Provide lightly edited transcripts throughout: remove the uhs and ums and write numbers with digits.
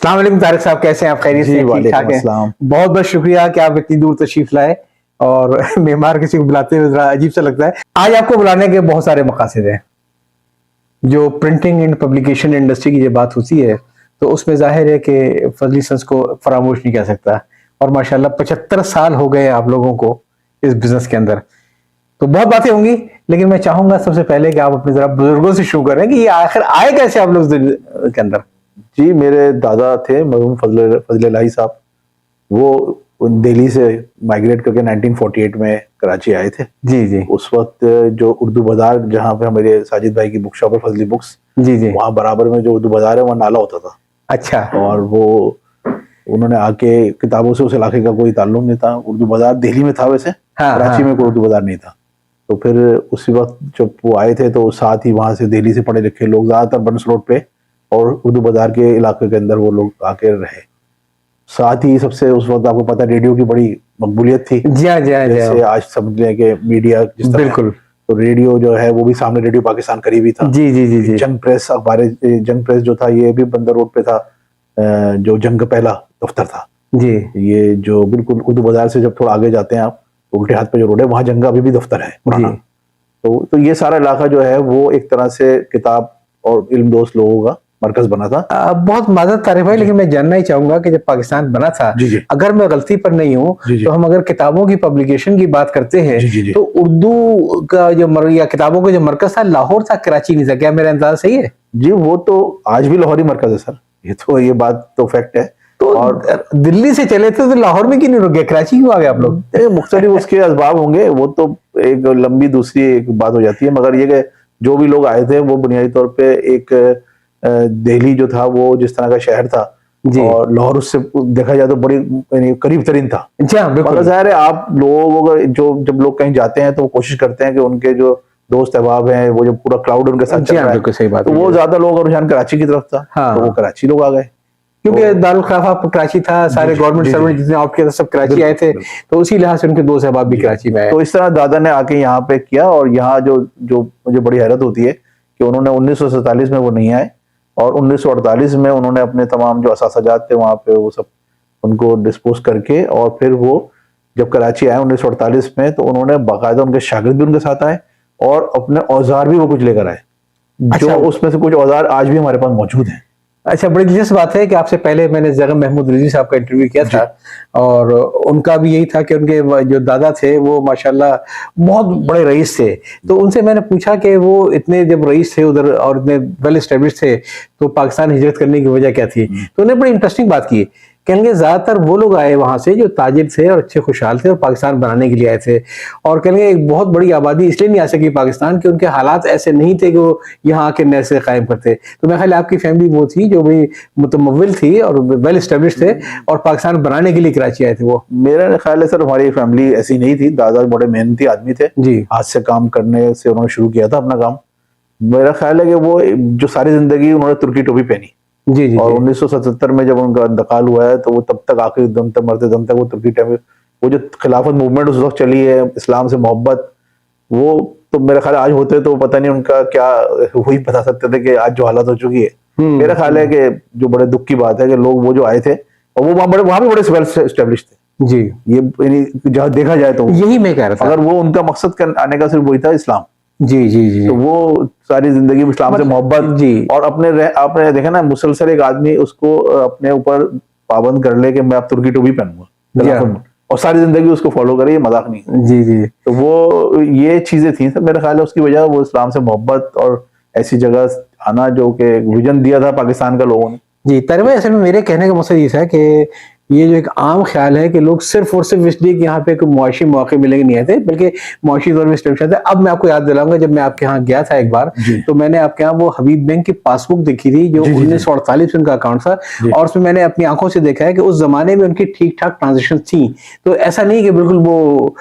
अस्सलाम वालेकुम तारिक साहब, कैसे हैं आप? खैरियत से? ठीक ठाक है? बहुत बहुत शुक्रिया कि आप इतनी दूर तशरीफ लाए। और मेहमान किसी को बुलाते हुए जरा अजीब सा लगता है। आज आपको बुलाने के बहुत सारे मकासद हैं। जो प्रिंटिंग एंड पब्लिकेशन इंडस्ट्री की जब बात होती है तो उसमें जाहिर है कि फजली सन्स को फरामोश नहीं कर सकता। और माशाल्लाह 75 साल हो गए आप लोगों को इस बिजनेस के अंदर, तो बहुत बातें होंगी, लेकिन मैं चाहूंगा सबसे पहले कि आप अपने जरा बुजुर्गों से शुरू करें कि ये आखिर आए कैसे आप लोग के अंदर। जी, मेरे दादा थे मरहूम फजल इलाही साहब। वो दिल्ली से माइग्रेट करके 1948 में कराची आए थे। जी जी। उस वक्त जो उर्दू बाजार, जहाँ पे हमारे साजिद भाई की बुक शॉप है फजली बुक्स, जी जी, वहाँ बराबर में जो उर्दू बाजार है वहाँ नाला होता था। अच्छा। और वो उन्होंने आके किताबों से उस इलाके का कोई ताल्लुक नहीं था। उर्दू बाजार दिल्ली में था वैसे, कराची में कोई उर्दू बाजार नहीं था। तो फिर उसी वक्त जब वो आए थे तो साथ ही वहाँ से दिल्ली से पढ़े लिखे लोग ज्यादातर बंस रोड पे और उर्दू बाजार के इलाके के अंदर वो लोग आके रहे। साथ ही सबसे उस वक्त आपको पता है रेडियो की बड़ी मकबूलियत थी। जी हाँ, जैसे आज समझ लें कि मीडिया जिस तरह बिल्कुल, तो रेडियो जो है वो भी सामने रेडियो पाकिस्तान करीबी था। जी जी जी जी। जंग प्रेस अखबार, जंग प्रेस जो था ये भी बंदर रोड पे था, जो जंग का पहला दफ्तर था जी। ये जो बिल्कुल उर्दू बाजार से जब थोड़ा आगे जाते हैं आप, उल्टे हाथ पे जो रोड है वहाँ जंग का अभी भी दफ्तर है पुराना। तो ये सारा इलाका जो है वो एक तरह से किताब और इल्म दोस्त लोगों का मरकज बना था। बहुत माजरत तारिफ भाई, लेकिन मैं जानना ही चाहूंगा कि जब पाकिस्तान बना था, जी। अगर मैं गलती पर नहीं हूँ तो हम अगर किताबों की पब्लिकेशन की बात करते हैं तो उर्दू का जो या किताबों का जो मरकज था लाहौर था, कराची नहीं था। क्या मेरा अंदाजा सही है? जी, वो तो आज भी लाहौरी मरकज है सर, ये बात तो फैक्ट है। तो और दिल्ली से चले थे तो लाहौर में क्यों नहीं रुक गए, कराची क्यों आ गए आप लोग? मुख्तलिफ उसके असबाब होंगे, वो तो एक लंबी दूसरी एक बात हो जाती है। मगर ये कि जो भी लोग आए थे वो बुनियादी तौर पे एक दिल्ली जो था वो जिस तरह का शहर था और लाहौर उससे देखा जाए तो बड़ी करीब तरीन था। मगर ज़ाहिर है आप लोग जो जब लोग कहीं जाते हैं तो वो कोशिश करते हैं कि उनके जो दोस्त अहबाब हैं वो जो पूरा क्राउड उनके साथ चल रहा है, सही बात, तो वो ज्यादा लोग रुझान कराची की तरफ था। तो वो कराची लोग आ गए क्योंकि दारुल खिलाफा कराची था, सारे गवर्नमेंट सर्वेंट जितने ऑप्ट किए थे सब कराची आए थे, तो उसी लिहाज से उनके दोस्त अहबाब भी कराची में आए। तो इस तरह दादा ने आके यहाँ पे किया। और यहाँ जो मुझे बड़ी हैरत होती है कि उन्होंने 1947 में वो नहीं आए और 1948 में उन्होंने अपने तमाम जो असासाजात थे वहाँ पे वो सब उनको डिस्पोज करके और फिर वो जब कराची आए 1948 में तो उन्होंने बाकायदा उनके शागिर्द भी उनके साथ आए और अपने औजार भी वो कुछ लेकर आए। जो उसमें से कुछ औजार आज भी हमारे पास मौजूद हैं। अच्छा, बड़ी दिलचस्प बात है कि आपसे पहले मैंने जगह महमूद रिजवी साहब का इंटरव्यू किया था और उनका भी यही था कि उनके जो दादा थे वो माशाल्लाह बहुत बड़े रईस थे। तो उनसे मैंने पूछा कि वो इतने जब रईस थे उधर और इतने वेल एस्टेब्लिश थे तो पाकिस्तान हिजरत करने की वजह क्या थी? तो उन्हें बड़ी इंटरेस्टिंग बात की। कहेंगे ज्यादातर वो लोग आए वहां से जो ताजिर थे और अच्छे खुशहाल थे और पाकिस्तान बनाने के लिए आए थे। और कहेंगे एक बहुत बड़ी आबादी इसलिए नहीं आ सकी पाकिस्तान कि उनके हालात ऐसे नहीं थे कि वो यहाँ आके नए से कायम करते। तो मैं ख्याल आपकी फैमिली वो थी जो बड़ी मुतमव्विल थी और वेल एस्टेब्लिश थे और पाकिस्तान बनाने के लिए कराची आए थे। वो मेरा ख्याल है सर हमारी फैमिली ऐसी नहीं थी। दादा बड़े मेहनती आदमी थे जी, हाथ से काम करने से उन्होंने शुरू किया था अपना काम। मेरा ख्याल है कि वो जो सारी जिंदगी उन्होंने तुर्की टोपी पहनी। जी जी। और 1977 में जब उनका इंतकाल हुआ है तो वो तब तक आखिरी दम तक मरते दम तक वो तुर्की टाइम वो जो खिलाफत मूवमेंट उस वक्त चली है, इस्लाम से मोहब्बत, वो तो मेरा ख्याल आज होते तो पता नहीं उनका क्या वही बता सकते थे कि आज जो हालत हो चुकी है। मेरा ख्याल है कि जो बड़े दुख की बात है कि लोग वो जो आए थे और वो वहां भी बड़े वेल एस्टेब्लिश थे। जी, ये जहाँ देखा जाए तो यही मैं कह रहा था, अगर वो उनका मकसद आने का सिर्फ वही था इस्लाम। जी जी जी। तो वो सारी जिंदगी इस्लाम से मोहब्बत जी और आपने देखा ना मुसलसल एक आदमी उसको अपने ऊपर पाबंद कर ले कि मैं अब तुर्की टोपी पहनूंगा और सारी जिंदगी उसको फॉलो करे, ये मजाक नहीं। जी जी। तो वो ये चीजें थी सर, मेरा ख्याल है उसकी वजह वो इस्लाम से मोहब्बत और ऐसी जगह आना जो कि विजन दिया था पाकिस्तान का लोगों ने। जी तारिक भाई, असल में मेरे कहने का मकसद ये है कि ये जो एक आम ख्याल है कि लोग सिर्फ और सिर्फ इसलिए कि यहाँ पे कोई मुआशी मौके मिलेंगे नहीं आए थे, बल्कि मुआशी तौर पर स्टेब्लिश थे। अब मैं आपको याद दिलाऊंगा, जब मैं आपके यहाँ गया था एक बार तो मैंने आपके यहाँ वो हबीब बैंक की पासबुक देखी थी जो 1948 में उनका अकाउंट था और उसमें मैंने अपनी आंखों से देखा है कि उस जमाने में उनकी ठीक ठाक ट्रांजेक्शन थी। तो ऐसा नहीं कि बिल्कुल वो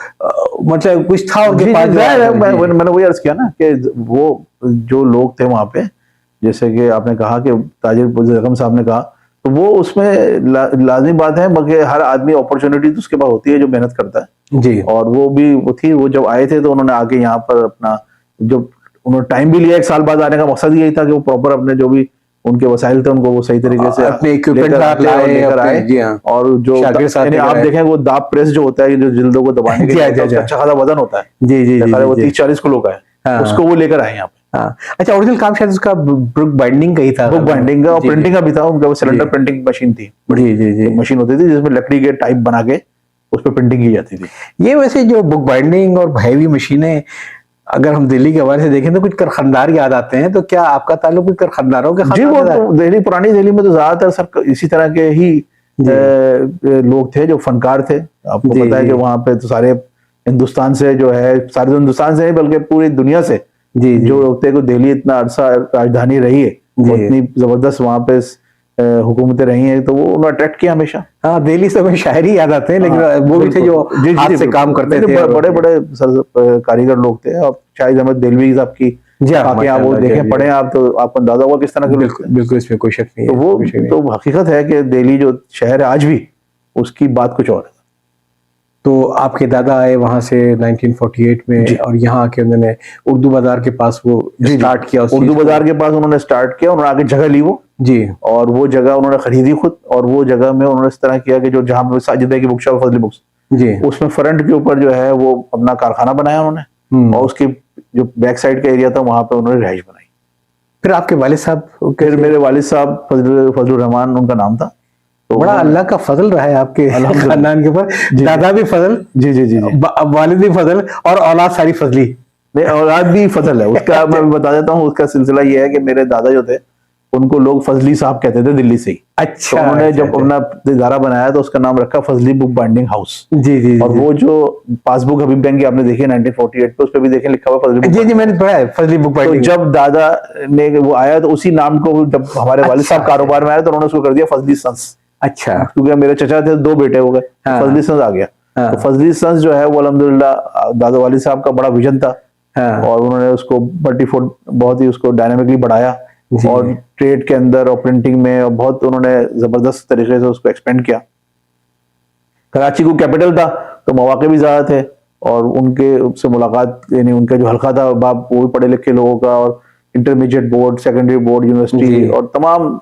मतलब कुछ था उनके पास। मैंने वही अर्ज किया ना कि वो जो लोग थे वहां पे, जैसे कि आपने कहा कि ताजिर रकम साहब ने कहा, तो वो उसमें लाजमी बात है मगर हर आदमी अपॉर्चुनिटी तो उसके पास होती है जो मेहनत करता है जी। और वो भी वो थी। वो जब आए थे तो उन्होंने आके यहाँ पर अपना जो उन्होंने टाइम भी लिया, 1 साल बाद आने का मकसद यही था कि वो प्रॉपर अपने जो भी उनके वसाइल थे, उनको वो सही तरीके से अपने इक्विपमेंट लेकर आते और लेकर अपने, आए। जी हाँ, और जो शागिर्द साथ यानी लेकर आप आए। देखें वो दाब प्रेस जो होता है, जो जिल्दों को दबाने के जी, लिए जी, होता है, जी। उसका अच्छा खासा वजन होता है, जी जी जी वो जी, 30-40 किलो का है, हाँ। उसको वो लेकर आए यहाँ पे। हाँ। अच्छा, ओरिजिनल काम शायद उसका बुक बाइंडिंग का ही था, बुक बाइंडिंग का और जी, प्रिंटिंग का भी था, उनका वो सिलेंडर जी। प्रिंटिंग मशीन थी, जी जी जी। मशीन होती थी जिसमें लकड़ी के टाइप बना के उस पर प्रिंटिंग की जाती थी। ये वैसे जो बुक बाइंडिंग और हैवी मशीनें, अगर हम दिल्ली के हवाले से देखें तो कुछ कारखानदार याद आते हैं, तो क्या आपका ताल्लुक कुछ कारखानदारों के जी, वो खानदान से तो दिल्ली, पुरानी दिल्ली में तो ज्यादातर सर इसी तरह के ही लोग थे जो फनकार थे। आपको जी, पता है जी। कि वहाँ पे तो सारे हिंदुस्तान से जो है, सारे हिंदुस्तान से नहीं बल्कि पूरी दुनिया से जी, जी। जो लोग थे, को दिल्ली इतना अरसा राजधानी रही है और जी। इतनी जबरदस्त वहाँ पे हुकूमतें रही हैं, तो वो उन्होंने अट्रैक्ट किया हमेशा। हाँ, दिल्ली से हमें शायरी याद आते हैं, लेकिन हाँ, वो भी थे बिल्कुल। जो जी, जी, हाथ जी, से बिल्कुल। काम करते नहीं, थे। नहीं, बड़े बड़े कारीगर लोग थे। और शाहिद अहमद देलवी साहब की जी हाँ, खाके आप वो माशाल्लाह, जी, देखें, जी। पढ़े आप, तो आपको अंदाजा होगा किस तरह के लोग बिल्कुल थे। बिल्कुल, इसमें कोई शक नहीं तो है, वो कोई शक नहीं। तो हकीकत है कि दिल्ली जो शहर है आज भी, उसकी बात कुछ और है। तो आपके दादा आए वहां से 1948 जी। में, और यहाँ आके उन्होंने उर्दू बाजार के पास वो जी, स्टार्ट किया उस उर्दू चीज़ को। बाजार के पास उन्होंने स्टार्ट किया, उन्होंने आगे जगह ली वो, जी और वो जगह उन्होंने खरीदी खुद, और वो जगह में उन्होंने इस तरह किया कि जो जहाँ पे साजिदा की बुक शॉप, फजली बुक्स, जी। उसमें फ्रंट के ऊपर जो है वो अपना कारखाना बनाया उन्होंने, और उसकी जो बैक साइड का एरिया था वहां पे उन्होंने रिहाइश बनाई। फिर आपके वालिद साहब फिर कैसे? मेरे वालिद साहब फजलुर रहमान उनका नाम था। तो बड़ा अल्लाह का फजल रहा है आपके अल्हम्दुलिल्लाह। खानदान के ऊपर। जी। दादा भी फजल, जी जी जी जी। वालिद भी फजल, और औलाद सारी फजली। नहीं, औलाद भी फजल है उसका। मैं बता देता हूँ, उसका सिलसिला ये है कि मेरे दादा जो थे उनको लोग फजली साहब कहते थे दिल्ली से ही। अच्छा, तो उन्होंने अच्छा, जब अच्छा। अपना इदारा बनाया तो उसका नाम रखा फजली बुक बाइंडिंग हाउस। जी जी और जी। वो जो पासबुक हबीब बैंक की आपने देखी है 1948 पे, उस पे भी देखें लिखा हुआ फजली बुक जी जी, बाइंडिंग। मैंने पढ़ा है फजली बुक तो बाइंडिंग। जब दादा ने वो आया तो उसी नाम को, जब हमारे वालिद साहब अच्छा। कारोबार में आए तो उन्होंने उसको कर दिया फजली सन्स, अच्छा। क्योंकि मेरे चचा थे, 2 बेटे हो गए, हाँ। फजली सन्स आ गया। हाँ। तो फजली सन्स जो है वो अल्हम्दुलिल्लाह दादा वालिद साहब का बड़ा विजन था, हाँ। और उन्होंने उसको बहुत ही उसको डायनामिकली बढ़ाया, जी। और ट्रेड के अंदर और प्रिंटिंग में और बहुत उन्होंने जबरदस्त तरीके से उसको एक्सपेंड किया। कराची को कैपिटल था तो मौके भी ज्यादा थे, और उनके से मुलाकात, यानी उनका जो हल्का था बाप, वो भी पढ़े लिखे लोगों का, और intermediate board, secondary board, university, और तमाम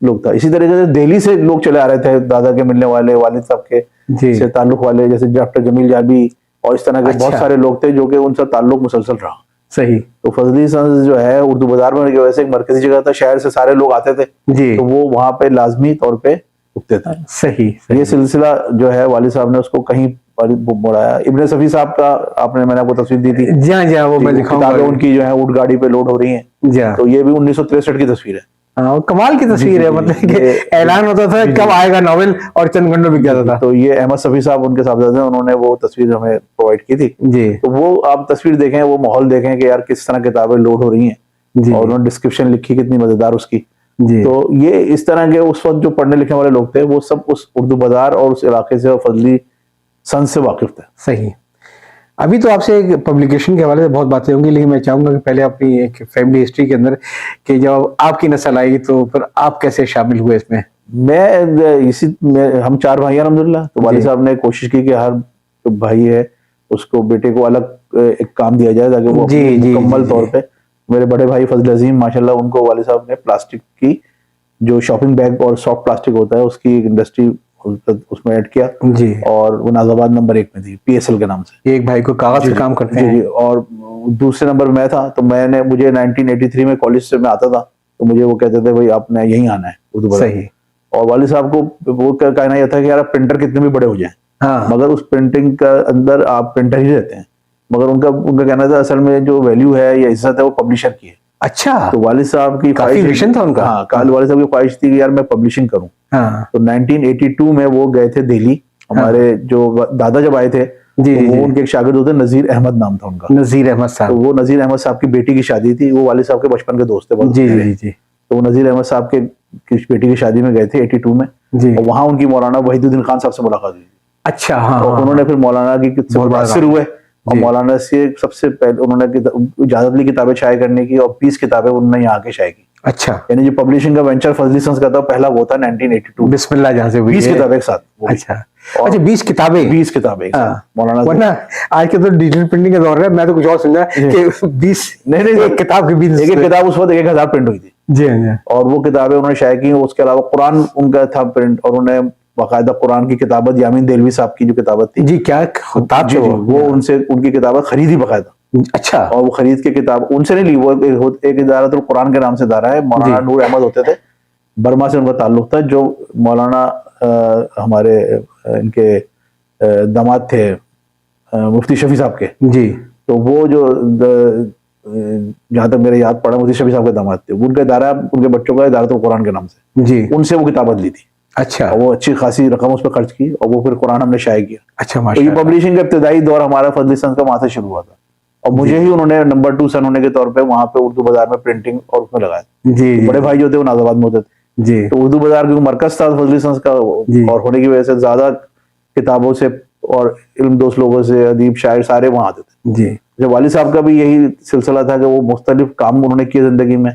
लोग था। इसी तरीके से दिल्ली से लोग चले आ रहे थे दादा के मिलने वाले, वालिद साहब के जी। से ताल्लुक वाले, जैसे डॉक्टर जमील जाबी और इस तरह के बहुत अच्छा। सारे लोग थे जो कि उनसे ताल्लुक मुसलसल रहा। सही। तो फजली सन्स जो है उर्दू बाजार में की वजह से एक मरकजी जगह था, शहर से सारे लोग आते थे, जी। तो वो वहां पे लाजमी तौर पे रुकते थे। सही, ये सिलसिला जो है वालिद साहब ने उसको कहीं बढ़ाया। इब्ने सफी साहब का मैंने आपको तस्वीर दी थी, जी हाँ, जी हाँ, वो मैं दिखाऊंगा। किताबें उनकी जो है ऊंट गाड़ी पे लोड हो रही हैं, जी हाँ। तो ये भी 1963 की तस्वीर है। हाँ, कमाल की तस्वीर है, मतलब कि ऐलान होता था कब आएगा नॉवेल, और चंद घंटों में क्या था। तो ये अहमद सफी साहब उनके साहबजादे हैं, उन्होंने वो तस्वीर हमें प्रोवाइड की थी। जी तो वो आप तस्वीर देखें, वो माहौल देखें कि यार किस तरह किताबें लोड हो रही हैं, जी और उन्होंने डिस्क्रिप्शन लिखी कितनी मजेदार उसकी। जी। तो ये इस तरह के उस वक्त जो पढ़ने लिखने वाले लोग थे, वो सब उस उर्दू बाजार और उस इलाके से और फजली सन्स से वाकिफ थे। सही। अभी तो आपसे एक पब्लिकेशन के हवाले से बहुत बातें होंगी, लेकिन मैं चाहूंगा कि पहले अपनी एक फैमिली हिस्ट्री के अंदर, कि जब आपकी नस्ल आई तो फिर आप कैसे शामिल हुए इसमें? हम 4 भाई हैं अल्हम्दुलिल्लाह। तो वालिद साहब ने कोशिश की कि हर जो भाई है उसको, बेटे को अलग एक काम दिया जाए ताकि वो जी, जी, मुकम्मल जी, तौर जी। पे। मेरे बड़े भाई फजल अजीम माशाल्लाह, उनको वालिद साहब ने प्लास्टिक की जो शॉपिंग बैग और सॉफ्ट प्लास्टिक होता है उसकी एक इंडस्ट्री उसमें ऐड किया, जी। और वो नाजाबाद नंबर 1 में थी, PSL के नाम से। एक भाई को कागज का काम करते जी हैं। जी। और दूसरे नंबर मैं था, तो मुझे 1983 में कॉलेज से मैं आता था, तो मुझे वो कहते थे भाई आपने यहीं आना है उर्दू बाजार। सही। और वालिद साहब को वो कहना यह था कि यार प्रिंटर कितने भी बड़े हो जाएं, हाँ। मगर उस प्रिंटिंग का अंदर आप प्रिंटर ही रहते हैं। मगर उनका कहना था असल में जो वैल्यू है या इज्जत है वो पब्लिशर की है। अच्छा। तो वालिद साहब की काफी विजन था उनका। हाँ, वालिद साहब की ख्वाहिश थी कि यार मैं पब्लिशिंग करूं। हाँ। तो 1982 में वो गए थे दिल्ली। हमारे जो दादा जब आए थे, जी, तो जी, वो जी। उनके एक शागिर्द होते, नजीर अहमद नाम था उनका। नजीर अहमद तो साहब। वो नजीर अहमद साहब की बेटी की शादी थी, वो वालिद साहब के बचपन के दोस्त थे बहुत जी गहरे। जी जी तो वो नजीर अहमद साहब के की बेटी की शादी में गए थे 82 में, जी। और वहां उनकी मौलाना वहीदुद्दीन खान साहब से मुलाकात हुई। अच्छा। हाँ, तो हाँ, उन्होंने फिर मौलाना की बहुत बड़ा मुतासिर काम। हुए, और जी। मौलाना से सबसे पहले उन्होंने इजाजत ली किताबें शाये करने की, और 20 किताबें उन्होंने यहाँ के शाये की। अच्छा। यानी जो पब्लिशिंग का वेंचर फजली सन्स का था, पहला वो था 1982। बिस्मिल्लाह जहाँ से हुई 20 है। किताबें एक साथ वो भी। अच्छा। और अच्छा, 20 किताबें। 20 किताबें एक साथ हाँ। मौलाना से। वरना आज के तो डिजिटल प्रिंटिंग का दौर है, मैं तो कुछ और समझा कि 20 नहीं, एक किताब के 20 एक किताब उस वक्त 1000 प्रिंट हुई थी। जी हाँ, जी और वो किताबें उन्होंने शाये की। उसके अलावा कुरान उनका था प्रिंट, और उन्हें बाकायदा कुरान की किताबत यामीन देलवी साहब की जो किताबत थी, जी, क्या किताब जी है जी, वो? वो उनसे उनकी किताबत खरीदी बाकायदा, अच्छा। और वो खरीद के किताब उनसे नहीं ली, वो एक इदारतुल कुरान के नाम से इदारा है, मौलाना जी। नूर अहमद होते थे, बर्मा से उनका ताल्लुक था, जो मौलाना हमारे इनके दामाद थे, मुफ्ती शफी साहब के। जी। तो वो जो जहाँ तक मेरे याद पड़ा, मुफ्ती शफी साहब के दामाद थे, उनका इदारा उनके बच्चों का इदारतुल कुरान के नाम से, जी। उनसे वो किताबत ली थी, अच्छा। और वो अच्छी खासी रकम उस पर खर्च की, और वो फिर कुरान हमने शाये किया। अच्छा, तो ये माशाल्लाह। पब्लिशिंग का इब्तिदाई दौर हमारा फजली सन्स का वहां से शुरू हुआ था, और मुझे ही उन्होंने नंबर 2 सन होने के तौर पे वहां पे उर्दू बाजार में प्रिंटिंग और उसमें लगाया। जी, तो बड़े भाई जो थे वो नाजाबाद में होते थे, जी, तो उर्दू बाजार क्योंकि मरकज था फजली सन्स का, जी। और होने की वजह से ज्यादा किताबों से और इल्म दोस्त लोगों से, अदीब शायर सारे वहां आते थे। जी। जब वालिद साहब का भी यही सिलसिला था कि वो मुख्तलिफ काम उन्होंने किए जिंदगी में,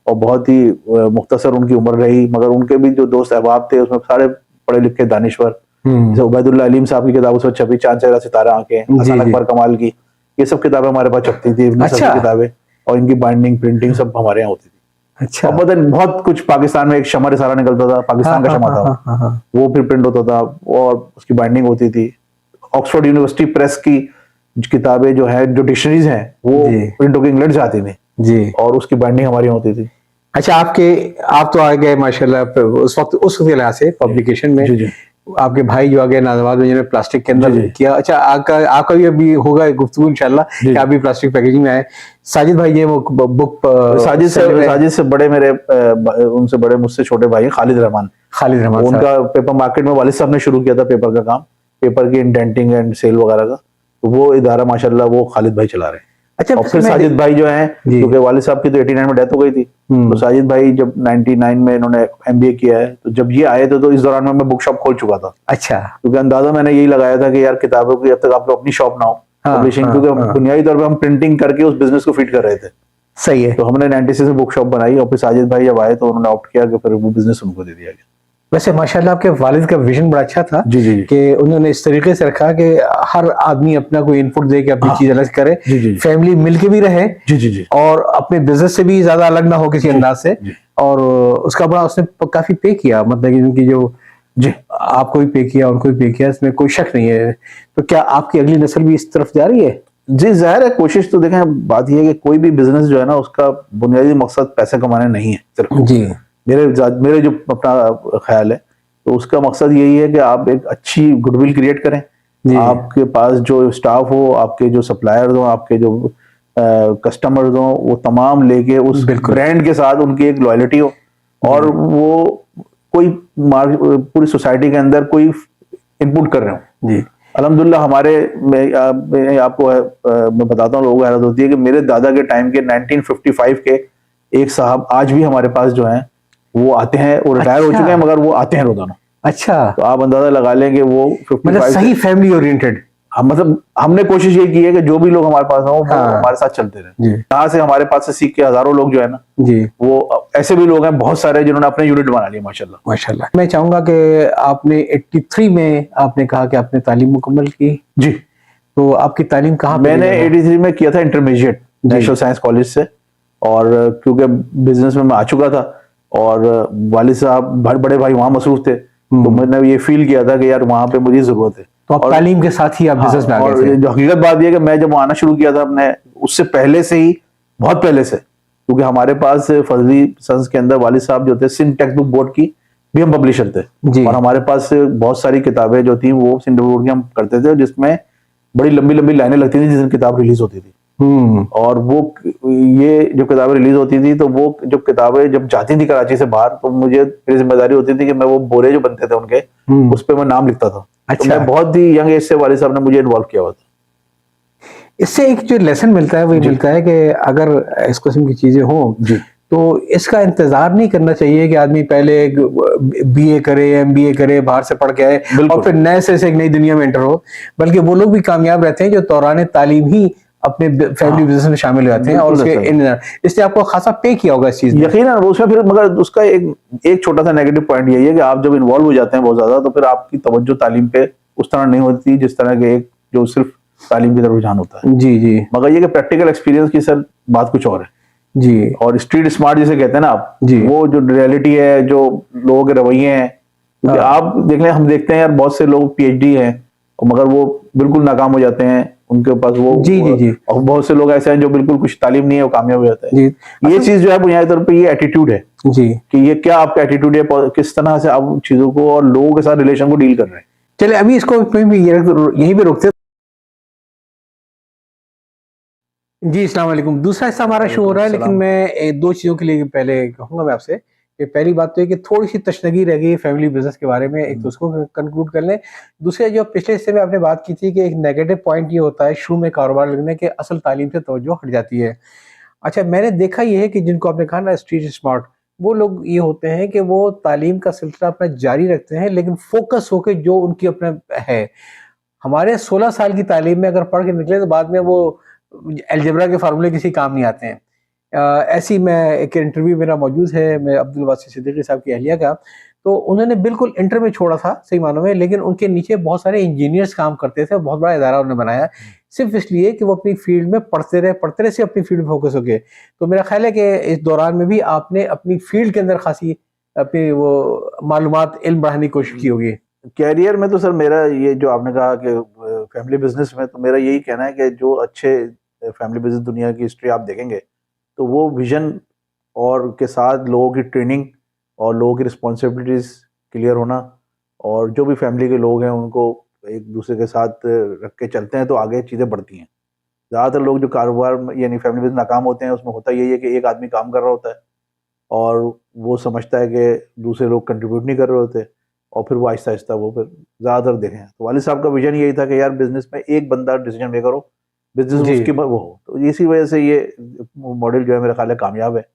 और बहुत ही मुख्तसर उनकी उम्र रही, मगर उनके भी जो दोस्त अहबाब थे उसमें सारे पढ़े लिखे दानिश्वर, जैसे उबैदुल्लाह अलीम साहब की किताब उसमें छपी, चांद चेहरा सितारा आंखें, जी, हसन जी। अकबर कमाल की, ये सब किताबें हमारे पास छपती थी, इब्न सर अच्छा। की किताबें, और इनकी बाइंडिंग प्रिंटिंग सब हमारे यहाँ होती थी। अच्छा। और पता नहीं बहुत कुछ, पाकिस्तान में एक शमर सारा निकलता था, हाँ, पाकिस्तान का हाँ, शमा हाँ, था, हाँ, हाँ, हाँ। वो फिर प्रिंट होता था, और उसकी बाइंडिंग होती थी। ऑक्सफोर्ड यूनिवर्सिटी प्रेस की किताबें जो है, जो डिक्शनरीज हैं, वो जी। प्रिंट होकर इंग्लैंड से आती थी, जी। और उसकी बाइंडिंग हमारी यहाँ होती थी। अच्छा, आप तो आ गए माशाल्लाह उस वक्त के लिहाज से पब्लिकेशन में। जी जी आपके भाई जो आ गए नाजवाद में, जिन्होंने प्लास्टिक के अंदर जी, जी। किया। अच्छा, आपका भी अभी होगा गुफ्तगू इंशाल्लाह जी, कि आप भी प्लास्टिक पैकेजिंग में आए। साजिद भाई ये वो बुक साजिद से बड़े मेरे उनसे बड़े मुझसे छोटे भाई हैं, खालिद रहमान। खालिद रहमान साहब। उनका पेपर मार्केट में वालिद साहब ने शुरू किया था पेपर का काम, पेपर की इंडेंटिंग एंड सेल वगैरह का, तो वो इदारा माशाल्लाह वो खालिद भाई चला रहे हैं। अच्छा, और फिर साजिद भाई जो हैं, जी। क्योंकि वालिद साहब की तो 89 में डेथ हो गई थी, तो साजिद भाई जब 99 में इन्होंने MBA किया है, तो जब ये आए थे तो इस दौरान में मैं बुक शॉप खोल चुका था। अच्छा। क्योंकि अंदाजा मैंने यही लगाया था कि यार किताबों की जब तक आपको अपनी शॉप ना हो, हाँ, पब्लिशिंग, हाँ, क्योंकि हाँ। बुनियादी तौर पे हम प्रिंटिंग करके उस बिजनेस को फीड कर रहे थे, सही है। तो हमने 96 में बुक शॉप बनाई, और फिर साजिद भाई जब आए तो उन्होंने ऑप्ट किया कि फिर वो बिजनेस उनको दे दिया गया। वैसे माशाल्लाह आपके वालिद का विजन बड़ा अच्छा था जी जी जी। कि उन्होंने इस तरीके से रखा कि हर आदमी अपना कोई इनपुट दे के अपनी हाँ। चीज अलग करे, जी, जी। फैमिली मिलके भी रहे, जी जी जी। और अपने बिजनेस से भी ज्यादा अलग ना हो किसी अंदाज से। जी। और उसका बड़ा उसने काफी पे किया, मतलब कि उनकी जो जी। आपको भी पे किया, उनको भी पे किया, इसमें कोई शक नहीं है। तो क्या आपकी अगली नस्ल भी इस तरफ जा रही है? जी, जाहिर है, कोशिश तो देखें, बात यह है कि कोई भी बिजनेस जो है ना, उसका बुनियादी मकसद पैसे कमाने नहीं है सिर्फ। जी। मेरे जो अपना ख्याल है, तो उसका मकसद यही है कि आप एक अच्छी गुडविल क्रिएट करें, आपके पास जो स्टाफ हो, आपके जो सप्लायर्स हो, आपके जो कस्टमर्स हो, वो तमाम लेके उस ब्रांड के साथ उनकी एक लॉयल्टी हो, और वो कोई पूरी सोसाइटी के अंदर कोई इनपुट कर रहे हो। जी। अल्हम्दुलिल्लाह हमारे मैं आपको मैं बताता हूँ, लोगों को हैरत होती है कि मेरे दादा के टाइम के 1955 के एक साहब आज भी हमारे पास जो हैं वो आते हैं, वो रिटायर हो चुके हैं, मगर वो आते हैं रोजाना। अच्छा। तो आप अंदाजा लगा लें कि वो 55 मतलब सही फैमिली ओरिएंटेड। मतलब हमने कोशिश ये की है कि जो भी लोग हमारे पास हो वो हमारे साथ चलते रहे। जी। यहाँ से हमारे पास से सीख के हजारों लोग जो है ना, जी, वो ऐसे भी लोग हैं बहुत सारे जिन्होंने अपने यूनिट बना लिए माशाल्लाह। माशाल्लाह। मैं चाहूंगा कि आपने 83 में आपने कहा कि आपने तालीम मुकम्मल की। जी। तो आपकी तालीम कहाँ पे? मैंने 83 में किया था इंटरमीडिएट नेशनल साइंस कॉलेज से, और क्योंकि बिजनेस में मैं आ चुका था, और वालिद साहब बड़े भाई वहां मसरूफ थे, तो मैंने ये फील किया था कि यार वहां पे मुझे जरूरत है। तो आप तालीम के साथ ही आप बिजनेस में आ गए थे? और जो हकीकत बात यह है कि मैं जब आना शुरू किया था अपने, उससे पहले से ही, बहुत पहले से, क्योंकि हमारे पास फजली सन्स के अंदर वालिद साहब जो थे सिंध टेक्स्ट बुक बोर्ड की भी हम पब्लिशर थे, और हमारे पास बहुत सारी किताबें जो थी वो सिंध बोर्ड की हम करते थे, जिसमें बड़ी लंबी लंबी लाइनें लगती थी जिस दिन किताब रिलीज होती थी। और वो ये जो किताबें रिलीज होती थी, तो वो जो किताबें जब जाती थी कराची से बाहर, तो मुझे मेरी जिम्मेदारी होती थी कि मैं वो बोरे जो बनते थे उनके, उस पर मैं नाम लिखता था। अच्छा। तो मैं बहुत ही यंग एज से वालिद साहब ने मुझे इन्वॉल्व किया हुआ था। इससे एक जो लेसन मिलता है वो ये मिलता है कि अगर इस किस्म की चीजें हों, तो इसका इंतजार नहीं करना चाहिए कि आदमी पहले BA करे, MBA करे, बाहर से पढ़ के आए और फिर नए से एक नई दुनिया में एंटर हो, बल्कि वो लोग भी कामयाब रहते हैं जो दौरान तालीम ही अपने फैमिली बिजनेस में शामिल हो जाते हैं, और उसके इसलिए आपको खासा पे किया होगा इस चीज में। यकीनन उसमें फिर, मगर उसका एक छोटा सा नेगेटिव पॉइंट यही है कि आप जब इन्वॉल्व हो जाते हैं बहुत ज्यादा, तो फिर आपकी तवज्जो तालीम पे उस तरह नहीं होती जिस तरह के एक जो सिर्फ तालीम की तरफ रुझान होता है। जी जी। मगर ये कि प्रैक्टिकल एक्सपीरियंस की सर बात कुछ और है। जी और स्ट्रीट स्मार्ट जिसे कहते हैं ना आप, जी। वो जो रियलिटी है, जो लोगों के रवैये हैं, क्योंकि हाँ। आप देख लें, हम देखते हैं यार बहुत से लोग पीएचडी हैं मगर वो बिल्कुल नाकाम हो जाते हैं, उनके पास जी जी जी और बहुत से लोग ऐसे हैं जो बिल्कुल कुछ तालीम नहीं है, वो कामयाब हो जाता है। जी। ये अच्छा। चीज जो है बुनियादी तौर पे ये एटीट्यूड है जी। कि ये क्या आपका एटीट्यूड है, किस तरह से आप उन चीजों को और लोगों के साथ रिलेशन को डील कर रहे हैं। चलिए अभी इसको यहीं पे रोकते हैं। जी, अस्सलाम वालेकुम। दूसरा हिस्सा हमारा शुरू हो रहा है, लेकिन वालेकुम मैं दो चीज़ों के लिए पहले कहूँगा मैं आपसे कि पहली बात तो ये कि थोड़ी-सी तशनगी रह गई है फैमिली बिज़नेस के बारे में, एक तो उसको कंक्लूड कर लें। दूसरा जो पिछले हिस्से में आपने बात की थी कि एक नेगेटिव पॉइंट ये होता है शुरू में कारोबार लगने के असल तालीम से तवज्जो हट जाती है। अच्छा, मैंने देखा ये है कि जिनको आपने कहा ना स्ट्रीट स्मार्ट, वो लोग ये होते हैं कि वो तालीम का सिलसिला अपना जारी रखते हैं, लेकिन फ़ोकस होके जो उनकी अपना है। हमारे 16 साल की तालीम में अगर पढ़ के निकले तो बाद में वो अलजेब्रा के फार्मूले किसी काम नहीं आते हैं। ऐसी मैं एक इंटरव्यू मेरा मौजूद है, मैं अब्दुल वासी सिद्दीकी साहब की अहलिया का, तो उन्होंने बिल्कुल इंटर में छोड़ा था सही मानों में, लेकिन उनके नीचे बहुत सारे इंजीनियर्स काम करते थे, बहुत बड़ा इदारा उन्होंने बनाया, सिर्फ इसलिए कि वो अपनी फील्ड में पढ़ते रहे सिर्फ अपनी फील्ड में फोकस हो गए। तो मेरा ख्याल है कि इस दौरान में भी आपने अपनी फील्ड के अंदर खासी अपनी वो मालूमात, इल्म बढ़ाने की कोशिश की होगी। कैरियर में तो सर मेरा ये जो आपने कहा कि फैमिली बिजनेस में, तो मेरा यही कहना है कि जो अच्छे फैमिली बिजनेस दुनिया की हिस्ट्री आप देखेंगे तो वो विजन और के साथ लोगों की ट्रेनिंग और लोगों की रिस्पॉन्सिबिलिटीज क्लियर होना, और जो भी फैमिली के लोग हैं उनको एक दूसरे के साथ रख के चलते हैं तो आगे चीज़ें बढ़ती हैं। ज़्यादातर लोग जो कारोबार यानी फैमिली बिजनेस नाकाम होते हैं उसमें होता यही है कि एक आदमी काम कर रहा होता है और वो समझता है कि दूसरे लोग कंट्रीब्यूट नहीं कर रहे होते, और फिर वो आहिस्ता आहिस्ता वो फिर ज़्यादातर देखें तो वालिद साहब का विजन यही था कि यार बिजनेस में एक बंदा डिसीजन मेकर हो, बिजनेस जी उसकी वो हो। तो इसी वजह से ये मॉडल जो है मेरा ख्याल है कामयाब है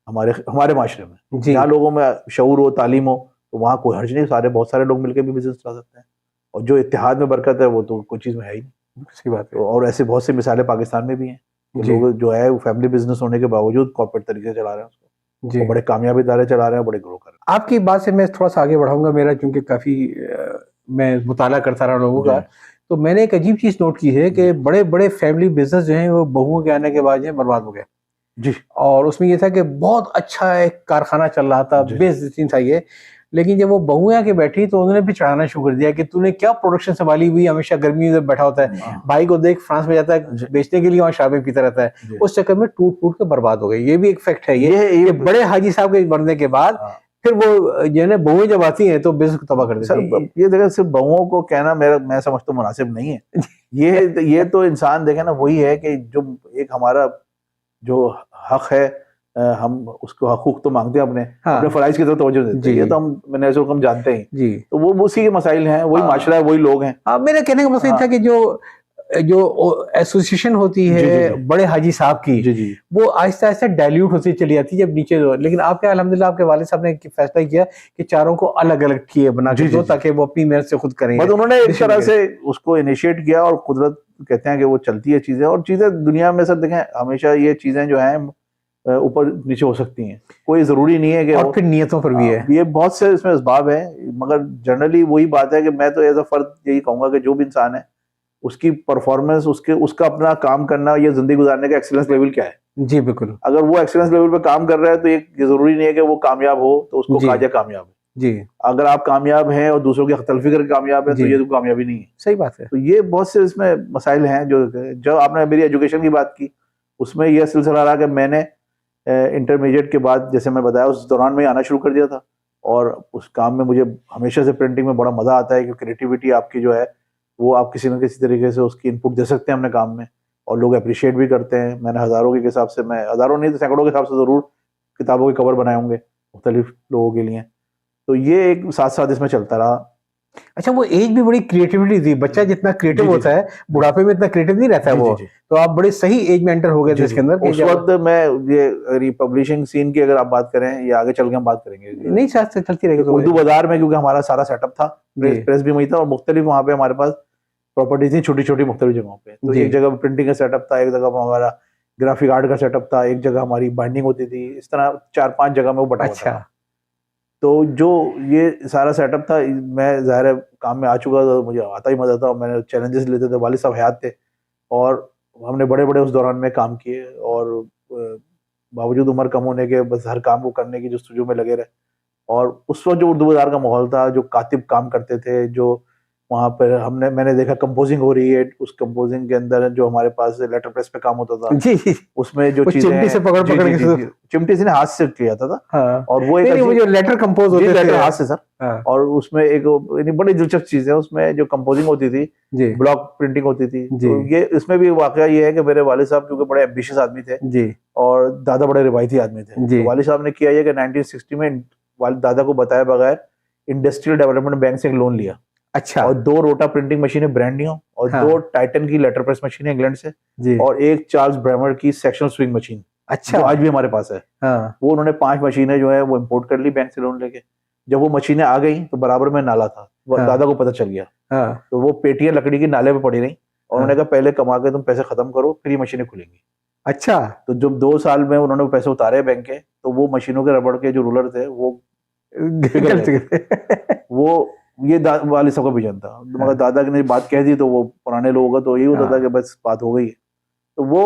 हमारे हमारे माशरे में। जी। जहाँ लोगों में शऊर हो, तालीम हो, तो वहाँ कोई हर्ज नहीं, बहुत सारे लोग मिलकर भी बिजनेस चला सकते हैं, और जो इत्तेहाद में बरकत है वो तो कोई चीज़ में है ही नहीं। सही बात है। तो और ऐसे बहुत सी मिसालें पाकिस्तान में भी हैं कि जी लोग जो है वो फैमिली बिजनेस होने के बावजूद कॉर्पोरेट तरीके से चला रहे हैं उसको, जी। और बड़े कामयाबी इदारे चला रहे हैं, बड़े ग्रो कर रहे आपकी बात से मैं थोड़ा-सा आगे बढ़ाऊँगा, मेरा चूँकि काफ़ी मैं मुताला करता रहा लोगों हैं। का, तो मैंने एक अजीब चीज़ नोट की है कि बड़े-बड़े फैमिली बिज़नेस जो हैं वो बहुओं के आने के बाद जो है बर्बाद हो गए। जी और उसमें ये था कि बहुत अच्छा एक कारखाना चल रहा था, जी बेहतरीन था ये, लेकिन जब वो बहुएँ आके बैठी तो उन्होंने भी चढ़ाना शुरू कर दिया कि तूने क्या प्रोडक्शन सँभाली हुई, हमेशा गर्मी में बैठा होता है। हाँ, भाई को देख फ्रांस में जाता है जी बेचने के लिए, वहाँ शराबें पीता रहता है। जी। उस चक्कर में टूट-फूट के बर्बाद हो गई। ये भी एक फैक्ट है ये ये कि बड़े हाजी साहब के बनने के बाद हाँ, फिर वो जो है ना बहुएँ जब आती हैं तो बिज़नेस को तबाह कर सर देती हैं। ये देखिए, सिर्फ बहुओं को कहना मेरा मैं समझता हूँ मुनासिब नहीं है। ये तो इंसान देखे ना, वही है कि जो एक हमारा जो हक है, हम उसको हकूक तो मांगते हैं, अपने हाँ, अपने फराइज की तरफ तवज्जो देते हैं, ये जी, तो हम जानते हैं। जी। तो वो उसी के मसाइल हैं, वही हाँ। माशरा है, वही लोग हैं। मेरे कहने का मतलब ये हाँ था कि जो जो एसोसिएशन होती जी जी है जी बड़े हाजी साहब की, जी जी वो आहिस्ता-आहिस्ता डाइल्यूट होती चली जाती है जब नीचे दो, लेकिन आपके अल्हम्दुलिल्लाह आपके वालिद साहब ने एक फैसला किया कि चारों को अलग-अलग किए बना के जी जी दो जी। ताकि वो अपनी मेहनत से खुद करें। बस उन्होंने एक डिसीजन तरह करें। से उसको इनिशिएट किया, और कुदरत कहते हैं कि वो चलती है चीजें, और चीजें दुनिया में सर देखें हमेशा ये चीजें जो हैं ऊपर नीचे हो सकती हैं, कोई जरूरी नहीं है कि और फिर नियतों पर भी है। ये बहुत से इसमें असबाब है, मगर जनरली वही बात है कि मैं तो एज अ फर्द यही कहूंगा कि जो भी इंसान है उसकी परफॉर्मेंस, उसका अपना काम करना, ये जिंदगी गुजारने का एक्सीलेंस लेवल क्या है। जी, बिल्कुल। अगर वो एक्सीलेंस लेवल पे काम कर रहा है तो ये जरूरी नहीं है कि वो कामयाब हो तो उसको जी, कहा जाए कामयाब है। जी, अगर आप कामयाब हैं और दूसरों की तलफी करके कामयाब है तो जी, ये तो कामयाबी नहीं है। सही बात है। तो ये बहुत से इसमें मसाइल हैं जो आपने मेरी एजुकेशन की बात की, उसमें यह सिलसिला रहा कि मैंने इंटरमीडिएट के बाद, जैसे मैं बताया, उस दौरान में आना शुरू कर दिया था, और उस काम में मुझे हमेशा से प्रिंटिंग में बड़ा मज़ा आता है कि क्रिएटिविटी आपकी जो है वो आप किसी न किसी तरीके से उसकी इनपुट दे सकते हैं अपने काम में, और लोग अप्रिशिएट भी करते हैं। मैंने हज़ारों के हिसाब से, मैं हज़ारों नहीं तो सैकड़ों के हिसाब से ज़रूर किताबों के कवर बनाए होंगे मुख्तलिफ लोगों के लिए। तो ये एक साथ साथ इसमें चलता रहा। अच्छा, वो एज भी बड़ी क्रिएटिविटी थी, बच्चा जितना क्रिएटिव जी जी होता है, बुढ़ापे में इतना क्रिएटिव नहीं रहता है जी जी वो। जी तो आप बड़े सही एज में एंटर हो गए थे जी इसके जी। अंदर कि उस जब वक्त मैं ये पब्लिशिंग सीन की अगर आप बात करें, या आगे चल के हम बात करेंगे, नहीं साथ से चलती रहेगी तो उर्दू बाजार में, क्योंकि हमारा सारा सेटअप था, जी, प्रेस भी वही था, और मुख्तलिफ वहाँ पे हमारे पास प्रॉपर्टी थी छोटी छोटी मुख्तलिफ जगहों पे। तो जी। एक जगह प्रिंटिंग का सेटअप था, एक जगह हमारा ग्राफिक आर्ट का सेटअप था, एक जगह हमारी बाइंडिंग होती थी, इस तरह 4-5 जगह में वो बटा हुआ अच्छा, था। तो जो ये सारा सेटअप था, मैं ज़ाहिर है काम में आ चुका था, मुझे आता ही मज़ा था, और मैंने चैलेंजेस लेते थे, वालिद साहब हयात थे, और हमने बड़े बड़े उस दौरान में काम किए, और बावजूद उम्र कम होने के बस हर काम को करने की जस्तुजू में लगे रहे। और उस वक्त जो उर्दू बाजार का माहौल था, जो कातिब काम करते थे, जो वहां पर मैंने देखा कंपोजिंग हो रही है, उस कंपोजिंग के अंदर जो हमारे पास लेटर प्रेस पे काम होता था, जी उसमें जो वो चीजें चिमटी से पकड़ पकड़ के चिमटी से हाथ से किया जाता था। हाँ। और वो नहीं, वो जो लेटर कंपोज होते थे लेटर हाथ से सर। हाँ। और उसमें एक बड़ी दिलचस्प चीज है, उसमें जो कंपोजिंग होती थी, जी ब्लॉक प्रिंटिंग होती थी। जी। तो ये इसमें भी वाकया ये है कि मेरे वालिद साहब क्योंकि बड़े एम्बिशियस आदमी थे जी और दादा बड़े रिवायती आदमी थे, जी। तो वालिद साहब ने किया ये कि 1960 में वालिद दादा को बताए बगैर इंडस्ट्रियल डेवलपमेंट बैंक से एक लोन लिया। अच्छा। और 2 रोटा प्रिंटिंग मशीनें ब्रांड न्यू और हाँ। 2 टाइटन की लेटर प्रेस मशीनें इंग्लैंड से जी। और एक चार्ल्स ब्रेमर की सेक्शनल स्विंग मशीन, अच्छा। जो आज भी हमारे पास है। हाँ। वो उन्होंने 5 मशीनें जो है वो इंपोर्ट कर ली बैंक से लोन लेके। जब वो मशीनें आ गई तो बराबर में नाला था, हाँ। दादा को पता चल गया। हाँ। तो वो पेटियां लकड़ी की नाले पे पड़ी रही और उन्होंने कहा पहले कमा के तुम पैसे खत्म करो, फिर ये मशीनें खुलेंगी। अच्छा। तो जब 2 साल में उन्होंने वो पैसे उतारे बैंक के, तो वो मशीनों के रबड़ के जो रूलर थे वो पिघल गए। वो ये वालिद साहब का विजन था। मगर दादा ने बात कह दी तो वो पुराने लोगों का तो यही होता था कि बस बात हो गई है। तो वो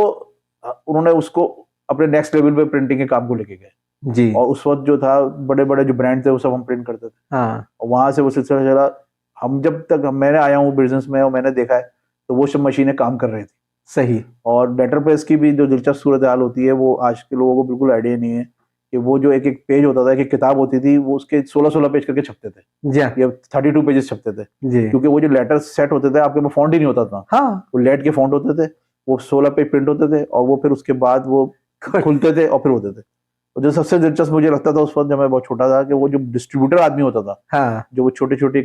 उन्होंने उसको अपने नेक्स्ट लेवल पे प्रिंटिंग के काम को लेके गए जी। और उस वक्त जो था बड़े बड़े जो ब्रांड थे वो सब हम प्रिंट करते थे। हाँ। और वहां से वो सिलसिला चला। हम जब तक मैंने आया हूँ बिजनेस में और मैंने देखा है तो वो सब मशीनें काम कर रही थी। सही। और लेटर प्रेस की भी जो दिलचस्प सूरत हाल होती है वो आज के लोगों को बिल्कुल आइडिया नहीं है कि वो जो एक एक पेज होता था, एक किताब होती थी, वो उसके 16-16 पेज करके छपते थे। जी ये 32 पेजेस छपते थे जी। क्योंकि वो जो लेटर सेट होते थे आपके में फॉन्ट ही नहीं होता था। हाँ। वो लेट के फॉन्ट होते थे, वो 16 पेज प्रिंट होते थे और वो फिर उसके बाद वो खुलते थे और फिर होते थे। तो जो सबसे दिलचस्प मुझे लगता था उस वक्त जब मैं बहुत छोटा था कि वो जो डिस्ट्रीब्यूटर आदमी होता था, हाँ। जो वो छोटी छोटी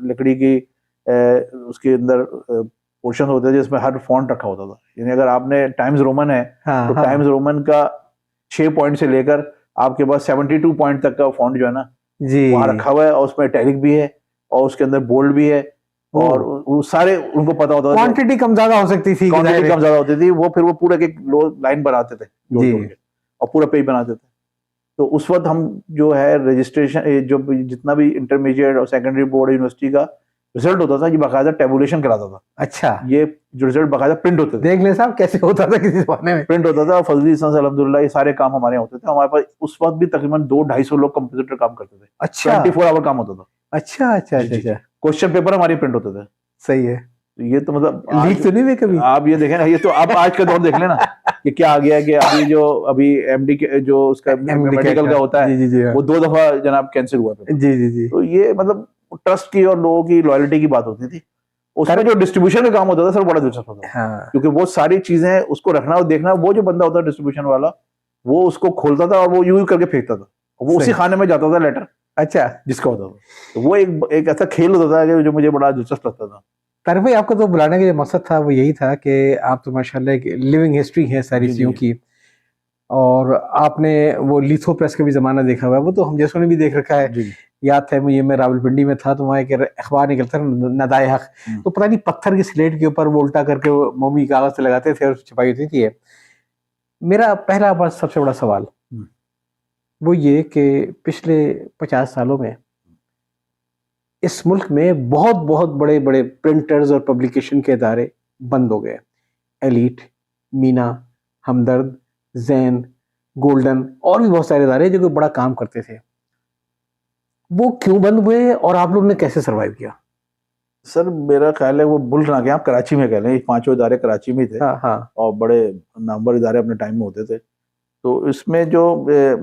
लकड़ी की उसके अंदर पोर्शन होते थे जिसमें हर फॉन्ट रखा होता था। यानी अगर आपने टाइम्स रोमन है हाँ, तो हाँ। टाइम्स रोमन का 6 पॉइंट से लेकर आपके पास 72 पॉइंट तक का फॉन्ट जो है ना जी वहां रखा हुआ है और उसमें इटैलिक भी है और उसके अंदर बोल्ड भी है और वो सारे उनको पता होता था। क्वांटिटी कम ज्यादा हो सकती थी, क्वांटिटी कम ज्यादा होती थी, वो फिर वो पूरा एक लाइन बनाते थे जी। और पूरा पेज बनाते थे। तो उस वक्त हम जो है रजिस्ट्रेशन जो जितना भी इंटरमीडिएट और सेकेंडरी बोर्ड यूनिवर्सिटी का रिजल्ट होता था ये बाकायदा टेबुलेशन कराता था। अच्छा। ये जो रिजल्ट बाकायदा प्रिंट होते थे, देख ले साहब कैसे होता था किसी जमाने में। प्रिंट होता था। फजली से अल्हम्दुलिल्लाह ये सारे काम हमारे यहाँ होते थे। हमारे पास उस वक्त भी तकरीबन 200-250 लोग कंप्यूटर काम करते थे। अच्छा। 24 आवर काम होता था। अच्छा अच्छा अच्छा। क्वेश्चन पेपर हमारे प्रिंट होते थे। सही है। ये तो मतलब लीक तो नहीं हुए कभी? आप ये देखें ना, ये तो आप आज का दौर देख लेना कि क्या आ गया है कि अभी एमडी के जो उसका मेडिकल का होता है, जी जी वो 2 दफा जनाब कैंसिल हुआ था। जी जी जी। तो ये मतलब ट्रस्ट की और लोगों की लॉयल्टी की बात होती थी। उसमें जो डिस्ट्रीब्यूशन का काम होता था सर बड़ा दिलचस्प होता था। हाँ। क्योंकि वो सारी चीजें उसको रखना और देखना, वो जो बंदा होता है डिस्ट्रीब्यूशन वाला वो उसको खोलता था और वो यूं करके फेंकता था, वो उसी खाने में जाता था लेटर। अच्छा। जिसका होता था तो वो एक ऐसा खेल होता था जो मुझे बड़ा दिलचस्प लगता था। तारिक भाई, आपको तो बुलाने का जो मकसद था वो यही था कि आप तो माशाल्लाह एक लिविंग हिस्ट्री है सारी चीज़ों की, और आपने वो लिथो प्रेस का भी ज़माना देखा हुआ है, वो तो हम जैसों ने भी देख रखा है। याद है मुझे, मैं रावलपिंडी में था तो वहाँ एक अखबार निकलता था नदाए हक, तो पता नहीं पत्थर की स्लेट के ऊपर वो उल्टा करके वो मोमी कागज से लगाते थे और छपाई होती थी। मेरा पहला बस सबसे बड़ा सवाल वो ये कि पिछले 50 सालों में इस मुल्क में बहुत बहुत बड़े बड़े प्रिंटर्स और पब्लिकेशन के इदारे बंद हो गए। एलीट, मीना, हमदर्द, जैन, गोल्डन और भी बहुत सारे इदारे जो कि बड़ा काम करते थे, वो क्यों बंद हुए और आप लोग ने कैसे सरवाइव किया? सर मेरा ख्याल है वो बुल ना गया, आप कराची में कह लें, 5 इदारे कराची में थे। हाँ हाँ। और बड़े नामवर इदारे अपने टाइम में होते थे। तो इसमें जो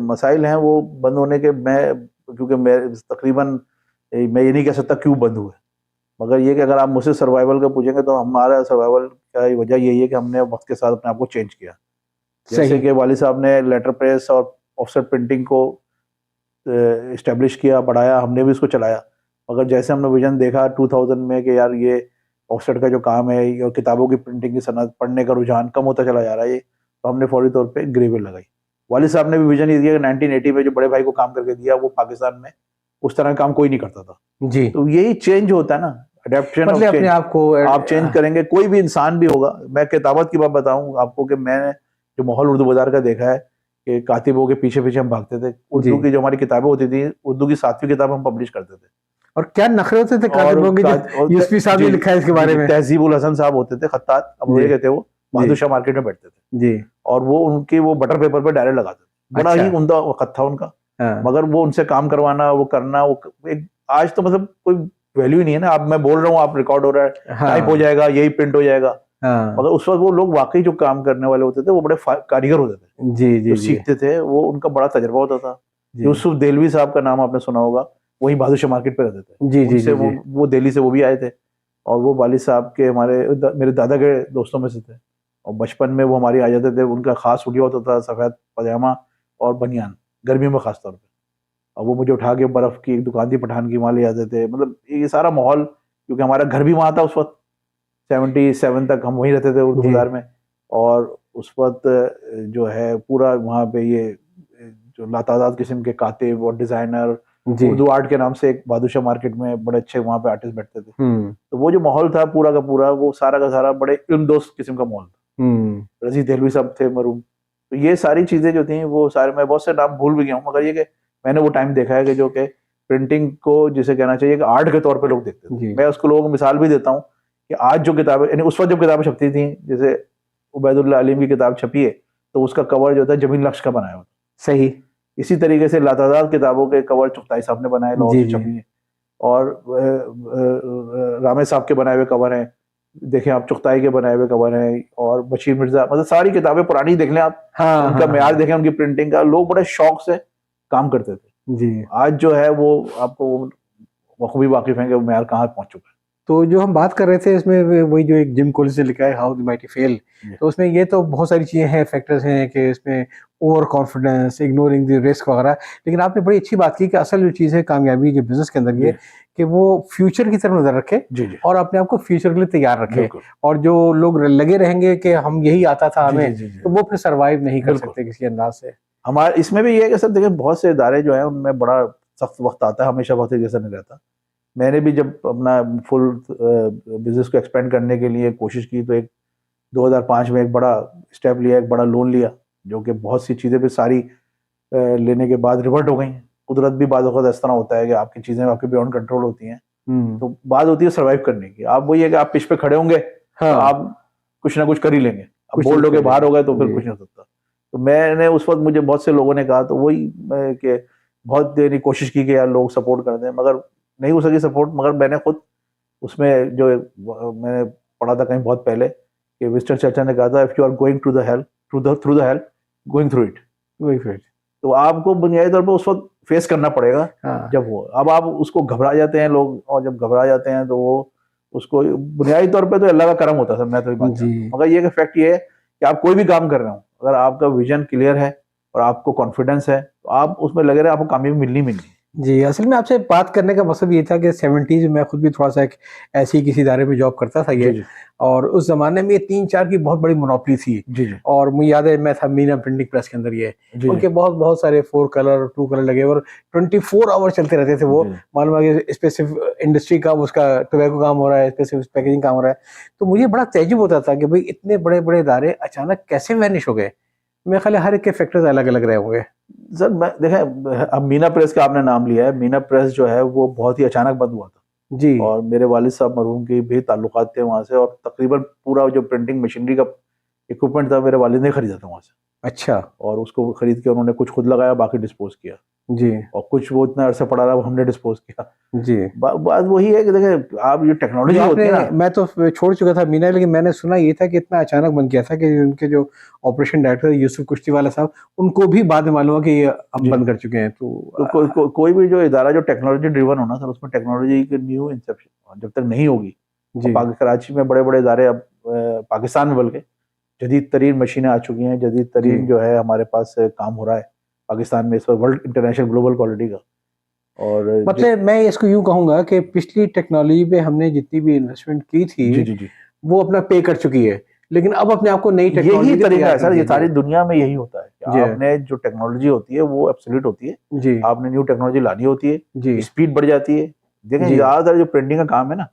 मसाइल हैं वो बंद होने के, क्योंकि मैं तकरीबन मैं ये नहीं कह सकता क्यों बंद हुए, मगर ये कि अगर आप मुझसे सर्वाइवल का पूछेंगे तो हमारा सर्वाइवल का वजह यही है कि हमने वक्त के साथ अपने आप को चेंज किया। जैसे कि वालिद साहब ने लेटर प्रेस और ऑफसेट प्रिंटिंग को इस्टेब्लिश किया, बढ़ाया, हमने भी उसको चलाया। मगर जैसे हमने विजन देखा 2000 में कि यार ये ऑफसेट का जो काम है और किताबों की प्रिंटिंग की सनत, पढ़ने का रुझान कम होता चला जा रहा है, ये तो हमने फौरी तौर पे ग्रेवेल लगाई। वालिद साहब ने भी विजन ये दिया कि 1980 में जो बड़े भाई को काम करके दिया वो पाकिस्तान में उस तरह का काम कोई नहीं करता था जी। तो यही चेंज होता है ना, अडेप्शन, मतलब अपने आप को आप चेंज करेंगे। कोई भी इंसान भी होगा, मैं किताबत की बात बताऊं आपको कि मैंने जो माहौल उर्दू बाजार का देखा है कि कातिबों के पीछे पीछे हम भागते थे। उर्दू की जो हमारी किताबें होती थी, उर्दू की 7वीं किताब हम पब्लिश करते थे और क्या नखरे होते थे कातिबों के। यूसुफी साहब ने लिखा है इसके बारे में, तहजीबुल हसन साहब होते थे, खत्तात अब कहते वो, बहादुर शाह मार्केट में बैठते थे जी। और वो उनकी वो बटर पेपर पे डायरेक्ट लगाते थे। बड़ा अच्छा। ही उम्दा वक्त था उनका। हाँ। मगर वो उनसे काम करवाना, वो करना, वो एक आज तो मतलब कोई वैल्यू ही नहीं है ना। अब मैं बोल रहा हूँ, आप रिकॉर्ड हो रहा है, टाइप हो हाँ। जाएगा, यही प्रिंट हो जाएगा। हाँ। मगर उस वक्त वो लोग वाकई जो काम करने वाले होते थे वो बड़े कारीगर होते थे, जी जो जी जी सीखते थे, वो उनका बड़ा तजर्बा होता था। जी यूसुफ देलवी साहब का नाम आपने सुना होगा, वही बहादुर शाह मार्केट पे रहते थे। जी जी उनसे जी जी वो दिल्ली से वो भी आए थे और वो वालिद साहब के मेरे दादा के दोस्तों में से थे। और बचपन में वो हमारी आ जाते थे। उनका खास हुलिया होता था, सफेद पजामा और बनियान, गर्मियों में खास तौर पे। और वो मुझे उठा के बर्फ की एक दुकान थी पठान की, वहाँ ले जाते थे। मतलब ये सारा माहौल, क्योंकि हमारा घर भी वहाँ था उस वक्त, 77 तक हम वहीं रहते थे उर्दू जी बाजार में। और उस वक्त जो है पूरा वहाँ पे ये जो लातादाद किस्म के कातिब और डिजाइनर, जी। उर्दू आर्ट के नाम से एक बहादुर शाह मार्केट में बड़े अच्छे वहाँ पे आर्टिस्ट बैठते थे। हम्म तो वो जो माहौल था पूरा का पूरा, वो सारा का सारा बड़े इल्म दोस्त किस्म का माहौल था। हम्म। रजी देहलवी साहब थे मरूम। तो ये सारी चीजें जो थी वो सारे, मैं बहुत से नाम भूल भी गया हूँ, मगर ये कि मैंने वो टाइम देखा है कि जो कि प्रिंटिंग को जिसे कहना चाहिए कि आर्ट के तौर पे लोग देखते थे। जी मैं उसको लोगों को मिसाल भी देता हूँ कि आज जो किताबें, यानी उस वक्त जब किताबें छपती थी, जैसे उबैदुल्लाह अलीम की किताब छपी है, तो उसका कवर जो था जमील नक्श का बनाया हुआ था। सही। इसी तरीके से लातादाद किताबों के कवर चुगताई साहब ने बनाए, लाहौर जी से जी छपी है। और रामे साहब के बनाए हुए कवर हैं, देखें आप, चुगताई के बनाए हुए कवर हैं, और बशीर मिर्जा, मतलब सारी किताबें पुरानी देख लें आप, हाँ उनका हाँ मेयार हाँ देखें, उनकी प्रिंटिंग का, लोग बड़े शौक से काम करते थे। जी। आज जो है वो आपको बखूबी वाकिफ हैं कि वो मेयार कहाँ पहुंच चुका तो जो हम बात कर रहे थे इसमें वही जो एक जिम कोलिस ने लिखा है हाउ द माइटी फेल, है। तो उसमें ये तो बहुत सारी चीजें हैं, फैक्टर्स हैं कि इसमें over confidence, ignoring the risk वगैरह। लेकिन आपने बड़ी अच्छी बात की कि असल जो चीज़ है कामयाबी जो बिजनेस के अंदर ये जी कि वो फ्यूचर की तरफ नजर रखे जी जी और अपने आप को फ्यूचर के लिए तैयार रखे। बिल्कुल। और जो लोग लगे रहेंगे कि हम यही आता था जी हमें, जी जी जी तो वो फिर सरवाइव नहीं कर बिल्कुल। सकते किसी अंदाज से। हमारे इसमें भी ये है कि सर देखिए, बहुत से इदारे जो हैं उनमें बड़ा सख्त वक्त आता है, हमेशा वक्त एक जैसा नहीं रहता। मैंने भी जब अपना फुल बिजनेस को एक्सपेंड करने के लिए कोशिश की, तो एक 2005 में एक बड़ा स्टेप लिया, एक बड़ा लोन लिया, जो कि बहुत सी चीज़ें फिर सारी लेने के बाद रिवर्ट हो गई। कुदरत भी बाद वक्त इस तरह होता है कि आपकी चीज़ें आपके बियॉन्ड कंट्रोल होती हैं। तो बात होती है सर्वाइव करने की। आप वही है कि आप पिच पे खड़े होंगे तो हाँ। आप कुछ ना कुछ कर ही लेंगे। अब कुछ बोल्ड ना होके कुछ बाहर हो गए तो फिर जी। कुछ नहीं हो सकता। तो मैंने उस वक्त, मुझे बहुत से लोगों ने कहा, तो वही कि बहुत देर की कोशिश की कि यार लोग सपोर्ट कर दें, मगर नहीं हो सकी सपोर्ट। मगर मैंने खुद उसमें जो मैंने पढ़ा था कहीं बहुत पहले कि विंस्टन चर्चिल ने कहा था, if you are going to the hell, through the hell, going through it. वही फिर। तो आपको बुनियादी तौर पर उस वक्त फेस करना पड़ेगा हाँ जब वो, अब आप उसको घबरा जाते हैं लोग, और जब घबरा जाते हैं तो वो उसको बुनियादी तौर पे तो अल्लाह का करम होता है, मैं तो ये बात जी जानता हूँ। मगर ये कि फैक्ट ये है कि आप कोई भी काम कर रहे हो, अगर आपका विजन क्लियर है और आपको कॉन्फिडेंस है, तो आप उसमें लगे रहे, आपको कामयाबी मिलनी मिलनी है। जी, असल में आपसे बात करने का मकसद ये था कि 70s में मैं खुद भी थोड़ा-सा एक ऐसे ही किसी इदारे में जॉब करता था जी ये, जी और उस ज़माने में ये 3-4 की बहुत बड़ी मोनोपोली थी। जी जी और मुझे याद है मैं था मीना प्रिंटिंग प्रेस के अंदर ये, जी उनके बहुत सारे 4 कलर, 2 कलर लगे और 24 आवर चलते रहते थे वो। जी मालूम है कि स्पेसिफिक इंडस्ट्री का उसका टोबैको काम हो रहा है, स्पेसिफिक पैकेजिंग काम हो रहा है। तो मुझे बड़ा ताज्जुब होता था कि भई इतने बड़े-बड़े इदारे अचानक कैसे वैनिश हो गए? मेरे ख्याल है हर एक के फैक्टर्स अलग-अलग रहे होंगे। सर, मैं देखें, अब मीना प्रेस का आपने नाम लिया है। मीना प्रेस जो है वो बहुत ही अचानक बंद हुआ था, जी। और मेरे वालिद साहब मरहूम के भी ताल्लुकात थे वहाँ से, और तकरीबन पूरा जो प्रिंटिंग मशीनरी का इक्विपमेंट था मेरे वालिद ने खरीदा था वहाँ से। अच्छा। और उसको खरीद के उन्होंने कुछ खुद लगाया, बाकी डिस्पोज किया, जी, और कुछ वो इतना अरसा पड़ा रहा, वो हमने डिस्पोज किया। जी। बात वही है कि देखें, आप ये टेक्नोलॉजी जो होती आपने, है ना। मैं तो छोड़ चुका था मीना, लेकिन मैंने सुना ये था कि इतना अचानक बंद किया था कि उनके जो ऑपरेशन डायरेक्टर यूसुफ कुश्ती वाला साहब, उनको भी बाद में मालूम हुआ कि ये अब जी, बंद कर चुके हैं। तो कोई भी जो इदारा जो टेक्नोलॉजी ड्रिवन होना सर, उसमें टेक्नोलॉजी की न्यू इंसेप्शन जब तक नहीं होगी, और जी कराची में बड़े बड़े इदारे, अब पाकिस्तान में बल्कि जदीद तरीन मशीनें आ चुकी हैं, जदीद जी। तरीन जो है हमारे पास काम हो रहा है पाकिस्तान में इस वक्त, वर्ल्ड इंटरनेशनल ग्लोबल क्वालिटी का। और मतलब मैं इसको यूं कहूंगा कि पिछली टेक्नोलॉजी पे हमने जितनी भी इन्वेस्टमेंट की थी जी जी जी वो अपना पे कर चुकी है, लेकिन अब अपने आप को नई टेक्नोलॉजी यही के तरीका तैयार है सर, ये करनी सारी है। दुनिया में यही होता है कि जी आपने जो टेक्नोलॉजी होती है वो एब्सोल्यूट होती है, जी आपने न्यू टेक्नोलॉजी लानी होती है, जी स्पीड बढ़ जाती है। देखें, जी ज्यादातर जो प्रिंटिंग का काम है ना,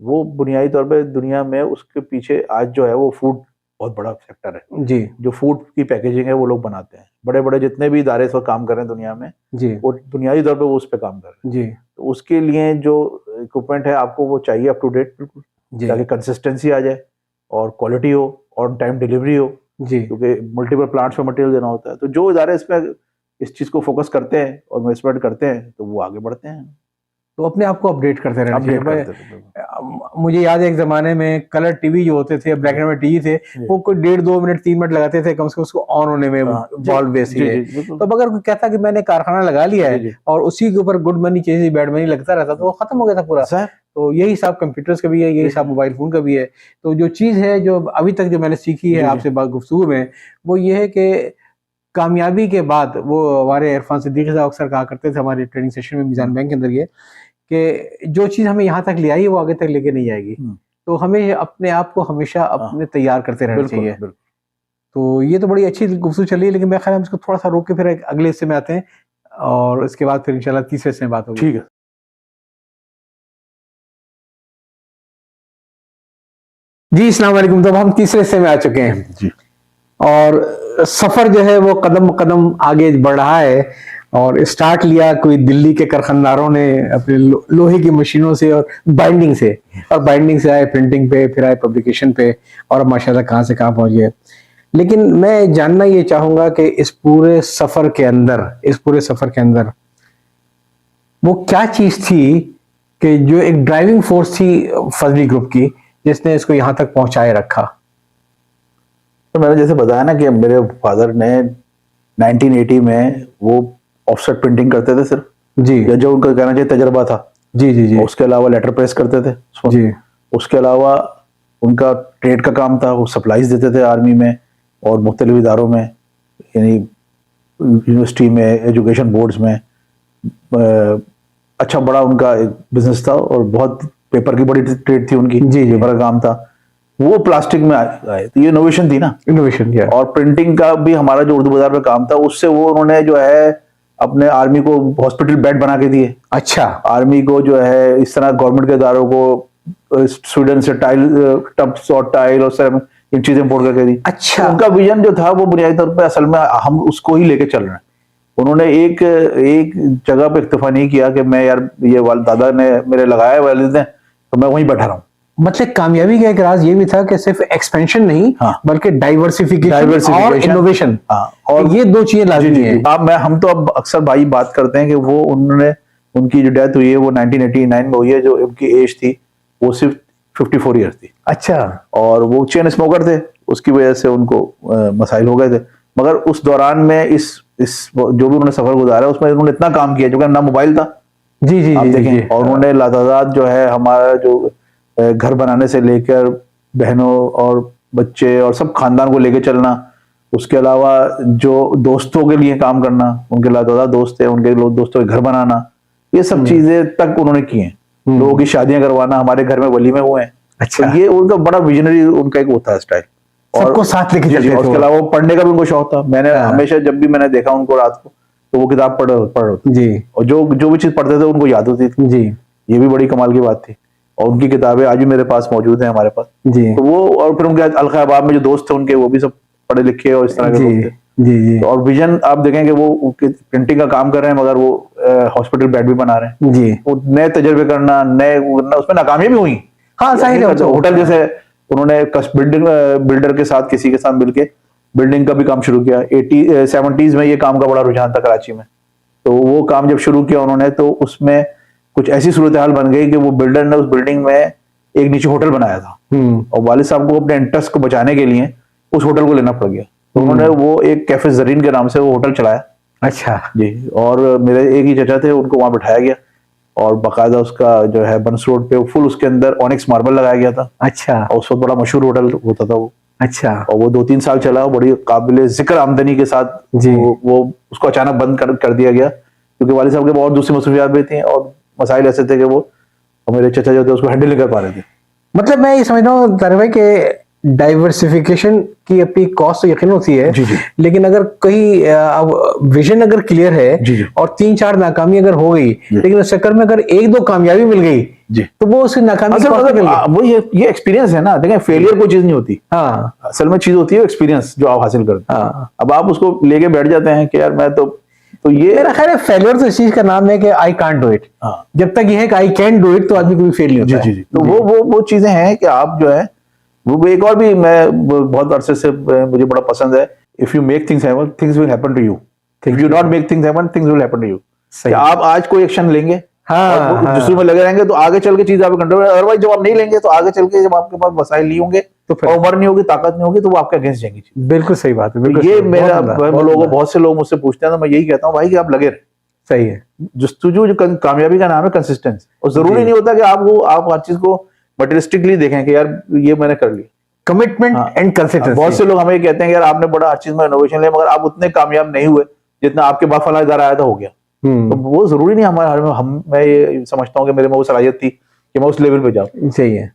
वो बुनियादी तौर पे दुनिया में उसके पीछे आज जो है वो फूड बहुत बड़ा सेक्टर है। जी जो फूड की पैकेजिंग है वो लोग बनाते हैं, बड़े बड़े जितने भी इदारे इस वक्त काम कर रहे हैं दुनिया में, जी वो बुनियादी तौर पे वो उस पर काम कर रहे हैं। जी तो उसके लिए जो इक्विपमेंट है आपको वो चाहिए अप टू डेट, बिल्कुल, जी ताकि कंसिस्टेंसी आ जाए और क्वालिटी हो और टाइम डिलीवरी हो, जी क्योंकि मल्टीपल प्लांट्स में मटेरियल देना होता है। तो जो इदारे इस चीज को फोकस करते हैं और इन्वेस्टमेंट करते हैं तो वो आगे बढ़ते हैं, तो अपने आप को अपडेट करते रहना चाहिए अपडेट भाई। करते रहते मुझे याद है एक जमाने में कलर टीवी जो होते थे, ब्लैक एंड व्हाइट टीवी थे, वो कोई 1.5-2 मिनट 3 मिनट लगाते थे कम से कम उसको ऑन होने में, हाँ, बॉल बेस जी है। जी बिल्कुल। तो अगर कोई कहता कि मैंने कारखाना लगा लिया जी, है जी। और उसी के ऊपर गुड मनी चाहिए बैड मनी लगता रहता तो वो खत्म हो गया था पूरा। सर तो यही हिसाब कंप्यूटर्स का भी है, यही हिसाब मोबाइल फोन का भी है। तो जो चीज़ है जो अभी तक जो मैंने सीखी है जी, जी। आपसे बात गुफ्तगू में, वो ये है कि कामयाबी के बाद, वो हमारे इरफान सिद्दीकी साहब अक्सर कहा करते थे हमारे ट्रेनिंग सेशन में मीज़ान बैंक के अंदर, ये कि जो चीज़ हमें यहाँ तक ले आई है वो आगे तक लेके नहीं जाएगी। तो हमें अपने आप को हमेशा अपने तैयार करते रहना बिल्कुल चाहिए। बिल्कुल। तो ये तो बड़ी अच्छी गुफ्तगू चली है, लेकिन मैं ख्याल है हम इसको थोड़ा सा रोक के फिर एक अगले हिस्से में आते हैं और इसके बाद फिर इंशाल्लाह तीसरे हिस्से में बात होगी। ठीक है। जी अस्सलाम वालेकुम। तो अब हम तीसरे हिस्से में आ चुके हैं जी और सफर जो है वो कदम कदम आगे बढ़ रहा है। और स्टार्ट लिया कोई दिल्ली के कारखानदारों ने अपने लोहे की मशीनों से और बाइंडिंग से, और बाइंडिंग से आए प्रिंटिंग पे, फिर आए पब्लिकेशन पे, और अब माशाल्लाह कहाँ से कहाँ पहुंच गए। लेकिन मैं जानना ये चाहूंगा कि इस पूरे सफर के अंदर वो क्या चीज थी कि जो एक ड्राइविंग फोर्स थी फजली ग्रुप की, जिसने इसको यहाँ तक पहुंचाए रखा। तो मैंने जैसे बताया ना कि मेरे फादर ने 1980 में वो ऑफसेट प्रिंटिंग करते थे सिर्फ, जी या जो उनका कहना चाहिए तजर्बा था। जी जी जी और उसके अलावा लेटर प्रेस करते थे जी उसके अलावा उनका ट्रेड का काम था, वो सप्लाईज देते थे आर्मी में और मुख्तलिफ इदारों में, यानी यूनिवर्सिटी में, एजुकेशन बोर्ड्स में। अच्छा बड़ा उनका एक बिजनेस था और बहुत पेपर की बड़ी ट्रेड थी उनकी, जी, जी। पेपर का काम था। वो प्लास्टिक में आए तो ये इनोवेशन थी ना। इनोवेशन क्या। और प्रिंटिंग का भी हमारा जो उर्दू बाजार में काम था, उससे वो उन्होंने जो है अपने आर्मी को हॉस्पिटल बेड बना के दिए। अच्छा आर्मी को जो है इस तरह गवर्नमेंट के इदारों को स्वीडन से टाइल टब्स और टाइल और सब इन चीजें इम्पोर्ट करके दी। अच्छा। उनका विजन जो था वो बुनियादी तौर पे असल में हम उसको ही लेके चल रहे हैं। उन्होंने एक जगह पे इक्तफा नहीं किया कि मैं यार ये दादा ने मेरे लगाया है वालिद ने तो मैं वहीं बैठा रहा हूँ। मतलब कामयाबी का एक राज ये भी था कि सिर्फ एक्सपेंशन नहीं, हाँ। बल्कि डाइवर्सिफिकेशन और इनोवेशन, और ये दो चीजें लाजमी है। हम तो अब अक्सर भाई बात करते हैं कि वो उनकी जो डेथ हुई है वो 1989 में हुई है, जो उनकी एज थी वो सिर्फ 54 ईयर्स थी। अच्छा। और वो चेन स्मोकर थे, उसकी वजह से उनको मसाइल हो गए थे। मगर उस दौरान में इस जो भी उन्होंने सफर गुजारा उसमें उन्होंने इतना काम किया, जो कि ना मोबाइल था। जी जी आप जी देखें, जी। और उन्होंने लातादाद जो है हमारा जो घर बनाने से लेकर बहनों और बच्चे और सब खानदान को लेकर चलना, उसके अलावा जो दोस्तों के लिए काम करना, उनके लातादाद दोस्त थे, उनके दोस्तों के घर बनाना, ये सब चीजें तक उन्होंने की हैं। लोगों की शादियां करवाना, हमारे घर में वलीमे हुए हैं। अच्छा। तो ये उनका बड़ा विजनरी उनका एक होता है स्टाइल, सबको साथ लेके चलते थे। उसके अलावा वो पढ़ने का भी उनको शौक था। मैंने हमेशा जब भी मैंने देखा उनको रात को तो वो किताब पढ़ जी, और जो भी चीज पढ़ते थे उनको याद होती थी जी। ये भी बड़ी कमाल की बात थी। और उनकी किताबें आज भी मेरे पास मौजूद हैं, हमारे पास। जी तो वो, और फिर उनके अलखाबाब में जो दोस्त थे उनके, वो भी सब पढ़े लिखे और इस तरह के लोग थे। जी जी। तो और विजन आप देखेंगे वो प्रिंटिंग का काम कर रहे हैं, मगर वो हॉस्पिटल बेड भी बना रहे हैं। जी वो नए तजर्बे करना, उसमें नाकामियां भी हुई। हाँ जाहिर है। होटल जैसे उन्होंने बिल्डर के साथ, किसी के साथ मिलके बिल्डिंग का भी काम शुरू किया। 70s में ये काम का बड़ा रुझान था कराची में। तो वो काम जब शुरू किया उन्होंने, तो उसमें कुछ ऐसी सूरत हाल बन गई कि वो बिल्डर ने उस बिल्डिंग में एक नीचे होटल बनाया था, और वालिद साहब को अपने इंटरेस्ट को बचाने के लिए उस होटल को लेना पड़ गया। तो उन्होंने वो एक कैफे जरीन के नाम से वो होटल चलाया। अच्छा जी। और मेरे एक ही चाचा थे, उनको वहां बिठाया गया और बाकायदा उसका जो है बंस रोड पे फुल उसके अंदर ऑनिक्स मार्बल लगाया गया था। अच्छा। और उस वक्त बड़ा मशहूर होटल होता था वो। अच्छा। और वो 2-3 साल चला, बड़ी काबिल जिक्र आमदनी के साथ। जी। वो उसको अचानक बंद कर दिया गया, क्योंकि वालिद साहब के बहुत दूसरी मसरूफियात भी थी और मसाइल ऐसे थे कि वो, और मेरे चचा जो थे उसको हैंडल नहीं कर पा रहे थे। मतलब मैं ये समझ रहा हूँ तारिक भाई कि डाइवर्सिफिकेशन की अपनी कॉस्ट तो यकीन होती है। जी, जी। लेकिन अगर कहीं विजन अगर क्लियर है, जी, जी। और 3-4 नाकामी अगर हो गई, लेकिन उस चक्कर में अगर 1-2 कामयाबी मिल गई, जी। तो वो उसकी नाकामी की असल cost निकल गई। वो ये एक्सपीरियंस है ना। देखें, फेलियर कोई चीज नहीं होती। हाँ असल में चीज होती है एक्सपीरियंस जो आप हासिल करते हैं। हाँ। अब आप उसको लेके बैठ जाते हैं कि यार मैं तो ये मेरा ख्याल है फेलियर तो इस चीज का नाम है कि आई कांट डू इट। जब तक ये है कि आई कैन डू इट, तो आदमी कभी फेल नहीं होता जी है। जी जी। तो वो चीजें हैं कि आप जो है वो एक और भी मैं बहुत अरसे से मुझे बड़ा पसंद है, if you make things happen things will happen to you, if you not make things happen things will happen to you. सही। आप आज कोई एक्शन लेंगे हाँ, और हाँ, जिसमें लगे रहेंगे तो आगे चल के चीज आपके कंट्रोल, अदरवाइज जब आप नहीं लेंगे तो आगे चल के जब आपके पास वसाइल नहीं होंगे तो फिर और उम्र नहीं होगी, ताकत नहीं होगी, तो वो आपके अगेंस्ट जाएंगी चीज़। बिल्कुल सही बात है, बिल्कुल ये सही, मेरा लोगों उम्दा। बहुत से लोग मुझसे पूछते हैं, तो मैं यही कहता हूँ भाई कि आप लगे रहे। सही है। जस्तुजू जो कामयाबी का नाम है कंसिस्टेंस, और जरूरी जी। नहीं होता कि आप हर चीज को मटेरियलिस्टिकली देखें कि यार ये मैंने कर लिया। कमिटमेंट हाँ, एंड कंसिस्टेंसी। बहुत से लोग हमें ये कहते हैं कि यार आपने बड़ा हर चीज में इनोवेशन लिया, मगर आप उतने कामयाब नहीं हुए जितना आपके बाद फला इधर आया था हो गया। तो वो जरूरी नहीं हमारे हम मैं ये समझता हूँ कि मेरे में वो सलाहियत थी कि मैं उस लेवल पे जाऊँ। सही है।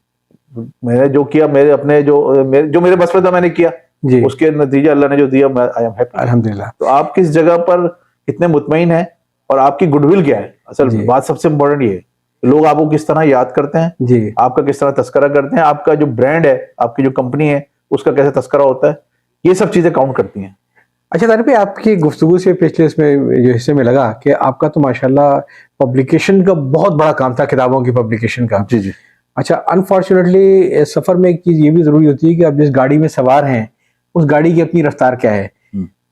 मैंने जो किया, मेरे अपने जो मेरे बस में था मैंने किया, जी। उसके नतीजे अल्लाह ने जो दिया, मैं आई एम हैप्पी। अल्हम्दुलिल्लाह। तो आप किस जगह पर कितने मुतमईन हैं और आपकी गुडविल क्या है, असल जी। बात सबसे इम्पोर्टेंट ये है। लोग आपको किस तरह याद करते हैं, जी। आपका किस तरह तस्करा करते हैं, आपका जो ब्रांड है, आपकी जो कंपनी है, उसका कैसे तस्करा होता है, ये सब चीजें काउंट करती हैं। अच्छा तारिक भाई, आपकी गुफ्तगू से पिछले इसमें जो हिस्से में लगा कि आपका तो माशाल्लाह पब्लिकेशन का बहुत बड़ा काम था, किताबों की पब्लिकेशन का। जी जी। अच्छा, अनफॉर्चुनेटली सफर में एक चीज ये भी जरूरी होती है कि आप जिस गाड़ी में सवार हैं उस गाड़ी की अपनी रफ्तार क्या है।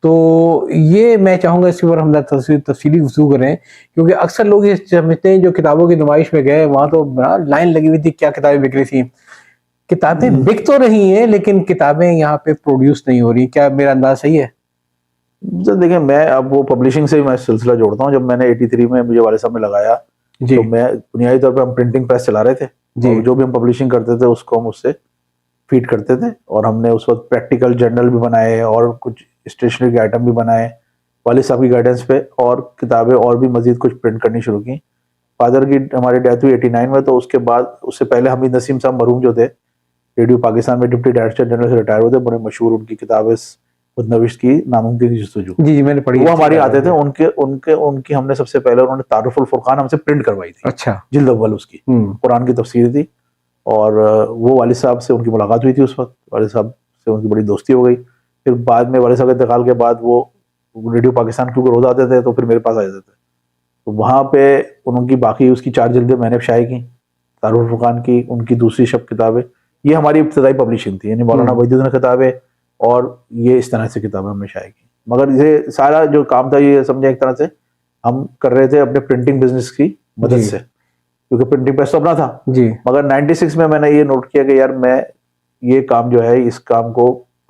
तो ये मैं चाहूंगा इसके ऊपर हम तफसीली गुफ्तगू करें, क्योंकि अक्सर लोग ये समझते हैं जो किताबों की नुमाइश में गए वहां तो लाइन लगी हुई थी, क्या किताबें बिक रही थी। किताबें बिक तो रही हैं लेकिन किताबें यहाँ पे प्रोड्यूस नहीं हो रही। क्या मेरा अंदाज सही है? तो देखिए, मैं अब वो पब्लिशिंग से ही मैं सिलसिला जोड़ता हूँ। जब मैंने 83 में मुझे वाले साहब ने लगाया, जी। तो मैं बुनियादी तौर पे हम प्रिंटिंग प्रेस चला रहे थे, और जो भी हम पब्लिशिंग करते थे उसको हम उससे फीड करते थे, और हमने उस वक्त प्रैक्टिकल जर्नल भी बनाए और कुछ स्टेशनरी के आइटम भी बनाए वालिद साहब की गाइडेंस पे, और किताबें और भी मजीद कुछ प्रिंट करनी शुरू की। फादर की हमारी डेथ हुई 89 में, तो उसके बाद उससे पहले हमीद नसीम साहब मरहूम जो थे, रेडियो पाकिस्तान में डिप्टी डायरेक्टर जनरल से रिटायर हुए थे, बड़े मशहूर उनकी किताबें मुतनविश की नामुमकिन की जस्तुजू, जी जी मैंने पढ़ी। वो हमारी आते थे, उनकी हमने सबसे पहले उन्होंने तारुफुल फुरकान हमसे प्रिंट करवाई थी। अच्छा। जिल्द अव्वल उसकी कुरान की तफसीर थी, और वो वालिद साहब से उनकी मुलाकात हुई थी। उस वक्त वालिद साहब से उनकी बड़ी दोस्ती हो गई। फिर बाद में वालिद साहब के इंतकाल के बाद वो रेडियो पाकिस्तान क्योंकि रोज आते थे, तो फिर मेरे पास आ जाते थे। तो वहाँ पे उनकी बाकी उसकी 4 जिल्दें मैंने शाये की, तारुफुल फुरकान की, उनकी दूसरी शब किताबें। ये हमारी इब्तदाई पब्लिशिंग थी, यानी मौलाना वहीदुद्दीन किताबें, और ये इस तरह से किताबें हमने शाये की। मगर ये सारा जो काम था, ये समझे एक तरह से हम कर रहे थे अपने प्रिंटिंग बिजनेस की मदद से, क्योंकि प्रिंटिंग प्रेस तो अपना था जी। मगर 96 में मैंने ये नोट किया कि यार मैं ये काम जो है, इस काम को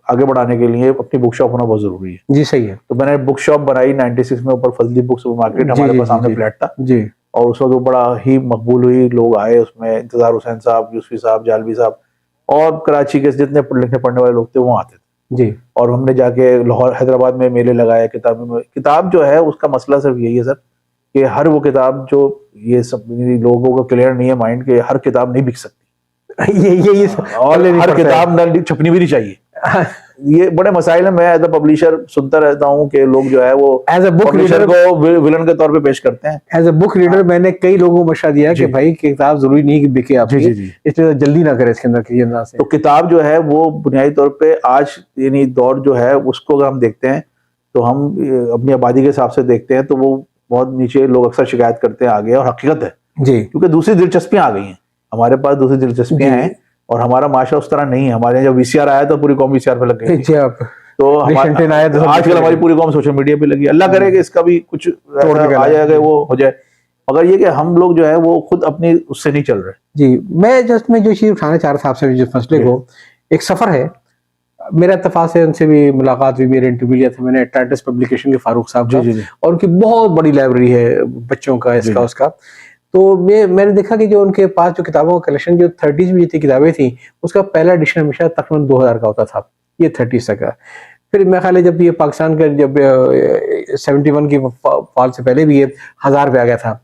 आगे बढ़ाने के लिए अपनी बुक शॉप होना बहुत जरूरी है। जी सही है। तो मैंने बुक शॉप बनाई 96 में, ऊपर फजली बुक सुपर मार्केट हमारे पास सामने फ्लैट था जी। और उस वक्त वो बड़ा ही मकबूल हुई, लोग आए उसमें, इंतजार हुसैन साहब, यूसुफी साहब, जालवी साहब, और कराची के जितने लिखने पढ़ने वाले लोग थे वो आते थे जी। और हमने जाके लाहौर हैदराबाद में मेले लगाए किताब जो है उसका मसला सिर्फ यही है सर कि हर वो किताब जो ये सब लोगों को क्लियर नहीं है माइंड के, हर किताब नहीं बिक सकती ये और हर किताब न छपनी भी नहीं चाहिए। ये बड़े मसाइल है। मैं एज अ पब्लिशर सुनता रहता हूँ कि लोग जो है वो एज अ बुक रीडर को विलन के तौर पे पेश करते हैं। एज अ बुक रीडर मैंने कई लोगों को मशवरा दिया कि भाई किताब जरूरी नहीं कि बिके आपकी, इसलिए जल्दी ना करें इसके अंदर किसी अंदाज से। तो किताब जो है वो बुनियादी तौर पे आज यानी दौर जो है उसको अगर हम देखते हैं तो हम अपनी आबादी के हिसाब से देखते हैं तो वो बहुत नीचे, लोग अक्सर शिकायत करते हैं आगे, और हकीकत है जी, क्योंकि दूसरी दिलचस्पियां आ गई हैं, हमारे पास दूसरी दिलचस्पियां हैं, और हमारा माशरा उस तरह नहीं है। हमारे जब वीसीआर आया तो पूरी कौम वीसीआर पे लग गई, तो आजकल हमारी पूरी कौम सोशल मीडिया पे लगी। अल्लाह करे कि इसका भी कुछ आ जाएगा, वो हो जाए, मगर ये कि हम लोग जो है वो खुद अपनी उससे नहीं चल रहे जी। मैं जस्ट में जो चीज उठाना चाह रहा था आपसे जिस मसले को, एक सफर है मेरा इत्तेफाक से उनसे भी मुलाकात हुई, मेरे इंटरव्यू लिया था मैंने एटलांटिस पब्लिकेशन के फारूक साहब का, और उनकी बहुत बड़ी लाइब्रेरी है बच्चों का, इसका उसका। तो मैंने देखा कि जो उनके पास जो किताबों का कलेक्शन जो 30s में जितनी किताबें थी उसका पहला एडिशन हमेशा तकरीबन 2000 का होता था, ये 30s तक का। फिर मेरे ख्याल है जब ये पाकिस्तान का जब 71 की फॉल से पहले भी ये 1000 पे आ गया था।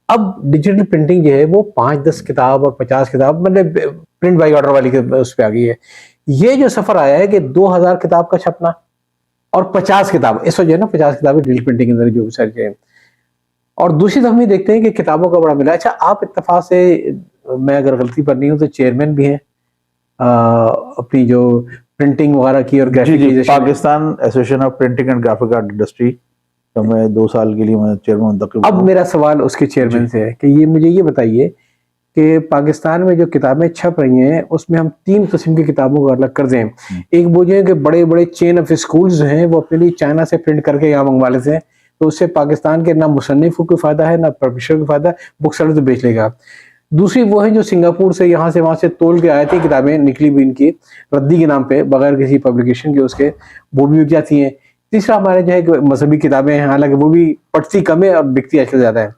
अब डिजिटल प्रिंटिंग जो है वो 5-10 किताब और 50 किताब मतलब प्रिंट बाई ऑर्डर वाली उस पर आ गई है। ये जो सफर आया है कि 2000 किताब का छपना और 50 किताब, इस वजह ना 50 किताबें डिजिटल प्रिंटिंग के अंदर जो सर्च है, और दूसरी तरफ हम ये देखते हैं कि किताबों का बड़ा मिला। अच्छा, आप इत्तेफाक से, मैं अगर गलती पर नहीं हूँ तो चेयरमैन भी हैं अपनी जो प्रिंटिंग वगैरह की और graphic Pakistan association of printing and graphic art industry, तो मैं 2 साल के लिए मैं चेयरमैन। अब मेरा सवाल उसके चेयरमैन से है कि ये मुझे ये बताइए कि पाकिस्तान में जो किताबें छप रही हैं उसमें हम 3 किस्म की किताबों को अलग कर दें। एक वो जो है कि बड़े-बड़े चेन ऑफ स्कूल्स जो हैं वो अपने लिए चाइना से प्रिंट करके यहाँ मंगवा लेते हैं, तो उससे पाकिस्तान के ना मुसन्निफ को कोई फ़ायदा है, ना पब्लिशर को फ़ायदा है, बुक सेलर तो बेच लेगा। दूसरी वो है जो सिंगापुर से यहाँ से वहाँ से तोल के आए थे किताबें निकली हुई इनकी रद्दी के नाम पे बगैर किसी पब्लिकेशन के उसके, वो भी बिक जाती हैं। तीसरा हमारे जो है कि मज़हबी किताबें हैं, हालाँकि वो भी पढ़ती कम है और बिकती आजकल ज़्यादा है।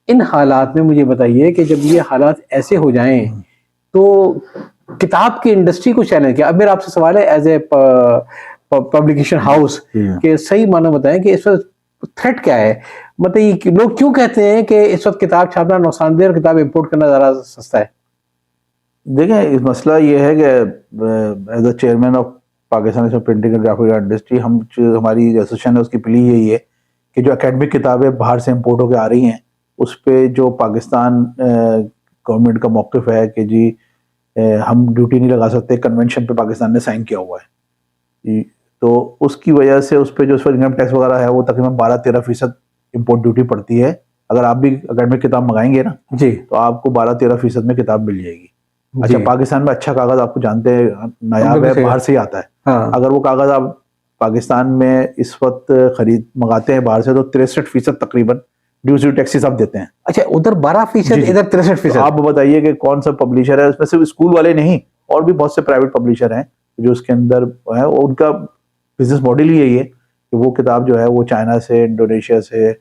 इन हालात में मुझे बताइए कि जब ये हालात ऐसे हो जाएँ, तो किताब की इंडस्ट्री को चैलेंज क्या? अब मेरा आपसे सवाल है एज़ ए पब्लिकेशन हाउस कि सही मानो बताएँ कि इस वक़्त थ्रेट क्या है? मतलब ये कि लोग क्यों कहते हैं कि इस वक़्त किताब छापना नुकसानदेह और किताब इम्पोर्ट करना ज़्यादा सस्ता है? देखिए, इस मसला ये है कि as a chairman of Pakistan printing and graphic industry हमारी एसोसिएशन है उसकी प्ली यही है कि जो एकेडमिक किताबें बाहर से इम्पोर्ट होकर आ रही हैं उस पे जो पाकिस्तान गवर्नमेंट का मौक़िफ़ है कि जी हम ड्यूटी नहीं लगा सकते, कन्वेंशन पे पाकिस्तान ने साइन किया हुआ है, तो उसकी वजह से उस पर जो इनकम टैक्स वगैरह है वो तकरीबन 12-13% इम्पोर्ट ड्यूटी पड़ती है। अगर आप भी एकेडमिक किताब मंगाएंगे ना जी, तो आपको 12-13% में किताब मिल जाएगी। अच्छा, पाकिस्तान में अच्छा कागज आपको जानते हैं नायाब है, बाहर से ही आता है। हाँ। अगर वो कागज आप पाकिस्तान में इस वक्त मंगाते हैं बाहर से तो 63% तकरीबन ड्यूटी टैक्सेस आप देते हैं। अच्छा, उधर 12%, इधर 63%। तो आप बताइए कि कौन सा पब्लिशर है उसमें, सिर्फ स्कूल वाले नहीं और भी बहुत से प्राइवेट पब्लिशर हैं जो उसके अंदर है, उनका बिजनेस मॉडल ही यही है कि वो किताब जो है वो चाइना से, इंडोनेशिया से,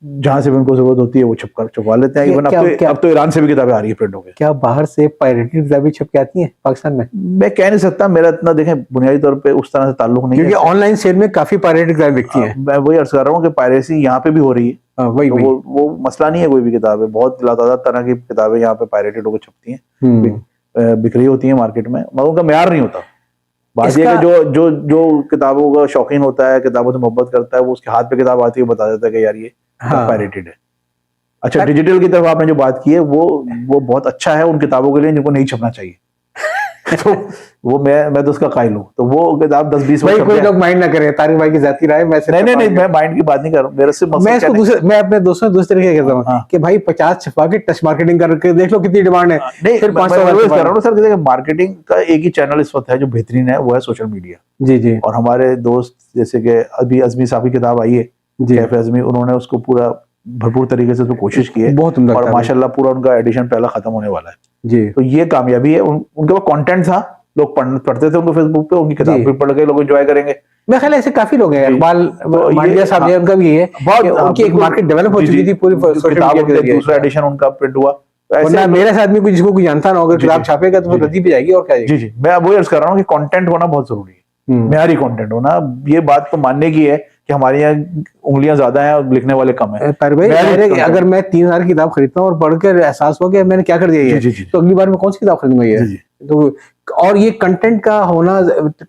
जहां से भी उनको जरूरत होती है वो छपवा लेते हैं। इवन अब तो ईरान से भी किताबें आ रही है प्रिंट होकर। क्या बाहर से पायरेटेड किताबें छप के आती हैं पाकिस्तान में? मैं कह नहीं सकता, मेरा इतना देखें बुनियादी तौर पे उस तरह से ताल्लुक नहीं है, क्योंकि ऑनलाइन सेल में काफी पायरेटेड किताबें बिकती हैं। मैं वही अर्ज कर रहा हूँ कि पायरेसी यहाँ पे भी हो रही है। वही तो वो मसला नहीं है, कोई भी किताब है, बहुत लातादाद तरह की किताबें यहाँ पे पायरेटेड होकर छपती हैं, बिक रही होती हैं मार्केट में, मगर उनका म्यार नहीं होता। बात यह कि जो किताबों का शौकीन होता है, किताबों से मोहब्बत करता है, वो उसके हाथ पे किताब आती है बता देता है कि यार ये पायरेटेड है। अच्छा, डिजिटल की तरफ आपने जो बात की है वो बहुत अच्छा है उन किताबों के लिए जिनको नहीं छपना चाहिए। तो वो मैं तो उसका कायल हूँ। तो वो किताब 10-20 भाई कोई लोग माइंड ना करे, तारिक भाई की जाती राय, मैं नहीं मैं माइंड की बात नहीं कर रहा हूँ, मेरे से मैं अपने दोस्तों दूसरे तरीके कहता हूँ कि भाई 50 छपा के टच मार्केटिंग करके देख लो कितनी डिमांड है। नहीं, फिर 500 कर रहा हूँ सर, मार्केटिंग का एक ही चैनल इस वक्त है जो बेहतरीन है, वो है सोशल मीडिया। जी जी। और हमारे दोस्त जैसे कि अभी अज़मी साहब की किताब आई है कैफे अज़मी, उन्होंने उसको पूरा भरपूर तरीके से कोशिश की है बहुत और माशाल्लाह पूरा उनका एडिशन पहला खत्म होने वाला है जी। तो ये कामयाबी है। उनके पास कंटेंट था, लोग पढ़ते थे उनको फेसबुक पे, उनकी किताब भी पढ़ के लोग एंजॉय करेंगे। मेरे ख्याल ऐसे काफी लोग हैं, इकबाल मांडिया साहब ने, उनका भी ये उनकी एक मार्केट डेवलप हो चुकी थी पूरी सोशल मीडिया के जरिए। दूसरा एडिशन उनका प्रिंट हुआ, वरना मेरे साथ में जिसको कोई जानता ना होगा किताब छापेगा तो रद्दी पे जाएगी और क्या जाएगी। जी मैं वही अर्ज कर रहा हूँ कि कंटेंट होना बहुत जरूरी है, म्यारी कंटेंट होना। ये बात तो मानने की है कि हमारे यहाँ उंगलियां ज्यादा हैं और लिखने वाले कम है। पर भाई अगर मैं 3000 की किताब खरीदता हूँ और पढ़कर एहसास हो गया मैंने क्या कर दिया ये, तो अगली बार में कौन सी किताब खरीदूंगा ये? तो और ये कंटेंट का होना,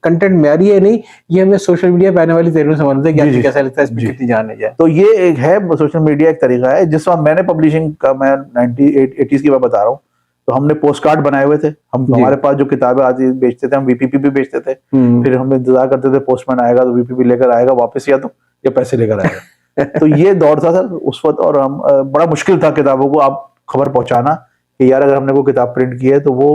कंटेंट म्यारी है नहीं, ये हमें सोशल मीडिया पे आने वाली तरीकों से मालूम है कि कैसा लगता है, इसमें कितनी जान है। तो ये एक है सोशल मीडिया, एक तरीका है। जिस वक्त मैंने पब्लिशिंग का, मैं 1980s की बात बता रहा हूँ, तो हमने पोस्ट कार्ड बनाए हुए थे। हमारे पास जो किताबें आती बेचते थे, हम वीपीपी भी बेचते थे। फिर हम इंतजार करते थे पोस्टमैन आएगा तो वीपीपी लेकर आएगा वापस, या तो ये पैसे लेकर आएगा। तो ये दौर था सर उस वक्त, और हम बड़ा मुश्किल था किताबों को आप खबर पहुंचाना कि यार अगर हमने वो किताब प्रिंट की है तो वो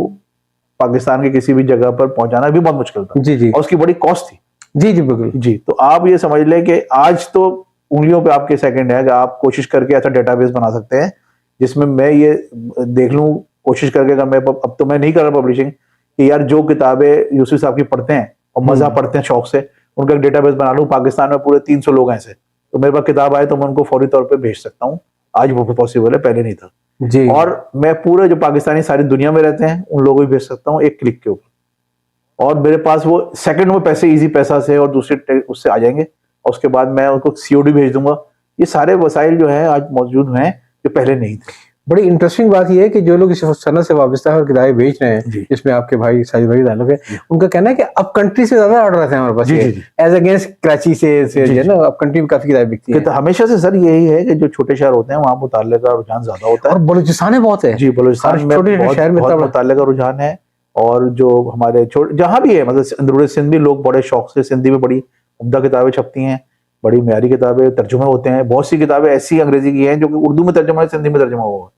पाकिस्तान के किसी भी जगह पर पहुंचाना भी बहुत मुश्किल था। जी जी। और उसकी बड़ी कॉस्ट थी। जी जी बिल्कुल जी। तो आप ये समझ लें कि आज तो उंगलियों पे आपके सेकंड है कि आप कोशिश करके ऐसा डेटाबेस बना सकते हैं जिसमें मैं ये देख लूं कोशिश करके, अगर मैं अब तो मैं नहीं कर रहा पब्लिशिंग, कि यार जो किताबें यूसुफ साहब की पढ़ते हैं और मजा पढ़ते हैं शौक से, उनका एक डेटाबेस बना लूं। पाकिस्तान में पूरे 300 लोग हैं ऐसे, तो मेरे पास किताब आए तो मैं उनको फौरी तौर पे भेज सकता हूँ। आज वो पॉसिबल है, पहले नहीं था जी। और मैं पूरे जो पाकिस्तानी सारी दुनिया में रहते हैं उन लोगों को भेज सकता हूँ एक क्लिक के ऊपर, और मेरे पास वो सेकंड में पैसे इजी पैसा से और दूसरे उससे आ जाएंगे, और उसके बाद मैं उनको सीओडी भेज दूंगा। ये सारे वसाइल जो है आज मौजूद हैं जो पहले नहीं थे। बड़ी इंटरेस्टिंग बात यह है कि जो लोग इस सनत से वाबस्ता है और किताबें बेच रहे हैं, जिसमें आपके भाई साजिद भाई ताल्लुक है, उनका कहना है कि अब कंट्री से ज्यादा ऑर्डर आते हैं हमारे पास एज अगेंस्ट कराची से है ना। अब कंट्री में काफी किताबें बिकती हैं। तो हमेशा से सर यही है कि जो छोटे शहर होते हैं वहाँ मुताले का रुझान ज्यादा होता है, और बलूचिस्तान में बहुत है जी, बलूचिस्तान में बहुत मुताले का रुझान है। और जो हमारे जहाँ भी है, मतलब अंदरूनी सिंध भी लोग बड़े शौक से, सिंधी में बड़ी उम्दा किताबें छपती हैं, बड़ी म्यारी किताबें, तर्जुमे होते हैं। बहुत सी किताबें ऐसी अंग्रेजी की हैं जो कि उर्दू में तर्जुमा है, सिंधी में तर्जुमा हुआ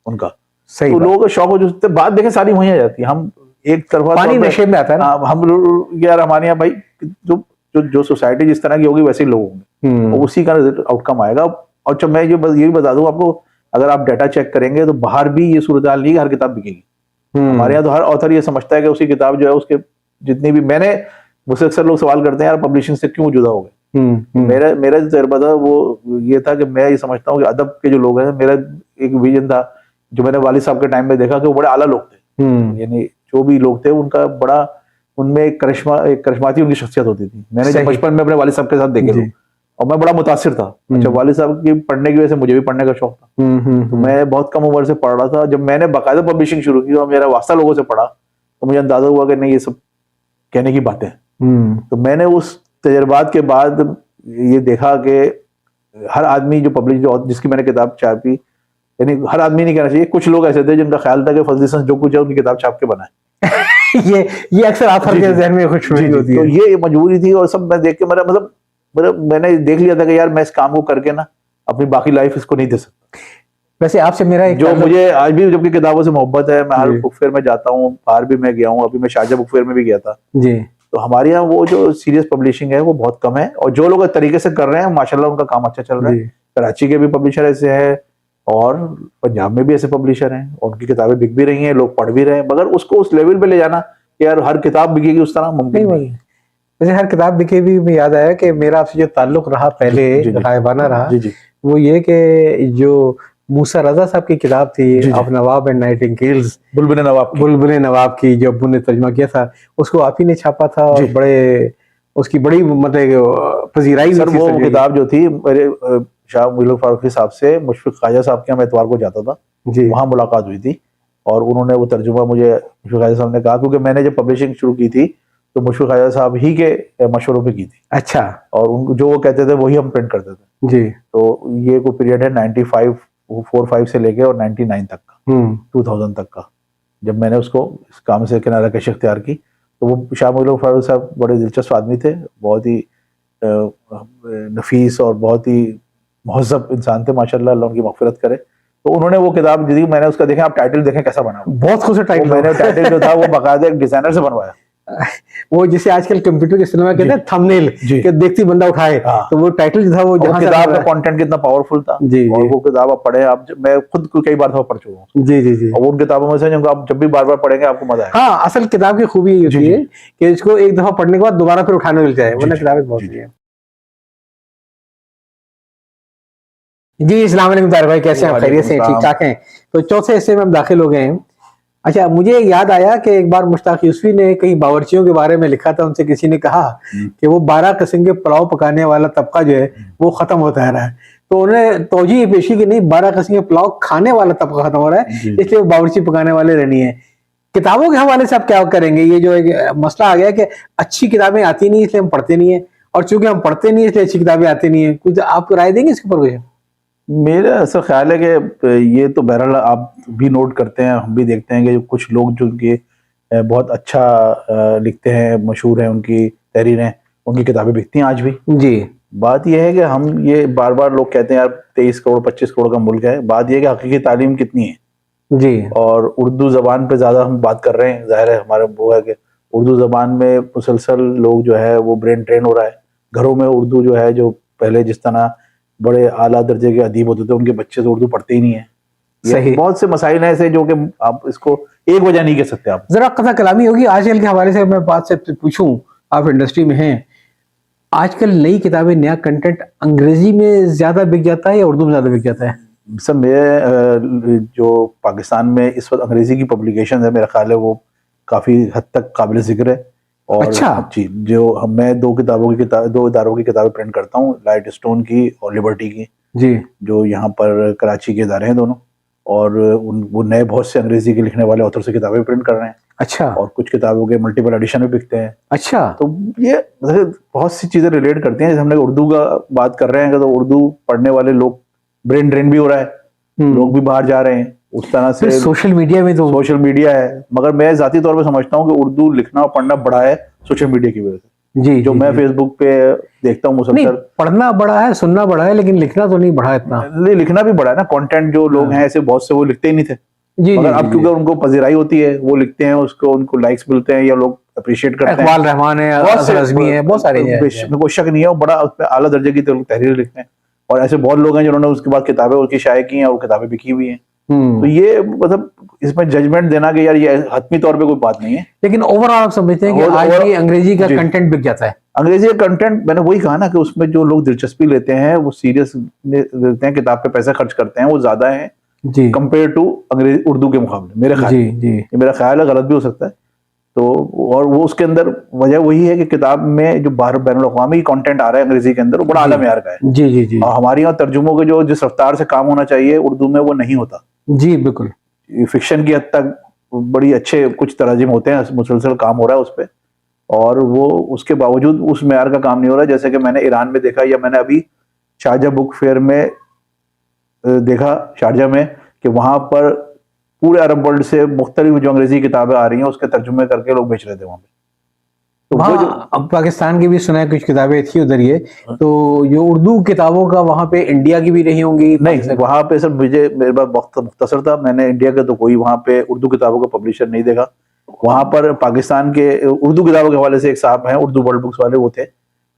उनका। सही तो बात। लोगों का शौक हो जो बात देखें सारी वहीं आ जाती है। हम एक तरफा पानी तौर पे- नशे में आता है ना। हाँ, हम यार हमारे यहाँ भाई जो जो जो सोसाइटी जिस तरह की होगी वैसे ही लोग होंगे, और उसी का आउटकम आएगा। और जब मैं ये भी बता दूं आपको, अगर आप डाटा चेक करेंगे तो बाहर भी ये सूरत हाल नहीं है कि हर किताब बिकेगी। हमारे यहाँ तो हर ऑथर ये समझता है कि उसकी किताब जो है उसके जितनी भी, मैंने मुझसे अक्सर लोग सवाल करते हैं यार पब्लिशिंग से क्यों जुदा हो गए। मेरा मेरा जो तजुर्बा था वो ये था कि मैं ये समझता हूँ कि अदब के जो लोग हैं, मेरा एक विजन था जो मैंने वालिद साहब के टाइम में देखा कि वो बड़े आला लोग थे। यानी जो भी लोग थे उनका बड़ा, उनमें एक करिश्माती उनकी शख्सियत होती थी। मैंने जब सही। बचपन में अपने वालिद साहब के साथ देखे जी। लोग, और मैं बड़ा मुतासिर था। अच्छा, वालिद साहब की पढ़ने की वजह से मुझे भी पढ़ने का शौक था। तो मैं बहुत कम उम्र से पढ़ रहा था। जब मैंने बाकायदा पब्लिशिंग शुरू की और मेरा वास्ता लोगों से पढ़ा, तो मुझे अंदाजा हुआ कि नहीं ये सब कहने की बातें हैं। तो मैंने उस तजर्बात के बाद ये देखा कि हर आदमी जो पब्लिश जो जिसकी मैंने किताब छापी, यानी हर आदमी नहीं कहना चाहिए, कुछ लोग ऐसे थे जिनका ख्याल था कि फजल हसन जो कुछ है उनकी किताब छाप के बनाए। ये अक्सर आथर जी, के जी। जहन में खुश जी, जी। होती तो है। ये मजबूरी थी, और सब मैं देख के मेरा मतलब मैंने देख लिया था कि यार मैं इस काम को करके ना अपनी बाकी लाइफ इसको नहीं दे सकता। वैसे आपसे मेरा एक जो मुझे आज भी जबकि किताबों से मोहब्बत है, मैं हर जी। बुक फेयर में जाता हूँ, बाहर भी मैं गया हूँ, अभी मैं शारजा बुक फेयर में भी गया था। जी। तो हमारे यहाँ वो जो सीरियस पब्लिशिंग है वो बहुत कम है, और जो लोग इस तरीके से कर रहे हैं माशाल्लाह उनका काम अच्छा चल रहा है। जी। कराची के भी पब्लिशर ऐसे हैं, और पंजाब में भी ऐसे पब्लिशर हैं, उनकी किताबें बिक भी रही हैं, लोग पढ़ भी रहे हैं, मगर उसको उस लेवल पे ले जाना कि यार हर किताब बिकेगी उस तरह मुमकिन नहीं है। वैसे हर किताब बिके भी मुझे याद आया कि मेरा आपसे जो ताल्लुक रहा पहले जी, जी। गायबाना रहा, जी, जी। वो ये कि जो मूसा रजा साहब की किताब थी जी, जी। ऑफ नवाब एंड नाइटिंगेल्स, बुलबुल नवाब की। बुलबुल नवाब की, जो अब्बू ने तर्जुमा किया था, उसको आप ही ने छापा था, और जी। बड़े उसकी बड़ी मतलब पजीराई सर हुई थी वो सर। किताब जो थी मेरे शाह मुल्क फारूकी साहब से मुशफिक ख्वाजा साहब के यहाँ मैं इतवार को जाता था, जी। वहाँ मुलाकात हुई थी, और उन्होंने वो तर्जुमा मुझे मुशफिक ख्वाजा साहब ने कहा, क्योंकि मैंने जब पब्लिशिंग शुरू की थी तो मुशफिक ख्वाजा साहब ही के मशवरों पे की थी। अच्छा। और उनको जो वो कहते थे वही हम प्रिंट करते थे। जी। तो ये कोई पीरियड है 95 से लेके और 99 तक का, 2000 तक का, जब मैंने उसको इस काम से किनारा कशी इख्तियार की। तो वो शाह मुल्क फारूक साहब बड़े दिलचस्प आदमी थे, बहुत ही नफीस और बहुत ही महज़्ज़ब इंसान थे माशाल्लाह, अल्लाह उनकी मग़फ़िरत करे। तो उन्होंने वो किताब दी, मैंने उसका देखें, आप टाइटल देखें कैसा बना हुआ। बहुत खूबसूरत टाइटल। मैंने टाइटल जो था वो बाकायदा एक डिजाइनर से बनवाया। वो जिसे आजकल कंप्यूटर के सिनेमा कहते हैं थंबनेल, जी। कि देखती बंदा उठाए, हाँ। तो वो टाइटल जो था वो और जहां से किताब आया का कंटेंट कितना पावरफुल था। जी, और जी। वो किताब आप पढ़े, आप मैं खुद कई बार दफा पढ़ चुका हूँ। जी, जी, जी। और उन किताबों में से जिनको आप जब भी बार बार पढ़ेंगे आपको मजा आएगा। हाँ, असल किताब की खूबी ये जी, होती जी। है कि इसको एक दफा पढ़ने के बाद दोबारा फिर उठाने मिल जाए, वरना जी, किताबें बहुत जी, है। जी, अस्सलाम वालेकुम तारिक भाई, कैसे हैं आप? खैरियत से हैं? ठीक ठाक हैं? तो चौथे हिस्से में हम दाखिल हो गए हैं। अच्छा, मुझे याद आया कि एक बार मुश्ताक यूसुफी ने कई बावर्चियों के बारे में लिखा था, उनसे किसी ने कहा कि वो 12 किस्म के पुलाव पकाने वाला तबका जो है वो खत्म होता है रहा है। तो उन्होंने तौजीह ये पेशी की नहीं, 12 किस्म के पुलाव खाने वाला तबका खत्म हो रहा है, इसलिए वो बावर्ची पकाने वाले रहनी है। किताबों के हवाले से आप क्या करेंगे? ये जो एक मसला आ गया कि अच्छी किताबें आती नहीं इसलिए हम पढ़ते नहीं है, और चूंकि हम पढ़ते नहीं इसलिए अच्छी किताबें आती नहीं है। कुछ आप राय देंगे इसके ऊपर? कुछ मेरा ऐसा ख्याल है कि ये तो बहरहाल आप भी नोट करते हैं, हम भी देखते हैं कि कुछ लोग जो उनके बहुत अच्छा लिखते हैं, मशहूर हैं, उनकी तहरीरें, उनकी किताबें बिकती हैं आज भी। जी। बात यह है कि हम ये बार बार लोग कहते हैं यार 23 करोड़ 25 करोड़ का मुल्क है, बात यह है कि हकीकी तालीम कितनी है। जी। और उर्दू ज़बान पे ज़्यादा हम बात कर रहे हैं, जाहिर है हमारा वो है कि उर्दू ज़बान में मुसलसल लोग जो है वो ब्रेन ट्रेन हो रहा है। घरों में उर्दू जो है, जो पहले जिस तरह बड़े आला दर्जे के अदीब होते थे, उनके बच्चे तो उर्दू पढ़ते ही नहीं है। सही। बहुत से मसाइल हैं ऐसे जो कि आप इसको एक वजह नहीं कह सकते। आप जरा कथा कलामी होगी आजकल के हवाले से मैं बात से पूछूं, आप इंडस्ट्री में हैं, आजकल नई किताबें, नया कंटेंट अंग्रेजी में ज्यादा बिक जाता है या उर्दू में ज्यादा बिक जाता है? सब मेरे जो पाकिस्तान में इस वक्त अंग्रेजी की पब्लिकेशन है, मेरा ख्याल है वो काफ़ी हद तक काबिल जिक्र है। और अच्छा। जी, जो मैं दो इदारों की किताबें प्रिंट करता हूँ, लाइट स्टोन की और लिबर्टी की, जी। जो यहाँ पर कराची के इदारे हैं दोनों, और वो नए बहुत से अंग्रेजी के लिखने वाले ऑथर से किताबें प्रिंट कर रहे हैं। अच्छा। और कुछ किताबों के मल्टीपल एडिशन भी बिकते हैं। अच्छा। तो ये बहुत सी चीज़ें रिलेट करती हैं। जैसे हमने उर्दू का बात कर रहे हैं, तो उर्दू पढ़ने वाले लोग ब्रेन ड्रेन भी हो रहा है, लोग भी बाहर जा रहे हैं उस तरह से। सोशल मीडिया में तो सोशल मीडिया है, मगर मैं जाती तौर पे समझता हूँ कि उर्दू लिखना और पढ़ना बड़ा है सोशल मीडिया की वजह से। जी। जो मैं फेसबुक पे देखता हूँ नहीं, मुसलसल, पढ़ना बड़ा है, सुनना बड़ा है, लेकिन लिखना तो नहीं बढ़ा इतना। लिखना भी बड़ा है ना। कंटेंट जो लोग हैं ऐसे बहुत से वो लिखते ही नहीं थे, जी मगर जी अब जी क्योंकि उनको पजीराई होती है, वो लिखते हैं उसको, उनको लाइक्स मिलते हैं या लोग अप्रिशिएट करते हैं। इकबाल रहमान है, बहुत से अजहर अज़मी है, बहुत सारे हैं। कोई शक नहीं है, वो बड़ा उस पे आला दर्जे की तहरीर लिखते हैं। और ऐसे बहुत लोग हैं जिन्होंने उसके बाद किताबें उनकी शाये की हैं और किताबें बिकी हुई हैं। तो ये मतलब इसमें जजमेंट देना कि यार ये हतमी तौर पे कोई बात नहीं है। लेकिन ओवरऑल आप समझते हैं कि आज भी अंग्रेजी का कंटेंट बिक जाता है। अंग्रेजी का कंटेंट, मैंने वही कहा ना कि उसमें जो लोग दिलचस्पी लेते हैं, वो सीरियस लेते हैं, किताब पे पैसा खर्च करते हैं, वो ज्यादा है जी कंपेयर टू अंग्रेजी उर्दू के मुकाबले, मेरे ख्याल जी में। जी ये मेरा ख्याल है, गलत भी हो सकता है। तो और वो उसके अंदर वजह वही है कि किताब में जो बाहर बैनुल अक़वामी कंटेंट आ रहा है अंग्रेजी के अंदर, वो बड़ा आला मयार का है। जी जी जी और हमारे यहाँ तर्जुमों के जो जिस रफ्तार से काम होना चाहिए उर्दू में, वो नहीं होता। जी बिल्कुल। फिक्शन की हद तक बड़ी अच्छे कुछ तराजिम होते हैं, मुसलसल काम हो रहा है उस पर, और वो उसके बावजूद उस मेयार का काम नहीं हो रहा। जैसे कि मैंने ईरान में देखा, या मैंने अभी शारजा बुक फेयर में देखा, शारजा में, कि वहां पर पूरे अरब वर्ल्ड से मुख्तलिफ जो अंग्रेजी किताबें आ रही हैं उसके तर्जुमे करके लोग बेच रहे थे वहां पे। तो वो जो अब पाकिस्तान की भी सुना है कुछ किताबें थी उधर, ये तो जो उर्दू किताबों का वहां पे इंडिया की भी रही होंगी। नहीं, वहां पे सर मुझे, मेरे पास वक्त मुख्तसर था, मैंने इंडिया के तो कोई वहां पे उर्दू किताबों का पब्लिशर नहीं देखा। वहां पर पाकिस्तान के उर्दू किताबों के हवाले से एक साहब हैं, उर्दू वर्ल्ड बुक्स वाले, वो थे।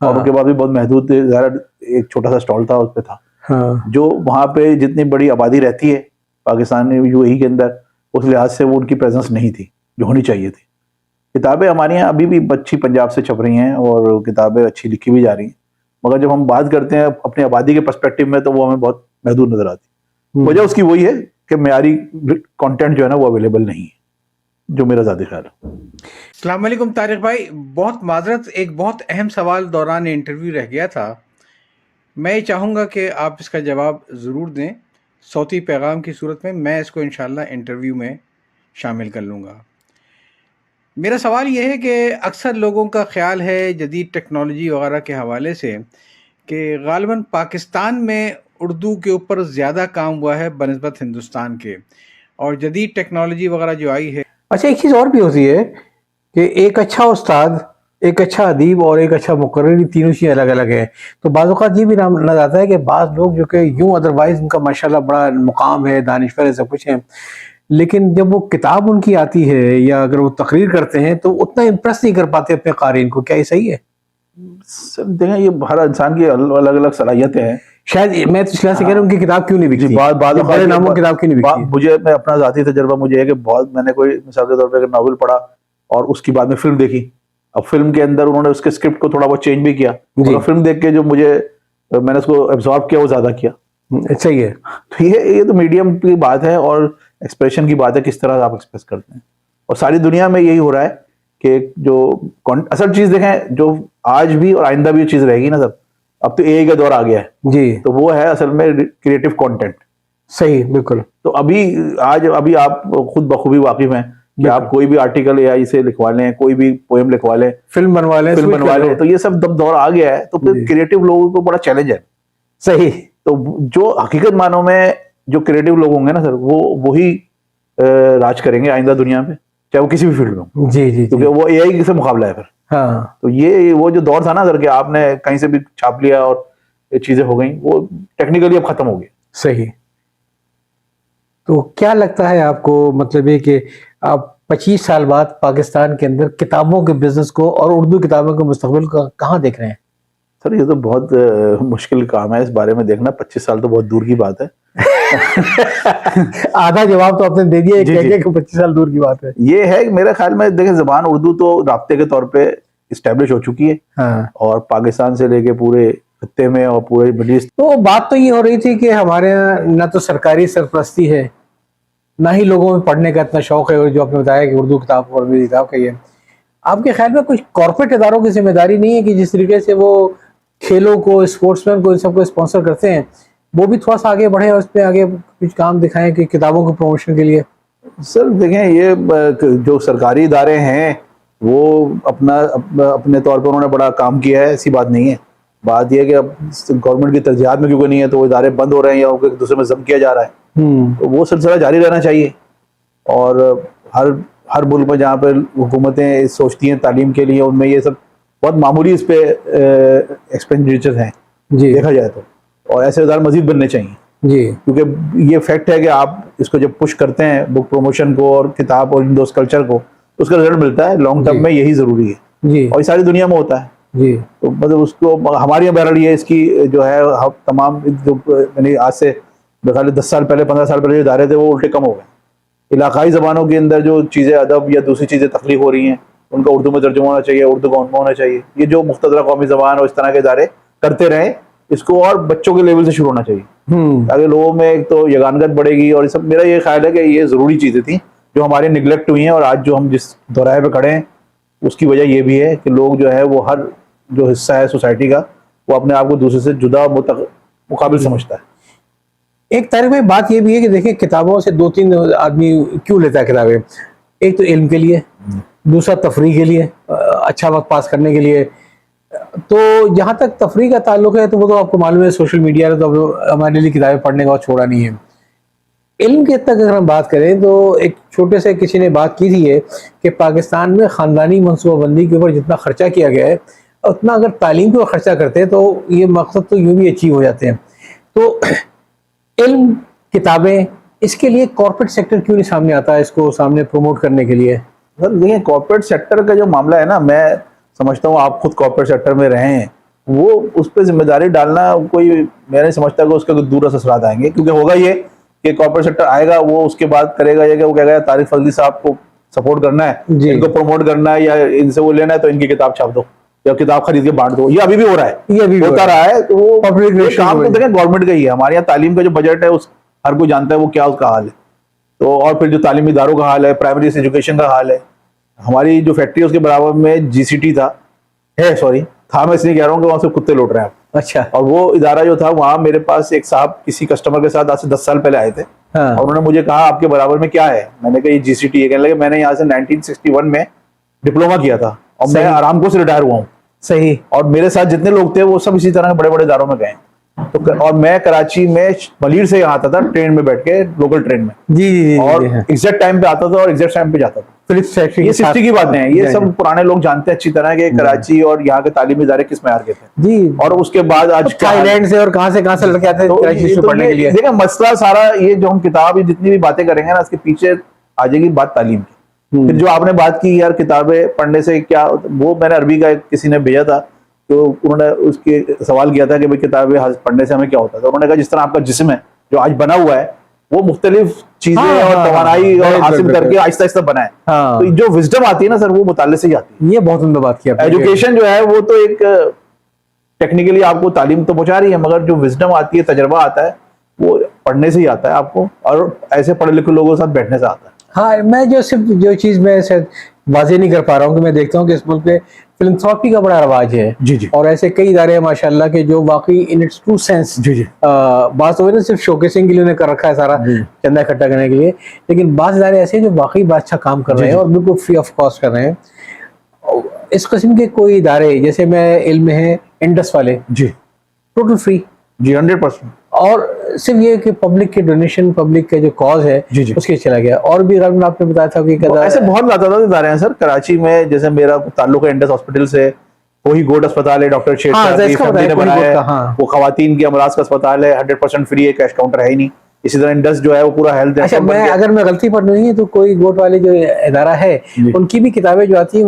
और उनके बाद भी बहुत महदूद, एक छोटा सा स्टॉल था उस पे था। हाँ जो वहां पे जितनी बड़ी आबादी रहती है पाकिस्तान में, यूएई के अंदर, उस लिहाज से वो उनकी प्रेजेंस नहीं थी जो होनी चाहिए थी। किताबें हमारे यहाँ अभी भी अच्छी पंजाब से छप रही हैं और किताबें अच्छी लिखी भी जा रही हैं, मगर जब हम बात करते हैं अपनी आबादी के पर्सपेक्टिव में, तो वो हमें बहुत महदूद नजर आती है। वजह उसकी वही है कि मेयारी कंटेंट जो है ना, वो अवेलेबल नहीं है, जो मेरा ज़ाती ख्याल है। अस्सलाम वालेकुम तारिक भाई, बहुत माजरत, एक बहुत अहम सवाल दौरान इंटरव्यू रह गया था। मैं ये चाहूँगा कि आप इसका जवाब ज़रूर दें सौती पैगाम की सूरत में। मैं इसको इंशाल्लाह इंटरव्यू में शामिल कर लूँगा। मेरा सवाल यह है कि अक्सर लोगों का ख्याल है जदीद टेक्नोलॉजी वगैरह के हवाले से कि गालिबन पाकिस्तान में उर्दू के ऊपर ज़्यादा काम हुआ है बनिस्बत हिंदुस्तान के, और जदीद टेक्नोलॉजी वगैरह जो आई है। अच्छा, एक चीज़ और भी होती है कि एक अच्छा उस्ताद, एक अच्छा अदीब और एक अच्छा मुकर्रिर, तीनों चीज़ें अलग अलग हैं। तो बाज़ औक़ात ये भी नाम नजर आता है कि बाज़ लोग जो कि यूँ अदरवाइज़ उनका माशाल्लाह बड़ा मुकाम है, दानिश्वर है, सब कुछ है, लेकिन जब वो किताब उनकी आती है या अगर वो तकरीर करते हैं तो उतना इम्प्रेस नहीं कर पाते अपने क़ारीन को। क्या ये सही है? सर देखें, ये हर इंसान की अलग अलग सलाहियतें हैं। शायद मैं तो इस लिहाज से कह रहा हूँ उनकी किताब क्यों नहीं बिकती, बड़े नामों की किताब क्यों नहीं बिकती? मैं अपना ज़ाती तजर्बा मुझे है कि बहुत, मैंने कोई मिसाल के तौर पे अगर नावल पढ़ा और उसकी बाद में फिल्म देखी, अब फिल्म के अंदर उन्होंने उसके स्क्रिप्ट को थोड़ा बहुत चेंज भी किया, और फिल्म देख के जो मुझे, मैंने उसको एब्जॉर्ब किया, वो ज्यादा किया। सही है। तो ये तो मीडियम की बात है और एक्सप्रेशन की बात है, किस तरह आप एक्सप्रेस करते हैं। और सारी दुनिया में यही हो रहा है कि जो असल चीज देखें, जो आज भी और आइंदा भी चीज रहेगी ना सर, अब तो एआई का दौर आ गया है जी, तो वो है असल में क्रिएटिव कंटेंट। सही, बिल्कुल। तो अभी आप खुद बखूबी वाकिफ हैं कि आप कोई भी आर्टिकल एआई से लिखवा लें, कोई भी पोएम लिखवा लें, फिल्म बनवा लें, तो ये सब दौर आ गया है। तो फिर क्रिएटिव लोगों को बड़ा चैलेंज है। सही। तो जो हकीकत मानों में जो क्रिएटिव लोग होंगे ना सर, वो वही राज करेंगे आइंदा दुनिया में, चाहे वो किसी भी फील्ड में हो। जी जी, क्योंकि वो एआई से मुकाबला है फिर। हाँ, तो ये वो जो दौर था ना सर, कि आपने कहीं से भी छाप लिया और ये चीजें हो गई, वो टेक्निकली अब खत्म हो गया। सही। तो क्या लगता है आपको, मतलब ये कि आप 25 साल बाद पाकिस्तान के अंदर किताबों के बिजनेस को और उर्दू किताबों के मुस्तकबिल को कहाँ देख रहे हैं? सर ये तो बहुत मुश्किल काम है इस बारे में देखना। 25 साल तो बहुत दूर की बात है। आधा जवाब तो आपने दे दिया, कह के 25 साल दूर की बात है। ये है कि मेरे ख्याल में देखें, जबान उर्दू तो राब्ते के तौर पे इस्टेब्लिश हो चुकी है। हाँ। और पाकिस्तान से लेके पूरे खत्ते में और पूरे मिडिल ईस्ट। तो बात तो ये हो रही थी कि हमारे यहाँ न तो सरकारी सरपरस्ती है, ना ही लोगों में पढ़ने का इतना शौक है, और जो आपने बताया कि उर्दू किताब और अंग्रेजी किताब का ये, आपके ख्याल में कुछ कॉर्पोरेट इदारों की जिम्मेदारी नहीं है कि जिस तरीके से वो खेलों को, स्पोर्ट्समैन को, इन सबको स्पॉन्सर करते हैं, वो भी थोड़ा सा आगे बढ़े और उस पर आगे कुछ काम दिखाएं कि किताबों के प्रमोशन के लिए? सर देखें, ये जो सरकारी इदारे हैं वो अपने तौर पर उन्होंने बड़ा काम किया है, ऐसी बात नहीं है। बात यह है कि अब गवर्नमेंट की तरजीहात में क्योंकि नहीं है, तो वो इदारे बंद हो रहे हैं या उनको एक दूसरे में जम किया जा रहा है। तो वो सिलसिला जारी रहना चाहिए। और हर मुल्क में जहाँ पर हुकूमतें सोचती हैं तालीम के लिए, उनमें ये सब बहुत मामूली इस पे एक्सपेंडिचर हैं जी, देखा जाए तो। और ऐसे इदारे मजीद बनने चाहिए। जी क्योंकि ये फैक्ट है कि आप इसको जब पुश करते हैं बुक प्रमोशन को और किताब और इंडोर्स कल्चर को, तो उसका रिजल्ट मिलता है लॉन्ग टर्म जी। में, यही जरूरी है। जी और ये सारी दुनिया में होता है। जी तो मतलब उसको हमारे यहाँ बहरहाल ये इसकी जो है तमाम जो मैंने आज से बहरहाल 10 साल पहले 15 साल पहले जो इदारे थे वो उल्टे कम हो गए। इलाकाई ज़बानों के अंदर जो चीज़ें अदब या दूसरी चीज़ें तख्लीक हो रही हैं उनका उर्दू में तर्जुमा होना चाहिए, उर्दू कौन में होना चाहिए। ये जो मुख्तदरा कौमी ज़बान और इस तरह के इदारे करते रहें, इसको और बच्चों के लेवल से शुरू होना चाहिए ताकि लोगों में एक तो यगानगत बढ़ेगी। और सब मेरा ये ख्याल है कि ये ज़रूरी चीज़ें थी जो हमारी निगलेक्ट हुई हैं, और आज जो हम जिस दोराहे पे खड़े हैं उसकी वजह ये भी है कि लोग जो है वो हर जो हिस्सा है सोसाइटी का वो अपने आप को दूसरे से जुदा मुकाबिल समझता है। एक तारीख में बात ये भी है कि देखिए किताबों से दो तीन आदमी क्यों लेता है किताबें। एक तो इल्म के लिए, दूसरा तफरीह के लिए, अच्छा वक्त पास करने के लिए। तो जहाँ तक तफरीह का ताल्लुक है तो वो तो आपको मालूम है सोशल मीडिया ने तो हमारे लिए किताबें पढ़ने का छोड़ा नहीं है। इल्म के तक अगर हम बात करें तो एक छोटे से किसी ने बात की थी ये कि पाकिस्तान में ख़ानदानी मनसूबाबंदी के ऊपर जितना खर्चा किया गया है उतना अगर तालीम के ऊपर खर्चा करते हैं तो ये मकसद तो यूँ भी अचीव हो जाते हैं। तो इल्म, किताबें, इसके लिए कॉर्पोरेट सेक्टर क्यों नहीं सामने आता है इसको सामने प्रमोट करने के लिए? सर देखिए, कॉर्पोरेट सेक्टर का जो मामला है ना, मैं समझता हूँ आप खुद कॉर्पोरेट सेक्टर में रहे हैं, वो उस पर जिम्मेदारी डालना कोई, मैं नहीं समझता कि उसके दूर असरात आएंगे। क्योंकि होगा ये कि कॉर्पोरेट सेक्टर आएगा, वो उसके बाद करेगा ये कि वो कहेगा तारिक फजली साहब को सपोर्ट करना है, इनको प्रमोट करना है, या इनसे वो लेना है तो इनकी किताब छाप दो या किताब खरीद के बांट दो। ये अभी भी हो रहा है, ये अभी होता रहा है। तो वो पब्लिक काम तो देखें गवर्नमेंट का ही है। हमारे यहाँ तालीम का जो बजट है उस हर कोई जानता है वो क्या उसका हाल है। तो और फिर जो तालीमी इदारों का हाल है, प्राइमरी एजुकेशन का हाल है। हमारी जो फैक्ट्री है उसके बराबर में जीसीटी था, मैं इसलिए कह रहा हूँ कि वहां से कुत्ते लौट रहे हैं। अच्छा। और वो इदारा जो था, वहां मेरे पास एक साहब किसी कस्टमर के साथ आज से 10 साल पहले आए थे। हाँ। और उन्होंने मुझे कहा आपके बराबर में क्या है? मैंने कहा ये जीसीटी है। कहने लगे मैंने यहाँ से 1961 में डिप्लोमा किया था और मैं आरामको से रिटायर हुआ हूँ। सही। और मेरे साथ जितने लोग थे वो सब इसी तरह के बड़े बड़े इदारों में गए। तो और मैं कराची में मलीर से यहाँ आता था ट्रेन में बैठ के, लोकल ट्रेन में। जी और एग्जैक्ट टाइम पे आता था और एग्जैक्ट टाइम पे जाता था। फिलिप्स फैक्ट्री ये सिस्टी की बातें हैं, ये सब पुराने लोग जानते हैं अच्छी तरह के कराची और यहाँ के तालीमी इदारे किस में के थे जी। और उसके बाद आज थाईलैंड से और कहाँ से लड़के आते हैं कराची से पढ़ने के लिए। देखा मसला सारा ये जो हम किताब, ये जितनी भी बातें करेंगे ना, इसके पीछे आ जाएगी बात तालीम की। फिर जो आपने बात की यार किताबें पढ़ने से क्या, वो मैंने अरबी का किसी ने भेजा था, तो उन्होंने उसके सवाल किया था कि भाई किताबें पढ़ने से हमें क्या होता है। तो उन्होंने कहा जिस तरह आपका जिस्म है जो आज बना हुआ है वो मुख्तलिफ चीजें और तवानाई और हासिल करके आहिस्ता आहिस्ता बना है। तो जो विजडम आती है ना सर, वो मुताले से ही आती है। ये बहुत उम्दा बात किया। एजुकेशन जो है वो तो एक टेक्निकली आपको तालीम तो पहुंचा रही है, मगर जो विजडम आती है, तजर्बा आता है, वो पढ़ने से ही आता है आपको, और ऐसे पढ़े लिखे लोगों के साथ बैठने से आता है। हाँ, मैं जो चीज़ मैं शायद वाज़ेह नहीं कर पा रहा हूँ कि मैं देखता हूँ कि इस मुल्क में फिलंथ्रॉपी का बड़ा रवाज है। जी। और ऐसे कई इदारे हैं माशाल्लाह के जो वाकई इन इट्स ट्रू सेंस, बात तो ना सिर्फ शोकेसिंग के लिए उन्हें कर रखा है सारा चंदा इकट्ठा करने के लिए, लेकिन बाज़ इदारे ऐसे हैं जो वाकई बहुत अच्छा काम कर रहे हैं और बिल्कुल फ्री ऑफ कॉस्ट कर रहे हैं। इस किस्म के कोई इदारे जैसे मैं इल्म में है इंडस वाले, जी टोटल फ्री, जी 100%। और सिर्फ ये कि पब्लिक के डोनेशन, पब्लिक का जो कॉज है उसके चला गया। और भी गलत आपने बताया था कि ऐसे बहुत लातादाद इदारे हैं सर कराची में। जैसे मेरा ताल्लुक है इंडस हॉस्पिटल से, वही गोड अस्पताल है, डॉक्टर शेरशाह की फैमिली ने बनाया है। वो खवातीन की अमराज का अस्पताल है, 100% फ्री है, कैश काउंटर है ही नहीं। इसी तरह इंडस जो है वो पूरा हेल्थ। अच्छा, अगर मैं गलती पर नहीं है तो कोई गोट वाले जो इदारा है उनकी भी किताबें जो आती हैं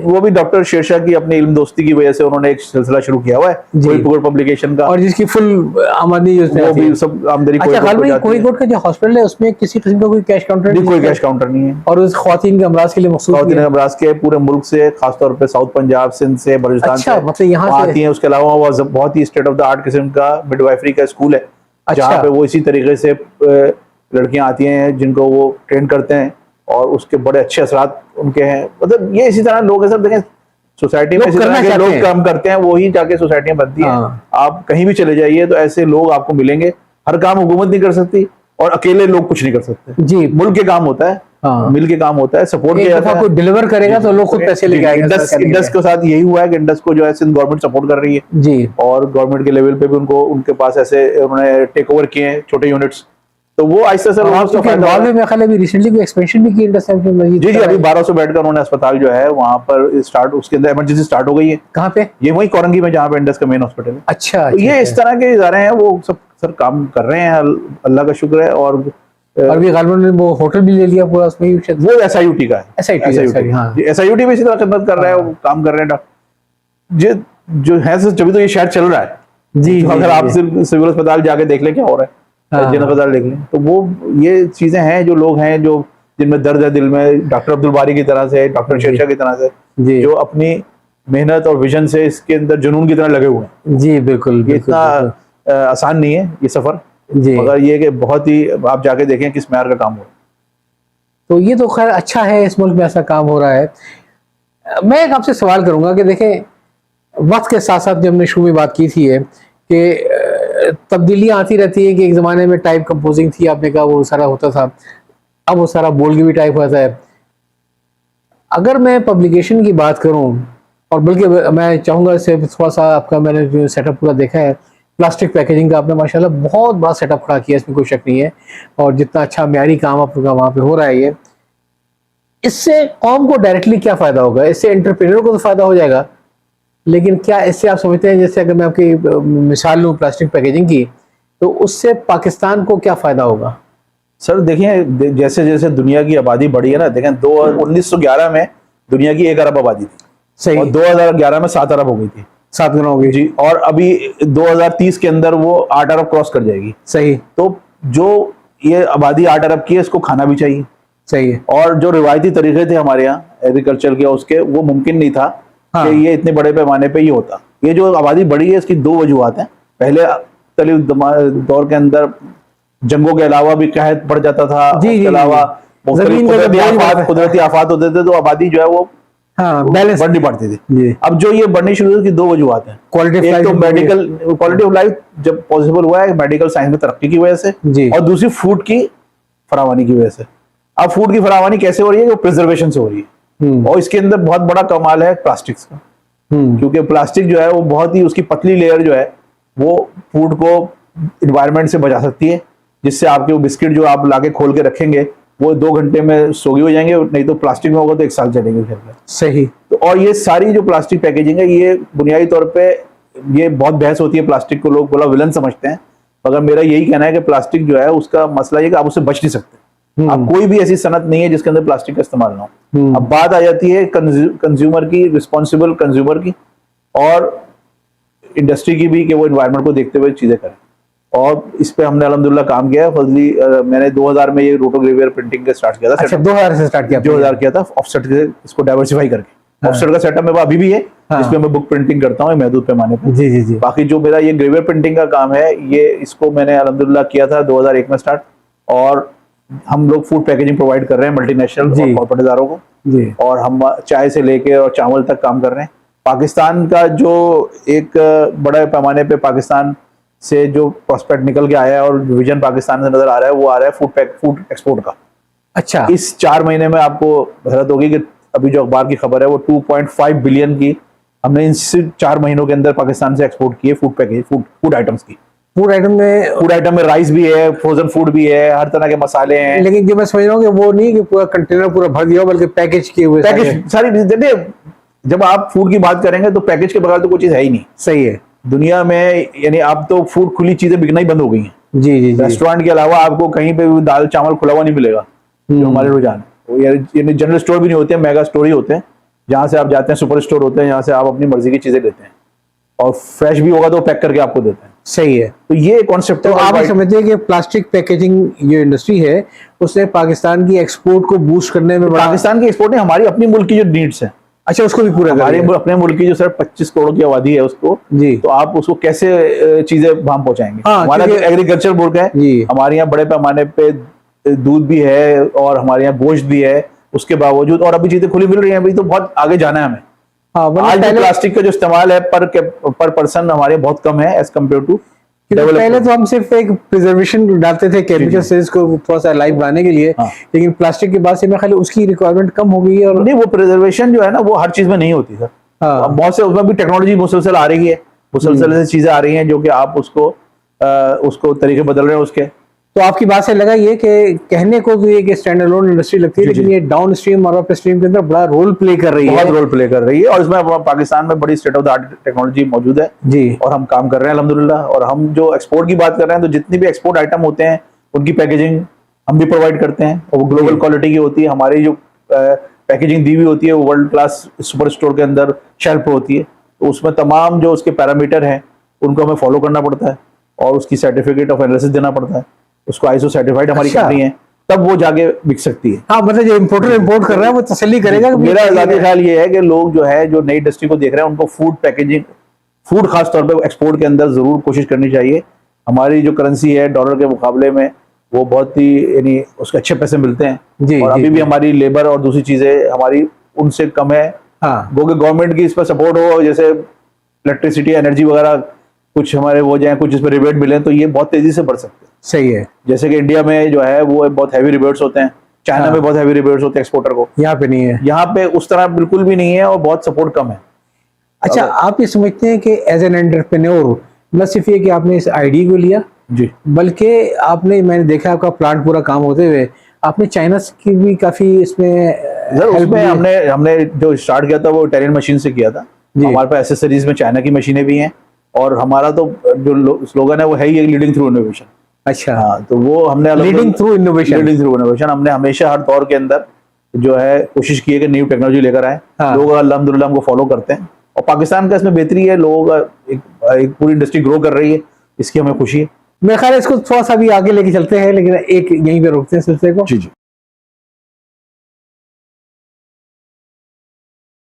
वो भी डॉक्टर शेरशाह की अपनी इल्म दोस्ती की वजह से उन्होंने एक सिलसिला शुरू किया हुआ है कोई पब्लिकेशन का, और जिसकी फुल आमदनी वो भी सब आमदनी। अच्छा, कोई गोट का जो हॉस्पिटल है उसमें किसी किस्म का कोई कैश काउंटर नहीं, कोई कैश काउंटर नहीं है। और उस ख्वातीन के अमराज के लिए मखसूस ख्वातीन अमराज के पूरे मुल्क से, खासतौर पे साउथ पंजाब, सिंध से, बलूचिस्तान से, मतलब यहाँ आती हैं। उसके अलावा वो बहुत ही स्टेट ऑफ द आर्ट किस्म का मिडवाइफरी का स्कूल है, जहाँ पे वो इसी तरीके से लड़कियां आती हैं जिनको वो ट्रेन करते हैं, और उसके बड़े अच्छे असरात उनके हैं। मतलब ये इसी तरह लोग हैं सब। देखें सोसाइटी में इसी तरह के लोग काम करते हैं, वही जाके सोसाइटियां बनती हैं। आप कहीं भी चले जाइए तो ऐसे लोग आपको मिलेंगे। हर काम हुकूमत नहीं कर सकती और अकेले लोग कुछ नहीं कर सकते जी। मुल्क के काम होता है, मिल के काम होता है, सपोर्ट किया जाता है। कोई डिलीवर करेगा तो लोग खुद पैसे लेके आएंगे। इंडस के साथ यही हुआ है कि इंडस को जो है सिंध गवर्नमेंट सपोर्ट कर रही है जी, और गवर्नमेंट के लेवल पे भी उनके पास ऐसे उन्होंने टेक ओवर किए हैं छोटे यूनिट्स। तो वो आहिस्ता से रिसेंटली कोई एक्सपेंशन भी की इंडस में। जी, अभी 1200 बेड का उन्होंने अस्पताल जो है वहाँ पर स्टार्ट, उसके अंदर इमरजेंसी स्टार्ट हो गई है। कहाँ पे? ये वही कोरंगी में, जहाँ पे इंडस का मेन हॉस्पिटल है। अच्छा, तो ये इस तरह के इदारे हैं, वो सब सर काम कर रहे हैं, अल्लाह का शुक्र है। और भी गालिबन वो होटल भी ले लिया पूरा उसमें ही शायद। वो SIUT का है, SIUT, हाँ। SIUT भी इसी तरह खिदमत कर रहा है, वो काम कर रहे हैं डॉक्टर जो है सर, जब तो ये शहर चल रहा है। जी, तो अगर आप सिविल अस्पताल जाके देख लें क्या हो रहा है, जनरल अस्पताल देख लें, तो वो ये चीजें हैं जो लोग हैं जो जिनमें दर्द है दिल में, डॉक्टर अब्दुल बारी की तरह से, डॉक्टर शेरशाह की तरह से, जो अपनी मेहनत और विजन से इसके अंदर जुनून की तरह लगे हुए हैं। जी बिल्कुल, ये इतना आसान नहीं है ये सफर, मगर ये कि बहुत ही आप जाके देखें किस मैार का काम हो रहा है। तो ये तो खैर अच्छा है, इस मुल्क में ऐसा काम हो रहा है। मैं एक आपसे सवाल करूंगा कि देखें, वक्त के साथ साथ जो हमने शुरू में बात की थी है कि तब्दीलियां आती रहती हैं, कि एक ज़माने में टाइप कंपोजिंग थी, आपने कहा वो सारा होता था, अब वो सारा बोल के भी टाइप होता है। अगर मैं पब्लिकेशन की बात करूं, और बल्कि मैं चाहूँगा इससे थोड़ा सा आपका, मैंने जो सेटअप पूरा देखा है प्लास्टिक पैकेजिंग का, आपने माशाल्लाह बहुत बड़ा सेटअप खड़ा किया, इसमें कोई शक नहीं है। और जितना अच्छा म्यारी काम आपका वहाँ पे हो रहा है, ये इससे कौम को डायरेक्टली क्या फ़ायदा होगा? इससे एंटरप्रेन्योर को तो फ़ायदा हो जाएगा, लेकिन क्या इससे आप समझते हैं, जैसे अगर मैं आपकी मिसाल लूँ प्लास्टिक पैकेजिंग की, तो उससे पाकिस्तान को क्या फ़ायदा होगा? सर देखिए, जैसे जैसे दुनिया की आबादी बढ़ी है ना, देखें 1911 में दुनिया की 1 अरब आबादी थी, सही, और 2011 में 7 अरब हो गई थी, 7 गुना हो गई जी, और अभी 2030 के अंदर वो 8 अरब क्रॉस कर जाएगी, सही। तो जो ये आबादी 8 अरब की है, इसको खाना भी चाहिए, सही है। और जो रिवायती तरीके थे हमारे यहाँ एग्रीकल्चर के, उसके वो मुमकिन नहीं था कि ये इतने बड़े पैमाने पे ये होता। ये जो आबादी बढ़ी है, इसकी 2 वजूहत हैं। पहले दौर के अंदर जंगों के अलावा भी कहत बढ़ जाता था, उसके अलावा कुदरती आफात होते थे, तो आबादी जो है वो बैलेंस बढ़नी पड़ती थी। अब जो ये बढ़नी शुरू हुई, की 2 वजूहत हैं। एक तो मेडिकल क्वालिटी ऑफ लाइफ जब पॉसिबल हुआ है मेडिकल साइंस में तरक्की की वजह से, और दूसरी फूड की फरावानी की वजह से। अब फूड की फरावानी कैसे हो रही है? वो प्रिजर्वेशन से हो रही है, और इसके अंदर बहुत बड़ा कमाल है प्लास्टिक्स का, क्योंकि प्लास्टिक जो है वो बहुत ही, उसकी पतली लेयर जो है वो फूड को इन्वायरमेंट से बचा सकती है, जिससे आपके वो बिस्किट जो आप लाके खोल के रखेंगे वो 2 घंटे में सोगी हो जाएंगे, नहीं तो प्लास्टिक में होगा तो 1 साल चलेंगे घर में, सही। तो और ये सारी जो प्लास्टिक पैकेजिंग है, ये बुनियादी तौर पे ये बहुत बहस होती है, प्लास्टिक को लोग बड़ा विलन समझते हैं, मगर मेरा यही कहना है कि प्लास्टिक जो है उसका मसला ये कि आप उससे बच नहीं सकते। अब कोई भी ऐसी सनत नहीं है जिसके अंदर प्लास्टिक का इस्तेमाल ना हो। अब बात आ जाती है कंज्यूमर की, रिस्पॉन्सिबल कंज्यूमर की, और इंडस्ट्री की भी, कि वो एनवायरनमेंट को देखते हुए चीजें करें। और इस पे हमने अल्हम्दुलिल्लाह काम किया है। फजली मैंने 2000 में ये रोटोग्रेवियर प्रिंटिंग का स्टार्ट किया था। अच्छा, 2000 से स्टार्ट किया? 2000 किया था, ऑफसेट से इसको डाइवर्सिफाई करके। ऑफसेट का सेटअप मेरे पास अभी भी है, जिसमें मैं बुक प्रिंटिंग करता हूँ महदूद पैमाने पर। जी जी जी। बाकी जो मेरा ये ग्रेवियर प्रिंटिंग का काम है, ये इसको मैंने अल्हम्दुलिल्लाह किया था 2001 में स्टार्ट, और हम लोग फूड पैकेजिंग प्रोवाइड कर रहे हैं मल्टीनेशनल और कॉर्पोरेट इदारों को जी, और हम चाय से लेके और चावल तक काम कर रहे हैं। पाकिस्तान का जो एक बड़े पैमाने पे पाकिस्तान से जो प्रोस्पेक्ट निकल के आया है और विजन पाकिस्तान से नजर आ रहा है, वो आ रहा है फूड एक्सपोर्ट का। अच्छा, इस 4 महीने में आपको हैरत होगी कि अभी जो अखबार की खबर है वो 2.5 बिलियन की हमने इन 4 महीनों के अंदर पाकिस्तान से एक्सपोर्ट किए फूड आइटम्स की। फूड आइटम में राइस भी है, फ्रोजन फूड भी है, हर तरह के मसाले हैं। लेकिन जो मैं समझ रहा हूँ कि वो नहीं कि पूरा कंटेनर पूरा भर दिया, बल्कि पैकेज किए हुए सारी देखिए, जब आप फूड की बात करेंगे तो पैकेज के बगैर तो कोई चीज है ही नहीं। सही है। दुनिया में यानी आप तो फूड खुली चीजें बिकना ही बंद हो गई हैं। जी जी, रेस्टोरेंट के अलावा आपको कहीं पे भी दाल चावल खुला हुआ नहीं मिलेगा, जो हमारे रुझान है। यानी जनरल स्टोर भी नहीं होते हैं, मेगा स्टोर ही होते हैं, जहां से आप जाते हैं, सुपर स्टोर होते हैं, जहां से आप अपनी मर्जी की चीजें लेते हैं, और फ्रेश भी होगा तो पैक करके आपको देते हैं। सही है। तो ये कॉन्सेप्ट तो आप समझते हैं कि प्लास्टिक पैकेजिंग जो इंडस्ट्री है, उसने पाकिस्तान की एक्सपोर्ट को बूस्ट करने में, पाकिस्तान की एक्सपोर्ट ने हमारी अपनी मुल्क की जो नीड्स है, अच्छा, उसको भी पूरा हमारे अपने मुल्क की जो सिर्फ 25 करोड़ की आबादी है उसको जी, तो आप उसको कैसे चीजें वहां पहुंचाएंगे? हमारा एग्रीकल्चर मुल्क है, हमारे यहाँ बड़े पैमाने पे दूध भी है और हमारे यहाँ गोश्त भी है, उसके बावजूद और अभी चीजें खुली मिल रही हैं, अभी तो बहुत आगे जाना है हमें। आज भी प्लास्टिक का जो इस्तेमाल है पर पर्सन हमारे बहुत कम है एज कम्पेयर टू पहले। तो हम सिर्फ एक प्रिजर्वेशन डालते थे केमिकल से इसको थोड़ा सा लाइव बनाने के लिए, लेकिन प्लास्टिक के बाद से मैं खाली उसकी रिक्वायरमेंट कम हो गई है। और नहीं, वो प्रिजर्वेशन जो है ना, वो हर चीज में नहीं होती सर। बहुत से उसमें भी टेक्नोलॉजी मुसलसल आ रही है, मुसलसल से चीजें आ रही हैं जो कि आप उसको तरीके बदल रहे हैं उसके, तो आपकी बात से लगा ये कि कहने को तो ये कि स्टैंड अलोन इंडस्ट्री लगती है, जी, लेकिन जी। ये डाउन स्ट्रीम और अप स्ट्रीम के अंदर बड़ा रोल प्ले कर रही बहुत है। रोल प्ले कर रही है, और इसमें पाकिस्तान में बड़ी state of the art technology मौजूद है जी और हम काम कर रहे हैं अल्हम्दुलिल्लाह। और हम जो एक्सपोर्ट की बात कर रहे हैं, तो जितनी भी एक्सपोर्ट आइटम होते हैं उनकी पैकेजिंग हम भी प्रोवाइड करते हैं, और वो ग्लोबल जी। क्वालिटी की होती है। हमारी जो पैकेजिंग दी हुई होती है वो वर्ल्ड क्लास सुपर स्टोर के अंदर शेल्फ पे होती है, तो उसमें तमाम जो उसके पैरामीटर हैं उनको हमें फॉलो करना पड़ता है, और उसकी सर्टिफिकेट ऑफ एनालिसिस देना पड़ता है, उसको आईएसओ सर्टिफाइड हमारी अच्छा। कंपनी है, तब वो जाके बिक सकती है। हाँ, मतलब जो इम्पोर्टर इम्पोर्ट कर रहा है वो तसल्ली करेगा कि मेरा ये ज़ाती ख्याल ये है कि लोग जो है जो नई इंडस्ट्री को देख रहे हैं उनको फूड पैकेजिंग, फूड खास तौर पे एक्सपोर्ट के अंदर जरूर कोशिश करनी चाहिए। हमारी जो करेंसी है डॉलर के मुकाबले में वो बहुत ही यानी उसके अच्छे पैसे मिलते हैं, जी, और जी, अभी भी जी। हमारी लेबर और दूसरी चीजें हमारी उनसे कम है। हाँ, वो कि गवर्नमेंट की इस पर सपोर्ट हो, जैसे इलेक्ट्रिसिटी एनर्जी वगैरह कुछ हमारे हो जाए, कुछ इस पर रिबेट मिले, तो ये बहुत तेजी से बढ़ सकते हैं। सही है। जैसे कि इंडिया में जो है वो बहुत हैवी रिबेट्स होते हैं, चाइना हाँ। में बहुत हैवी रिबेट्स होते हैं एक्सपोर्टर को, यहाँ पे नहीं है। यहाँ पे उस तरह बिल्कुल भी नहीं है और बहुत सपोर्ट कम है। अच्छा, आप ये समझते हैं कि एज एन एंटरप्रेन्योर न सिर्फ ये कि आपने इस आईडी को लिया, जी बल्कि आपने, मैंने देखा आपका प्लांट पूरा काम होते हुए आपने चाइना की भी काफी इसमें सर, help उसमें ली है। हमने जो स्टार्ट किया था वो इटालियन मशीन से किया था। जी। हमारे पास एसेसरीज में चाइना की मशीनें भी हैं, और हमारा तो जो स्लोगन है वो है ही लीडिंग थ्रू इनोवेशन। अच्छा, हाँ, तो वो हमने leading through innovation. Leading through innovation हमने हमेशा हर दौर के अंदर जो है कोशिश की है कि न्यू टेक्नोलॉजी लेकर आए। हाँ। लोग अल्हम्दुलिल्लाह हमको फॉलो करते हैं, और पाकिस्तान का इसमें बेहतरी है, लोग एक पूरी इंडस्ट्री ग्रो कर रही है, इसकी हमें खुशी है। मेरे ख्याल है इसको थोड़ा सा भी आगे लेके चलते हैं, लेकिन एक यहीं पे रोकते हैं सिलसिले को। जी जी।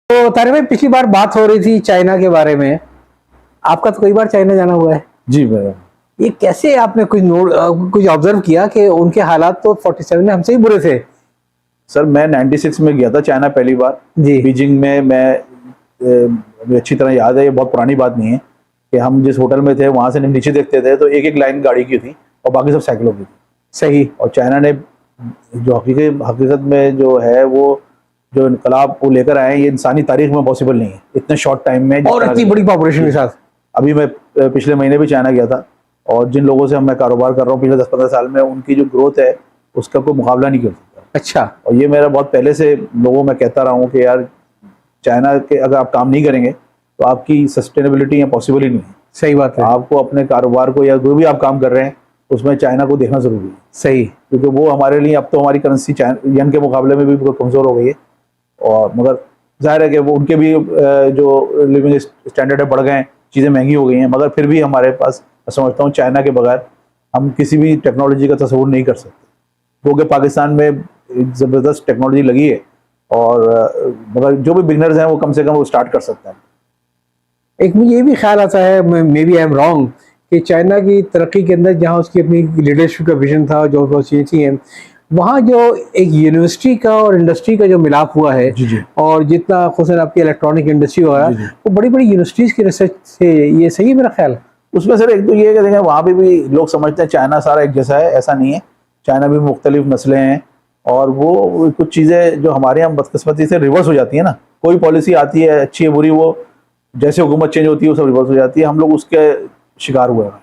तो तारिक भाई, पिछली बार बात हो रही थी चाइना के बारे में, आपका तो कई बार चाइना जाना हुआ है, जी मेरा ये कैसे आपने कुछ ऑब्जर्व किया कि उनके हालात तो 47 में हमसे ही बुरे थे? सर, मैं 96 में गया था चाइना पहली बार, जी बीजिंग में। मुझे अच्छी तरह याद है, ये बहुत पुरानी बात नहीं है, कि हम जिस होटल में थे वहां से हम नीचे देखते थे तो एक एक लाइन गाड़ी की थी और बाकी सब साइकिलों की थी। सही। और चाइना ने जो हकीकत में जो है वो जो इनकलाब वो लेकर आए हैं, ये इंसानी तारीख में पॉसिबल नहीं है इतने शॉर्ट टाइम में। जिस और तरह इतनी से- बड़ी पॉपुलेशन के साथ। अभी मैं पिछले महीने भी चाइना गया था, और जिन लोगों से मैं कारोबार कर रहा हूँ पिछले 10-15 साल में, उनकी जो ग्रोथ है उसका कोई मुकाबला नहीं कर सकता। अच्छा, और ये मेरा बहुत पहले से लोगों में कहता रहा हूँ कि यार चाइना के अगर आप काम नहीं करेंगे तो आपकी सस्टेनेबिलिटी यहाँ पॉसिबल ही नहीं है। सही बात है। आपको अपने कारोबार को या जो भी आप काम कर रहे हैं उसमें चाइना को देखना जरूरी है, सही। क्योंकि वो हमारे लिए, अब तो हमारी करेंसी यन के मुकाबले में भी बहुत कमज़ोर हो गई है, और मगर जाहिर है कि वो उनके भी जो लिविंग स्टैंडर्ड है बढ़ गए हैं, चीज़ें महंगी हो गई हैं, मगर फिर भी हमारे पास, मैं समझता हूँ चाइना के बगैर हम किसी भी टेक्नोलॉजी का तस्वुर नहीं कर सकते, क्योंकि पाकिस्तान में एक ज़बरदस्त टेक्नोलॉजी लगी है, और मगर जो भी बिगनर्स हैं वो कम से कम वो स्टार्ट कर सकते हैं। एक मुझे ये भी ख्याल आता है, maybe I am wrong, कि चाइना की तरक्की के अंदर जहाँ उसकी अपनी लीडरशिप का विजन था, जो बहुत चीज़ें थी हैं, वहाँ जो एक यूनिवर्सिटी का और इंडस्ट्री का जो मिलाप हुआ है, जी जी। और जितना खुसन आपकी इलेक्ट्रॉनिक इंडस्ट्री जी, वगैरह, जी। वो बड़ी बड़ी यूनिवर्सिटीज़ की रिसर्च से, ये सही है मेरा ख्याल? उसमें सर एक तो ये है कि देखें, वहाँ पे भी लोग समझते हैं चाइना सारा एक जैसा है, ऐसा नहीं है। चाइना में मुख्तलिफ नस्लें हैं, और वो कुछ चीज़ें जो हमारे यहाँ बदकिस्मती से रिवर्स हो जाती है ना, कोई पॉलिसी आती है अच्छी है बुरी, वो जैसे हुकूमत चेंज होती है वो सब रिवर्स हो जाती है, हम लोग उसके शिकार हुए हैं।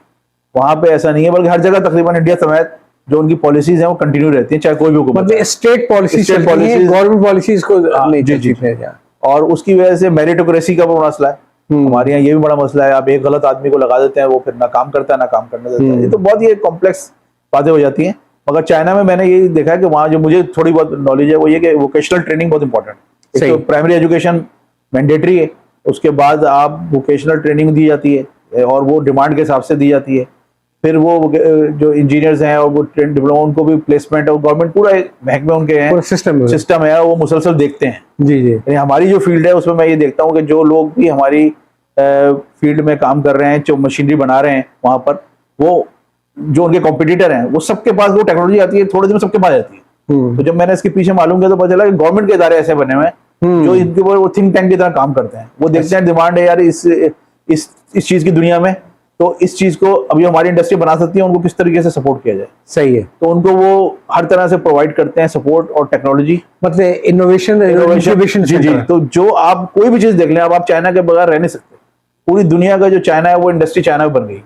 वहाँ पे ऐसा नहीं है, बल्कि हर जगह तकरीबन इंडिया समेत जो उनकी पॉलिसीज हैं वो कंटिन्यू रहती हैं, चाहे कोई भी हुकूमत मतलब आए। स्टेट पॉलिसी State चलती है, policies- गवर्नमेंट पॉलिसीज को नहीं जी, जी, चलती है यहाँ। और उसकी वजह से मेरिटोक्रेसी का बड़ा मसला है। हमारे यहाँ ये भी बड़ा मसला है, आप एक गलत आदमी को लगा देते हैं, वो फिर ना काम करता है ना काम करने देता है। ये तो बहुत ही कॉम्प्लेक्स बातें हो जाती हैं। मगर चाइना में मैंने ये देखा है कि वहाँ जो मुझे थोड़ी बहुत नॉलेज है वो ये कि वोकेशनल ट्रेनिंग बहुत इंपॉर्टेंट है। एक सही। तो प्राइमरी एजुकेशन मैंडेटरी है, उसके बाद आप वोकेशनल ट्रेनिंग दी जाती है, और वो डिमांड के हिसाब से दी जाती है। फिर वो जो इंजीनियर्स हैं और वो ट्रेन डिप्लोमा, उनको भी प्लेसमेंट, और गवर्नमेंट पूरा एक महकमे उनके हैं, पूरा सिस्टम सिस्टम है, वो मुसलसल देखते हैं। जी जी। यानी हमारी जो फील्ड है उसमें मैं ये देखता हूँ कि जो लोग भी हमारी फील्ड में काम कर रहे हैं, जो मशीनरी बना रहे हैं वहाँ पर, वो जो उनके कॉम्पिटिटर हैं वो सबके पास वो टेक्नोलॉजी आती है, थोड़े दिन में सबके पास आती है। तो जब मैंने इसके पीछे मालूम किया तो पता चला कि गवर्नमेंट के इदारे ऐसे बने हुए हैं जो इनके ऊपर वो थिंक टैंक की तरह काम करते हैं। वो देखते हैं डिमांड है यार इस चीज की दुनिया में, तो इस चीज को अभी हमारी इंडस्ट्री बना सकती है, उनको किस तरीके से सपोर्ट किया जाए। सही है। तो उनको वो हर तरह से प्रोवाइड करते हैं सपोर्ट और टेक्नोलॉजी, मतलब इनोवेशन इंक्यूबेशन जी जी। तो जो आप कोई भी चीज देख लें, अब आप चाइना के बगैर रह नहीं सकते। पूरी दुनिया का जो चाइना है वो इंडस्ट्री चाइना में बन गई।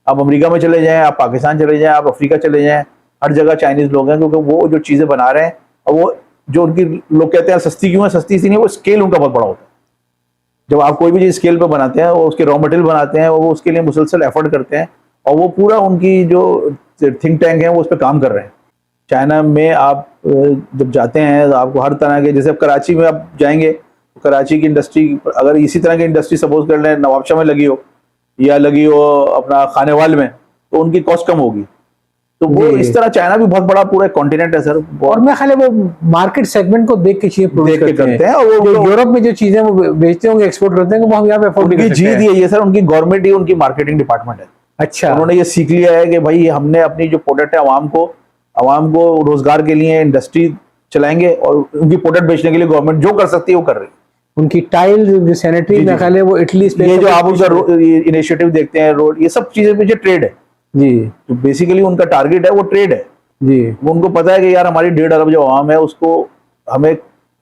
आप अमेरिका में चले जाएं, आप पाकिस्तान चले जाएं, आप अफ्रीका चले जाएं, हर जगह चाइनीज लोग हैं, क्योंकि वो जो चीजें बना रहे हैं, और वो जो उनकी लोग कहते हैं सस्ती क्यों है, सस्ती इसी नहीं, वो स्केल उनका बहुत बड़ा होता है। जब आप कोई भी चीज स्केल पे बनाते हैं, वो उसके रॉ मटेरियल बनाते हैं, वो उसके लिए मुसलसल एफर्ट करते हैं, और वो पूरा उनकी जो थिंक टैंक है वो उस पर काम कर रहे हैं। चाइना में आप जब जाते हैं तो आपको हर तरह के, जैसे अब कराची में आप जाएंगे, तो कराची की इंडस्ट्री, अगर इसी तरह की इंडस्ट्री सपोज कर लें नवाबशाह में लगी हो या लगी हो अपना खानेवाल में, तो उनकी कॉस्ट कम होगी। तो वो जी। इस तरह चाइना भी बहुत बड़ा पूरा कॉन्टिनेंट है सर, और मैं ख्याल है वो मार्केट सेगमेंट को देख के चीजें प्रोड्यूस देख के करते हैं, और जो वो यूरोप में जो चीजें वो बेचते होंगे, एक्सपोर्ट करते हैं, वो हम यहाँ पे अफोर्ड नहीं उनकी कर सकते जीत हैं। यही है सर, उनकी गवर्नमेंट ही उनकी मार्केटिंग डिपार्टमेंट है। अच्छा, उन्होंने ये सीख लिया है कि भाई हमने अपनी जो प्रोडक्ट है आवाम को रोजगार के लिए इंडस्ट्री चलाएंगे, और उनकी प्रोडक्ट बेचने के लिए गवर्नमेंट जो कर सकती है वो कर रही है। उनकी टाइल जो सैनिटरी जी, में जी। ख्याल है वो इटली स्पेन ये का जो आप कुछ- उनका इनिशिएटिव देखते हैं, रोड, ये सब चीजें पीछे ट्रेड है। जी तो बेसिकली उनका टारगेट है वो ट्रेड है। जी वो उनको पता है कि यार हमारी 1.5 अरब जो आवाम है उसको हमें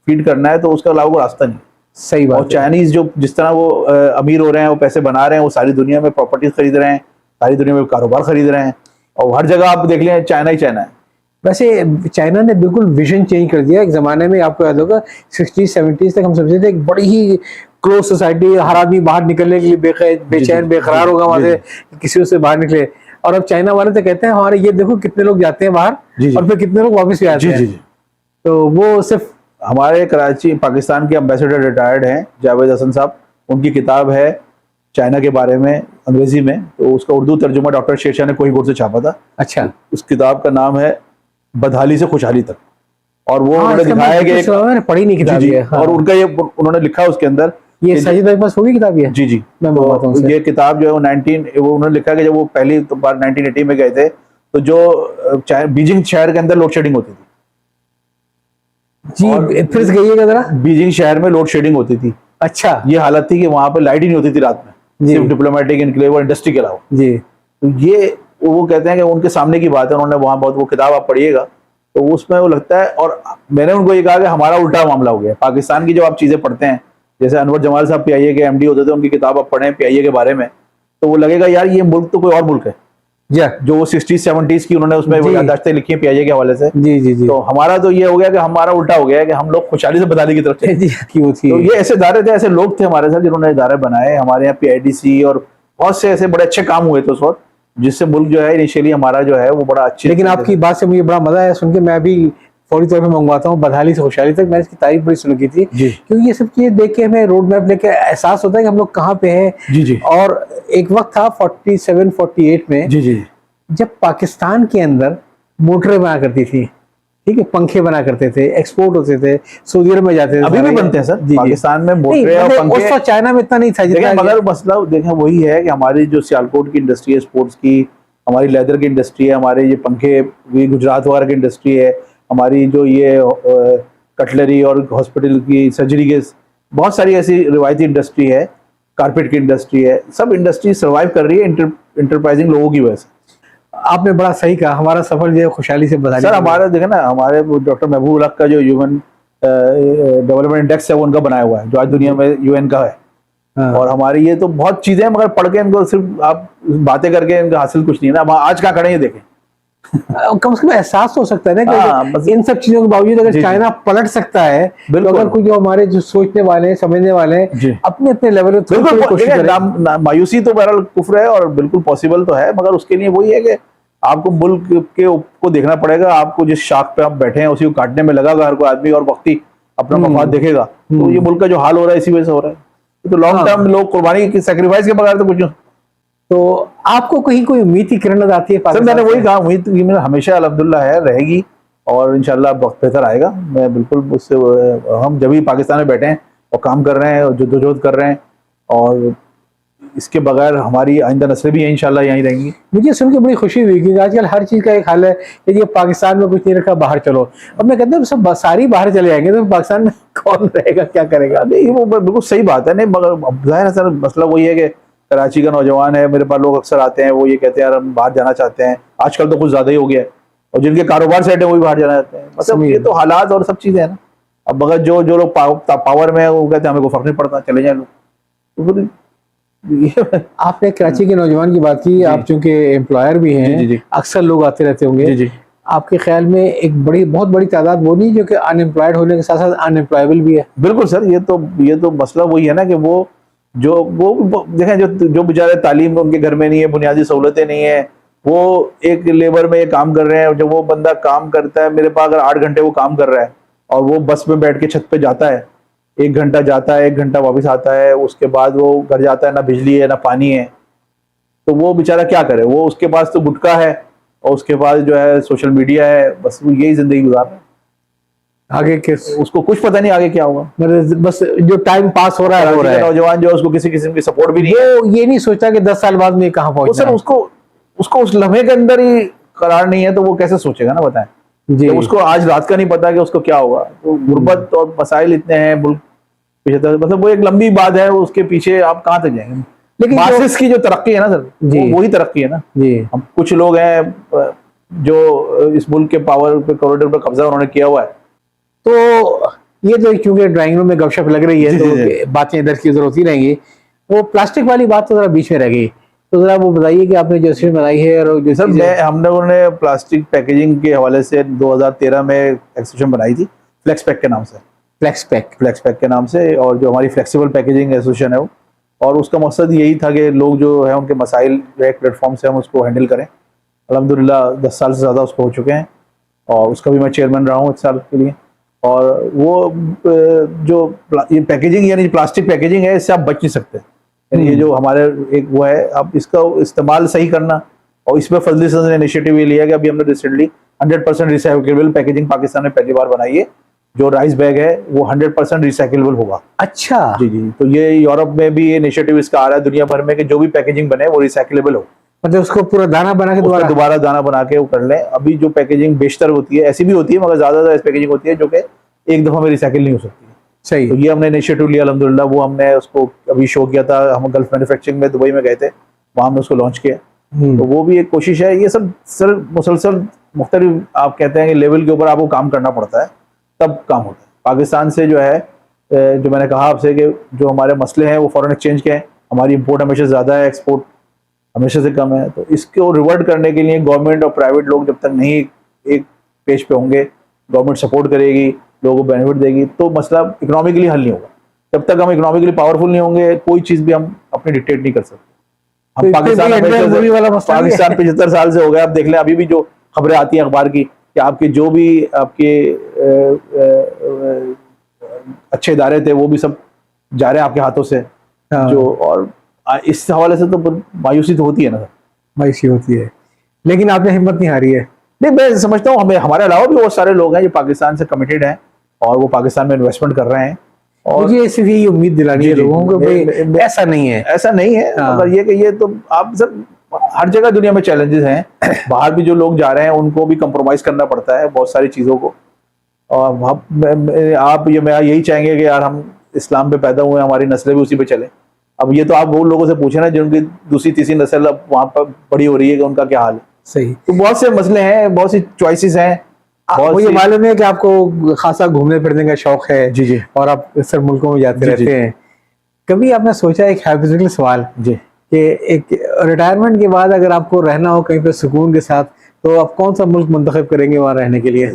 फीड करना है, तो उसके अलावा कोई रास्ता नहीं। सही और बात है। चाइनीज जो जिस तरह वो अमीर हो रहे हैं, वो पैसे बना रहे हैं, वो सारी दुनिया में प्रॉपर्टीज खरीद रहे हैं, सारी दुनिया में कारोबार खरीद रहे हैं, और हर जगह आप देख लें चाइना ही चाइना है। वैसे चाइना ने बिल्कुल विजन चेंज कर दिया। एक जमाने में आपको याद होगा 60s 70s तक हम समझते थे एक बड़ी ही क्लोज सोसाइटी, हर आदमी बाहर निकलने के लिए बेचैन बेकरार होगा वहां से किसी से बाहर निकले। और अब चाइना वाले तो कहते हैं हमारे ये देखो कितने लोग जाते हैं बाहर जी, जी। और फिर कितने लोग वापस भी आते जी हैं। जी जी। तो वो सिर्फ हमारे कराची पाकिस्तान के एम्बेसडर रिटायर्ड हैं जावेद हसन साहब, उनकी किताब है चाइना के बारे में अंग्रेजी में, तो उसका उर्दू तर्जुमा डॉक्टर शेरशाह ने कोहिनूर से छापा था। अच्छा, उस किताब का नाम है बदहाली से खुशहाली तक, और वो हाँ, उन्होंने इसका दिखाया है कि मैंने पढ़ी नहीं किताब जी, जी, ये। हाँ। और उनका ये उन्होंने लिखा है उसके अंदर, ये कि- साजिद भाई के पास होगी किताब ये? जी जी, मैं मंगवाता हूँ तो उसे। ये किताब जो है वो उन्होंने लिखा कि जब वो पहली बार 1980 में गए थे, तो जो बीजिंग शहर के अंदर लोड शेडिंग होती थी, जी और- फिर से कहिएगा जरा। बीजिंग शहर में लोड शेडिंग होती थी। अच्छा ये हालत थी कि वहां पे लाइट ही नहीं होती थी रात में, जी। सिर्फ डिप्लोमेटिक इनक्लेव और इंडस्ट्री के अलावा। जी तो ये वो कहते हैं कि उनके सामने की बात है, उन्होंने वहां बहुत, वो किताब आप पढ़िएगा तो उसमें वो लगता है। और मैंने उनको ये कहा कि हमारा उल्टा मामला हो गया पाकिस्तान की, जो आप चीजें पढ़ते हैं, जैसे अनवर जमाल साहब पीआईए के एमडी होते थे, उनकी किताब आप पढ़ें पीआईए के बारे में, तो वो लगेगा यार ये मुल्क तो कोई और मुल्क है, जी जो वो 60s 70s की उन्होंने उसमें जी। याददाश्तें लिखी हैं पीआईए के हवाले से। जी जी जी तो हमारा तो ये हो गया कि हमारा उल्टा हो गया है कि हम लोग खुशहाली से बदहाली की तरफ चले। जी की वो थी। तो ये ऐसे इदारे थे, ऐसे लोग थे हमारे साथ जिन्होंने इदारे बनाए, हमारे यहाँ पीआईडीसी और बहुत से ऐसे बड़े अच्छे काम हुए थे उस वक्त, जिससे मुल्क जो है इनिशियली हमारा जो है वो बड़ा अच्छे। लेकिन आपकी बात से मुझे बड़ा मजा आया सुन के। मैं भी फौरी तौर पे मंगवाता हूँ बदहाली से खुशहाली तक। मैंने इसकी तारीफ बड़ी सुनी की थी, जी क्योंकि ये सब चीजें देख के हमें रोड मैप लेके एहसास होता है कि हम लोग कहाँ पे हैं। जी जी और एक वक्त था 47 48 में जी जी जब पाकिस्तान के अंदर मोटरें बना करती थी, ठीक है, पंखे बना करते थे, एक्सपोर्ट होते थे, सऊदी अरब में जाते थे। अभी भी सारे- बनते हैं सर जी, जी। पाकिस्तान में नहीं, मोटरें और मतलब उस पंखे। वक्त चाइना में इतना नहीं था देखें जितना मगर मसला देखें वही है कि हमारी जो सियालकोट की इंडस्ट्री है स्पोर्ट्स की, हमारी लेदर की इंडस्ट्री है, हमारे ये पंखे, ये गुजरात वगैरह की इंडस्ट्री है, हमारी जो ये कटलरी और हॉस्पिटल की सर्जरी के बहुत सारी ऐसी रिवायती इंडस्ट्री है, कारपेट की इंडस्ट्री है, सब इंडस्ट्री सर्वाइव कर रही है इंटरप्राइजिंग लोगों की वजह से। आपने बड़ा सही कहा। हमारा सफर जो है खुशहाली से बदहाली सर का हमारे देखे ना, हमारे डॉक्टर महबूब हक का जो ह्यूमन डेवलपमेंट इंडेक्स है वो उनका बनाया हुआ है, जो आज दुनिया में यूएन का है। हाँ। और हमारी ये तो बहुत चीजें हैं, मगर पढ़ के इनको सिर्फ आप बातें करके इनका हासिल कुछ नहीं है ना। हम आज कहाँ खड़े हैं ये देखें। कम से कम एहसास तो हो सकता है ना हाँ, कि बस- इन सब चीजों के बावजूद अगर जी, जी। चाइना पलट सकता है, तो बिल्कुल। अगर कोई जो हमारे जो सोचने वाले हैं, समझने वाले जी। हैं, अपने अपने लेवल पे थोड़ी बिल्कुल कोशिश देखिए, करें। मायूसी तो बहरहाल कुफ्र है और बिल्कुल पॉसिबल तो है, मगर उसके लिए वही है कि आपको मुल्क के को देखना पड़ेगा। आपको जिस शाख पे आप बैठे हैं उसी को काटने में लगा हुआ हर कोई आदमी, और वक्ती अपना मफाद देखेगा। तो ये मुल्क का जो हाल हो रहा है इसी वजह से हो रहा है। तो लॉन्ग हाँ। टर्म लोग कुर्बानी की सैक्रिफाइस के बगैर तो कुछ नहीं। तो आपको कहीं कोई उम्मीद की किरण नजर आती है सर पाकिस्तान मैंने वही से? कहा, उम्मीद तो मेरा हमेशा अल्हम्दुलिल्लाह है, रहेगी, और इंशाल्लाह वक्त बेहतर आएगा। मैं बिल्कुल उससे, हम जब भी पाकिस्तान में बैठे हैं और काम कर रहे हैं और जद्दोजहद कर रहे हैं, और इसके बगैर हमारी आइंदा नस्लें भी इंशाल्लाह यहीं रहेंगी। मुझे सुन के बड़ी खुशी हुई, क्योंकि आजकल हर चीज का एक हाल है कि ये पाकिस्तान में कुछ नहीं रखा, बाहर चलो। अब मैं कहता हूँ सब सारी बाहर चले जाएंगे तो पाकिस्तान में कौन रहेगा, क्या करेगा? नहीं वो बिल्कुल सही बात है। नहीं मगर अब जाहिर है सर, मसला वही है कि कराची का नौजवान है, मेरे पास लोग अक्सर आते हैं, वो ये कहते हैं यार हम बाहर जाना चाहते हैं। आजकल तो कुछ ज्यादा ही हो गया है, और जिनके कारोबार सेट है वही बाहर जाना चाहते हैं। मतलब ये तो हालात और सब चीजें हैं ना। अब अगर जो जो लोग पावर में है वो कहते हैं हमें कोई फर्क नहीं पड़ता, चले जाए लोग। तो फिर ये आपने कराची के नौजवान की बात की, आप चूंकि एम्प्लॉयर भी जी, हैं, जी। अक्सर लोग आते रहते होंगे। जी जी आपके ख्याल में एक बहुत बड़ी तादाद वो नहीं जो कि अनएम्प्लॉयड होने के साथ साथ अनएम्प्लॉयबल भी है? बिल्कुल सर, ये तो मसला वही है ना कि वो देखें, जो बेचारे तालीम उनके घर में नहीं है, बुनियादी सहूलतें नहीं है, वो एक लेबर में काम कर रहे हैं। जब वो बंदा काम करता है, मेरे पास अगर 8 घंटे वो काम कर रहा है और वो बस में बैठ के छत पे जाता है, 1 घंटा जाता है, 1 घंटा वापस आता है, उसके बाद वो घर जाता है, ना बिजली है ना पानी है, तो वो बेचारा क्या करे? वो उसके पास तो गुटखा है और उसके पास जो है सोशल मीडिया है, बस वो यही जिंदगी गुजार रहा है। आगे के उसको कुछ पता नहीं आगे क्या होगा। मतलब बस जो टाइम पास हो रहा है हो रहा है। नौजवान जो है, उसको किसी किस्म की सपोर्ट भी नहीं है। वो ये नहीं सोचता कि 10 साल बाद में कहाँ वो पहुंचना सर है। उसको उस लम्हे के अंदर ही करार नहीं है, तो वो कैसे सोचेगा ना, बताएं। जी। तो उसको आज रात का नहीं पता कि उसको क्या होगा। तो गुर्बत और मसाइल इतने हैं मुल्क पीछे तक, मतलब वो एक लंबी बात है, उसके पीछे आप कहाँ तक जाएंगे। लेकिन मासिस की जो तरक्की है ना सर, जी। वही तरक्की है ना। जी। हम कुछ लोग हैं जो इस मुल्क के पावर पे, करोड़ों पे कब्जा उन्होंने किया हुआ है। तो ये तो क्योंकि ड्राइंग रूम में गपशप लग रही है जी, तो जी। बातें इधर की उधर होती रहेंगी। वो प्लास्टिक वाली बात तो जरा बीच में रह गई, तो जरा वो बताइए कि आपने जो स्ट्रीम बनाई है और जो सर हम लोगों ने प्लास्टिक पैकेजिंग के हवाले से 2013 में एक्सिबिशन बनाई थी, फ्लेक्स पैक के नाम से। फ्लेक्स पैक के नाम से, और जो हमारी फ्लेक्सिबल पैकेजिंग एसोसिएशन है वो, और उसका मकसद यही था कि लोग जो है उनके मसाइल जो एक प्लेटफॉर्म से हम उसको हैंडल करें। अल्हम्दुलिल्लाह 10 साल से ज़्यादा उसको हो चुके हैं और उसका भी मैं चेयरमैन रहा हूँ 1 साल के लिए। और वो जो ये पैकेजिंग यानी प्लास्टिक पैकेजिंग है, इससे आप बच नहीं सकते। यानी ये जो हमारे एक वो है, अब इसका इस्तेमाल सही करना, और इसमें फजली सदर ने इनिशिएटिव ये लिया कि अभी हमने रिसेंटली 100% रिसाइक्लेबल पैकेजिंग पाकिस्तान में पहली बार बनाई है। जो राइस बैग है वो 100% रिसाइक्लेबल होगा। अच्छा। जी जी, तो ये यूरोप में भी ये इनिशिएटिव इसका आ रहा है दुनिया भर में कि जो भी पैकेजिंग बने वो रिसाइक्लेबल हो, मतलब उसको पूरा दाना बना के उसका दोबारा दाना बना के वो कर लें। अभी जो पैकेजिंग बेशतर होती है, ऐसी भी होती है मगर ज्यादातर ऐसी पैकेजिंग होती है जो कि एक दफा में रिसाइकिल नहीं हो सकती है। सही। तो ये हमने इनिशिएटिव लिया अल्हम्दुलिल्लाह। वो हमने उसको अभी शो किया था, हम गल्फ मैन्युफैक्चरिंग में दुबई में गए थे, वहाँ हमने उसको लॉन्च किया। तो वो भी एक कोशिश है। ये सब सर मुसलसल मुख्तलिफ आप कहते हैं कि लेवल के ऊपर आपको काम करना पड़ता है, तब काम होता है। पाकिस्तान से जो है, जो मैंने कहा आपसे कि जो हमारे मसले हैं वो फॉरेन एक्सचेंज के हैं, हमारी इंपोर्ट हमेशा ज़्यादा है, एक्सपोर्ट हमेशा से कम है। तो इसको रिवर्ट करने के लिए गवर्नमेंट और प्राइवेट लोग जब तक नहीं एक पेज पे होंगे, गवर्नमेंट सपोर्ट करेगी, लोगों को बेनिफिट देगी, तो मसला इकोनॉमिकली हल नहीं होगा। जब तक हम इकोनॉमिकली पावरफुल नहीं होंगे, कोई चीज़ भी हम अपनी डिक्टेट नहीं कर सकते। हम पाकिस्तान 75 साल से हो गया। आप देख लें, अभी भी जो खबरें आती हैं अखबार की कि आपके जो भी आपके अच्छे इदारे थे वो भी सब जा रहे हैं आपके हाथों से। जो और इस हवाले से तो मायूसी तो होती है ना, मायूसी होती है, लेकिन आपने हिम्मत नहीं हारी है। नहीं, मैं समझता हूँ हमें, हमारे अलावा भी बहुत सारे लोग हैं जो पाकिस्तान से कमिटेड हैं और वो पाकिस्तान में इन्वेस्टमेंट कर रहे हैं। और मुझे सिर्फ यही उम्मीद दिलानी है लोगों को, भाई ऐसा नहीं है, ऐसा नहीं है। मगर ये कि ये तो आप सब हर जगह दुनिया में चैलेंजेस हैं। बाहर भी जो लोग जा रहे हैं उनको भी कंप्रोमाइज करना पड़ता है बहुत सारी चीज़ों को। और मैं यही चाहेंगे कि यार हम इस्लाम पे पैदा हुए, हमारी नस्लें भी उसी पे चले। अब ये तो आप वो लोगों से पूछे ना जिनकी दूसरी तीसरी नस्ल अब वहाँ पर बड़ी हो रही है कि उनका क्या हाल है। सही। तो बहुत से मसले हैं, बहुत सी चॉइसेस हैं। मुझे मालूम है कि आपको खासा घूमने फिरने का शौक है। जी जी। और आप अक्सर मुल्कों में जाते रहते जी। हैं। कभी आपने सोचा, एक हाइपोथेटिकल सवाल जी, कि एक रिटायरमेंट के बाद अगर आपको रहना हो कहीं पे सुकून के साथ, तो आप कौन सा मुल्क मुंतखब करेंगे वहाँ रहने के लिए?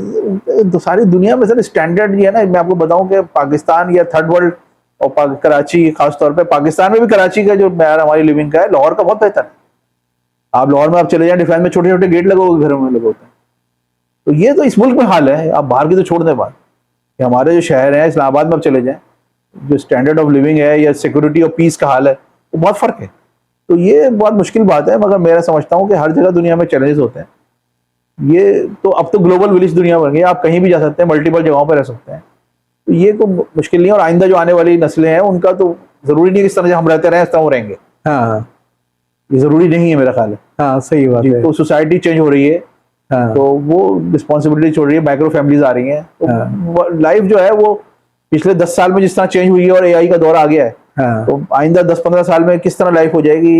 तो सारी दुनिया में सर स्टैंडर्ड ये है ना, मैं आपको बताऊं कि पाकिस्तान या थर्ड वर्ल्ड और कराची, खास तौर पे पाकिस्तान में भी कराची का जो मैार हमारी लिविंग का है, लाहौर का बहुत बेहतर है। आप लाहौर में आप चले जाए, डिफेंस में छोटे छोटे गेट लगे हुए घरों में लगे होते हैं। तो ये तो इस मुल्क में हाल है, आप बाहर की तो छोड़ दें बात। कि हमारे जो शहर हैं, इस्लामाबाद में आप चले जाएं, जो स्टैंडर्ड ऑफ लिविंग है या सिक्योरिटी और पीस का हाल है, वो बहुत फर्क है। तो ये बहुत मुश्किल बात है, मगर मैं समझता हूँ कि हर जगह दुनिया में चैलेंजेस होते हैं। ये तो अब तो ग्लोबल विलेज दुनिया बन गई, आप कहीं भी जा सकते हैं, मल्टीपल जगहों पर रह सकते हैं। तो ये तो मुश्किल नहीं है। और आइंदा जो आने वाली नस्लें हैं उनका तो जरूरी नहीं है इस तरह से हम रहते रहे इस तरह वो रहेंगे। हाँ, ये जरूरी नहीं है मेरा ख्याल है। हाँ, सही बात है। तो सोसाइटी चेंज हो रही है। हाँ। तो वो रिस्पॉन्सिबिलिटी छोड़ रही है, माइक्रो फैमिलीज आ रही हैं। तो लाइफ जो है वो पिछले 10 साल में जिस तरह चेंज हुई है और एआई का दौर आ गया है, तो आइंदा 10-15 साल में किस तरह लाइफ हो जाएगी,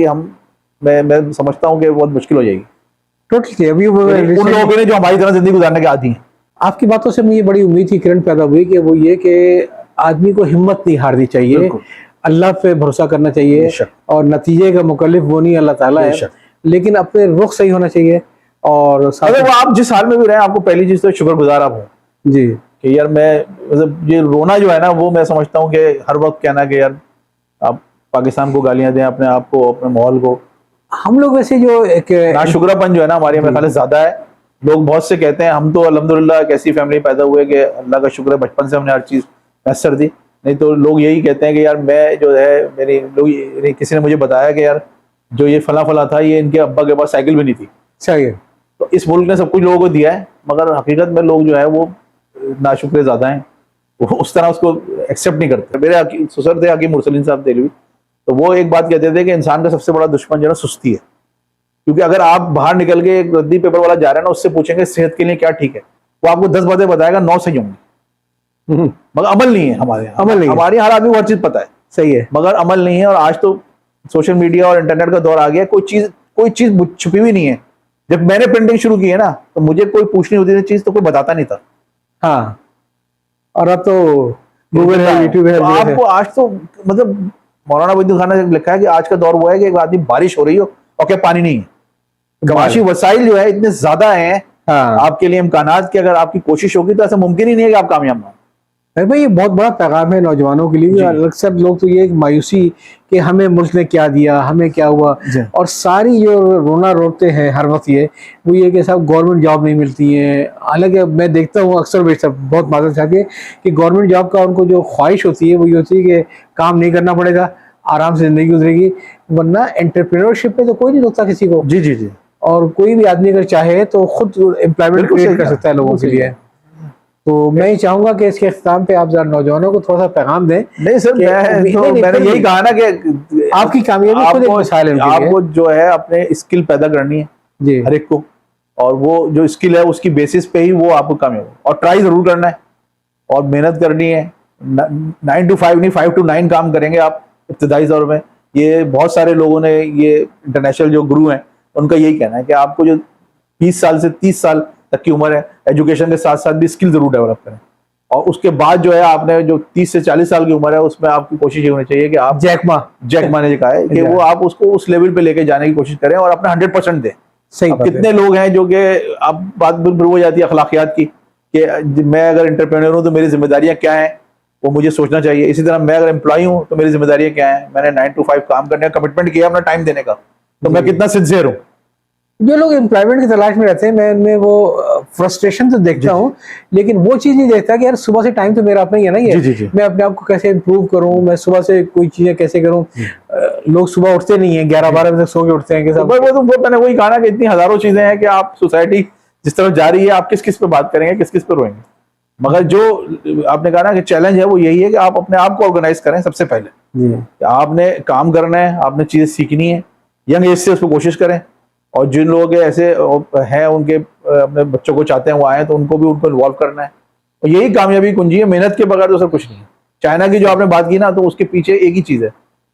मैं समझता हूँ कि बहुत मुश्किल हो जाएगी। टोटली। अभी उन लोगों के लिए जो हमारी तरह जिंदगी गुजारने के आदी हैं। आपकी बातों से मुझे बड़ी उम्मीद की किरण पैदा हुई कि वो ये कि आदमी को हिम्मत नहीं हारनी चाहिए, अल्लाह पे भरोसा करना चाहिए, और नतीजे का मुकल्लिफ वो नहीं अल्लाह ताला है, लेकिन अपने रुख सही होना चाहिए और साथ मतलब वो आप जिस हाल में भी रहे, आपको पहली चीज तो शुक्रगुजार आप हो जी कि यार मैं, मतलब ये रोना जो है ना, वो मैं समझता हूँ कि हर वक्त कहना कि यार आप पाकिस्तान को गालियां दें, अपने आप को, अपने माहौल को, हम लोग वैसे जो एक नाशुक्रापन जो है ना हमारे मेरे ख्याल से ज्यादा है। लोग बहुत से कहते हैं, हम तो अल्हम्दुलिल्लाह एक ऐसी फैमिली पैदा हुए कि अल्लाह का शुक्र है बचपन से हमने हर चीज मैसर दी। नहीं तो लोग यही कहते हैं कि यार मैं जो है, मेरी लोग, किसी ने मुझे बताया कि यार जो ये फला फला था, ये इनके अब्बा के पास साइकिल भी नहीं थी। सही है। तो इस मुल्क ने सब कुछ लोगों को दिया है, मगर हकीकत में लोग जो है वो नाशुक्र ज्यादा हैं, वो उस तरह उसको एक्सेप्ट नहीं करते। मेरे ससुर थे हकीम मुरसलीन साहब देलवी, तो वो एक बात कहते थे कि इंसान का सबसे बड़ा दुश्मन जो है सुस्ती है। क्योंकि अगर आप बाहर निकल के एक रद्दी पेपर वाला जा रहा है ना, उससे पूछेंगे सेहत के लिए क्या ठीक है, वो आपको 10 बातें बताएगा, 9 सही होंगी, मगर अमल नहीं है हमारे यहाँ। अमल नहीं है। हमारे यहाँ हर आदमी को हर चीज पता है, सही है। मगर अमल नहीं है। और आज तो सोशल मीडिया और इंटरनेट का दौर आ गया, कोई चीज छुपी हुई नहीं है। जब मैंने प्रिंटिंग शुरू की है ना, तो मुझे कोई पूछनी होती थी चीज तो कोई बताता नहीं था। हाँ, और अब तो गूगल है, यूट्यूब है, तो जो है। आपको आज तो मतलब मौलाना वहीद खान ने लिखा है कि आज का दौर वो है कि एक आदमी बारिश हो रही हो और क्या पानी नहीं है। माशी वसाइल जो है इतने ज्यादा हैं हाँ आपके लिए, इम्कानात की अगर आपकी कोशिश होगी तो ऐसा मुमकिन ही नहीं है कि आप कामयाब ना हो। अरे भाई, ये बहुत बड़ा पैगाम है नौजवानों के लिए भी। और अक्सर लोग तो ये एक मायूसी कि हमें मुल्क ने क्या दिया, हमें क्या हुआ, जी। और सारी जो रोना रोते हैं हर वक्त वो ये कि साहब गवर्नमेंट जॉब नहीं मिलती है। हालांकि मैं देखता हूँ अक्सर बहुत माजरत चाहती है कि गवर्नमेंट जॉब का उनको जो ख्वाहिश होती है वो ये होती है कि काम नहीं करना पड़ेगा, आराम से जिंदगी गुजरेगी। वरना एंटरप्रेन्योरशिप में तो कोई नहीं रोकता किसी को, जी जी जी। और कोई भी आदमी अगर चाहे तो खुद एम्प्लॉयमेंट बिल्कुल क्रिएट सही कर कहा, सकता है लोगों के बिल्कुल लिए। तो मैं ही चाहूंगा कि इसके इख्तिताम पे आप जरा नौजवानों को थोड़ा सा पैगाम दें। नहीं सर, कि- मैंने फिर यही भी कहा ना कि आपकी कामयाबी खुद एक मिसाल है उनके लिए। आपको जो है अपने स्किल पैदा करनी है जी हर एक को, और वो जो स्किल है उसकी बेसिस पे ही वो आपको कामयाब हो, और ट्राई जरूर करना है और मेहनत करनी है। 9 to 5 नहीं, 5 to 9 काम करेंगे आप इब्तदाई दौर में। ये बहुत सारे लोगों ने, ये इंटरनेशनल जो गुरु हैं, उनका यही कहना है कि आपको जो 20 साल से 30 साल तक की उम्र है, एजुकेशन के साथ साथ भी स्किल जरूर डेवलप करें। और उसके बाद जो है आपने जो 30 से 40 साल की उम्र है, उसमें आपकी कोशिश ये होनी चाहिए कि आप जैक मा ने कहा है कि वो आप उसको उस लेवल पे लेके जाने की कोशिश करें और अपना 100% दें। सही अब बात है। कितने लोग हैं जो कि अब बात बिल्कुल हो जाती है अखलाकियात की कि मैं अगर एंटरप्रेन्योर हूं तो मेरी जिम्मेदारियां क्या हैं, वो मुझे सोचना चाहिए। इसी तरह मैं अगर एम्प्लॉय हूं तो मेरी जिम्मेदारियां क्या हैं, मैंने 9 to 5 काम करने का कमिटमेंट किया अपना टाइम देने का, तो मैं कितना सिंसियर हूं। जो लोग एम्प्लॉयमेंट की तलाश में रहते हैं, मैं उनमें वो फ्रस्ट्रेशन तो देखता हूँ, लेकिन वो चीज़ नहीं देखता कि यार सुबह से टाइम तो मेरा अपना ही है ना। ये जी, जी। मैं अपने आप को कैसे इम्प्रूव करूँ, मैं सुबह से कोई चीज़ें कैसे करूँ। लोग सुबह उठते नहीं है, 11-12 बजे तक सो के उठते हैं कि तो साहब। वो मैंने वही कहा ना कि इतनी हजारों चीजें हैं कि आप सोसाइटी जिस तरफ जा रही है, आप किस किस पे बात करेंगे, किस किस पे रोएंगे। मगर जो आपने कहा ना कि चैलेंज है वो यही है कि आप अपने आप को ऑर्गेनाइज करें सबसे पहले। जी आपने काम करना है, आपने चीजें सीखनी है, यंग एज से उस पर कोशिश करें। और जिन लोगों के ऐसे हैं, उनके अपने बच्चों को चाहते हैं वो आए, तो उनको भी उनको इन्वॉल्व करना है। और यही कामयाबी कुंजी है, मेहनत के बगैर तो सब कुछ नहीं है। चाइना की जो आपने बात की ना, तो उसके पीछे एक ही चीज है,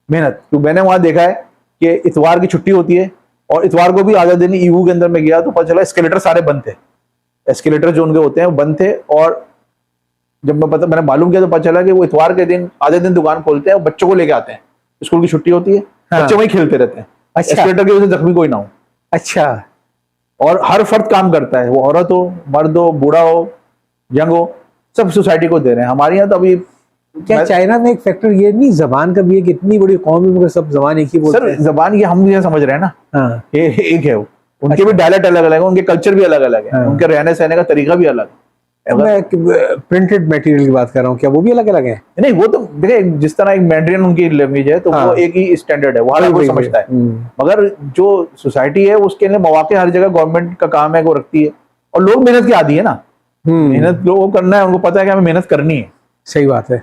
मेहनत। तो मैंने वहां देखा है कि इतवार की छुट्टी होती है, और इतवार को भी आधा दिन ईवू के अंदर में गया तो पता चला एस्केलेटर सारे बंद थे। एस्केलेटर जो उनके होते हैं वो बंद थे, और जब मैंने मालूम किया तो पता चला कि वो इतवार के दिन आधे दिन दुकान खोलते हैं और बच्चों को लेके आते हैं। स्कूल की छुट्टी होती है, हाँ। बच्चे वहीं खेलते रहते हैं। अच्छा। एस्केलेटर की वजह से जख्मी कोई ना हो। अच्छा। और हर फर्द काम करता है, वो औरत हो, मर्द हो, बूढ़ा हो, यंग हो, सब सोसाइटी को दे रहे हैं। हमारे यहाँ तो अभी क्या चाइना में एक फैक्टर ये नहीं जबान का भी है कि इतनी बड़ी कौम है मगर सब जबान एक ही बोलते सर हैं। जबान ये हम ये समझ रहे हैं ना, हाँ ये एक है वो। उनके भी डायलेक्ट अलग अलग है, उनके कल्चर भी अलग अलग है, हाँ। उनके रहने सहने का तरीका भी अलग है। मैं प्रिंटेड मटेरियल की बात कर रहा हूँ, क्या वो भी अलग अलग है? नहीं, वो तो देखिए जिस तरह एक मैंड्रियन उनकी लैंग्वेज है, तो हाँ। वो एक ही स्टैंडर्ड है, वो हर कोई समझता है। मगर जो सोसाइटी है उसके लिए मौके हर जगह गवर्नमेंट का काम है वो रखती है, और लोग मेहनत के आदी है ना। मेहनत लोगों को करना है, उनको पता है कि हमें मेहनत करनी है। सही बात है।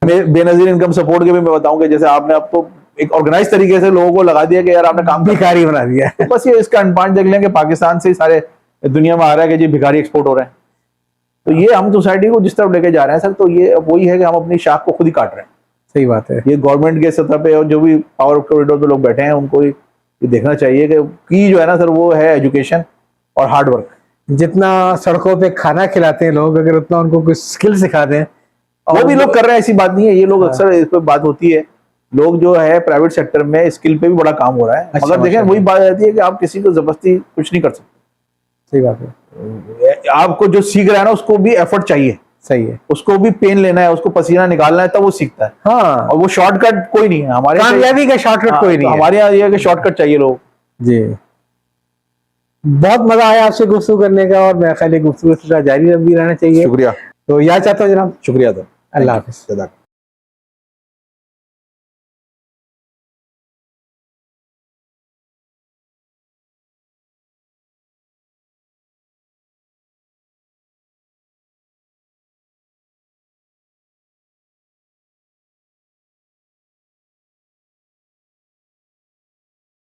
बेनजीर इनकम सपोर्ट के भी मैं बताऊं कि जैसे आपने अब तो एक ऑर्गेनाइज तरीके से लोगों को लगा दिया कि यार आपने काम भिखारी बना दिया है। तो बस ये इसका अनपान देख लें कि पाकिस्तान से ही सारे दुनिया में आ रहा है कि जी भिखारी एक्सपोर्ट हो रहे हैं। तो ये हम सोसाइटी को जिस तरफ लेके जा रहे हैं सर, तो ये वही है कि हम अपनी शाख को खुद ही काट रहे हैं। सही बात है। ये गवर्नमेंट के सतह पे और जो भी पावर कॉरिडोर पे लोग बैठे हैं, उनको ये देखना चाहिए कि की जो है ना सर, वो है एजुकेशन और हार्ड वर्क। जितना सड़कों पे खाना खिलाते हैं लोग, अगर उतना उनको कुछ स्किल सिखा दें। वो भी लोग कर रहे हैं, ऐसी बात नहीं है। ये लोग हाँ। अक्सर इस पर बात होती है लोग जो है प्राइवेट सेक्टर में स्किल पे भी बड़ा काम हो रहा है। अच्छा, मगर देखें माशाल्लाह। वही बात आती है कि आप किसी को जबरदस्ती कुछ नहीं कर सकते। सही बात है, आपको जो सीख रहा है ना उसको भी एफर्ट चाहिए, सही है। उसको भी पेन लेना है, उसको पसीना निकालना है, तब वो सीखता है। हाँ, और वो शॉर्टकट कोई नहीं है हमारे कामयाबी का शॉर्टकट कोई नहीं है। हमारे यहाँ ये है कि शॉर्टकट चाहिए लोग। जी, बहुत मजा आया आपसे गुफ्तगू करने का, और मेरा ख्याल है गुफ्तगू इस तरह जारी भी रहना चाहिए। शुक्रिया, तो याद चाहता हूँ जनाब, शुक्रिया था। अल्लाह हाफिज। जज़ाक।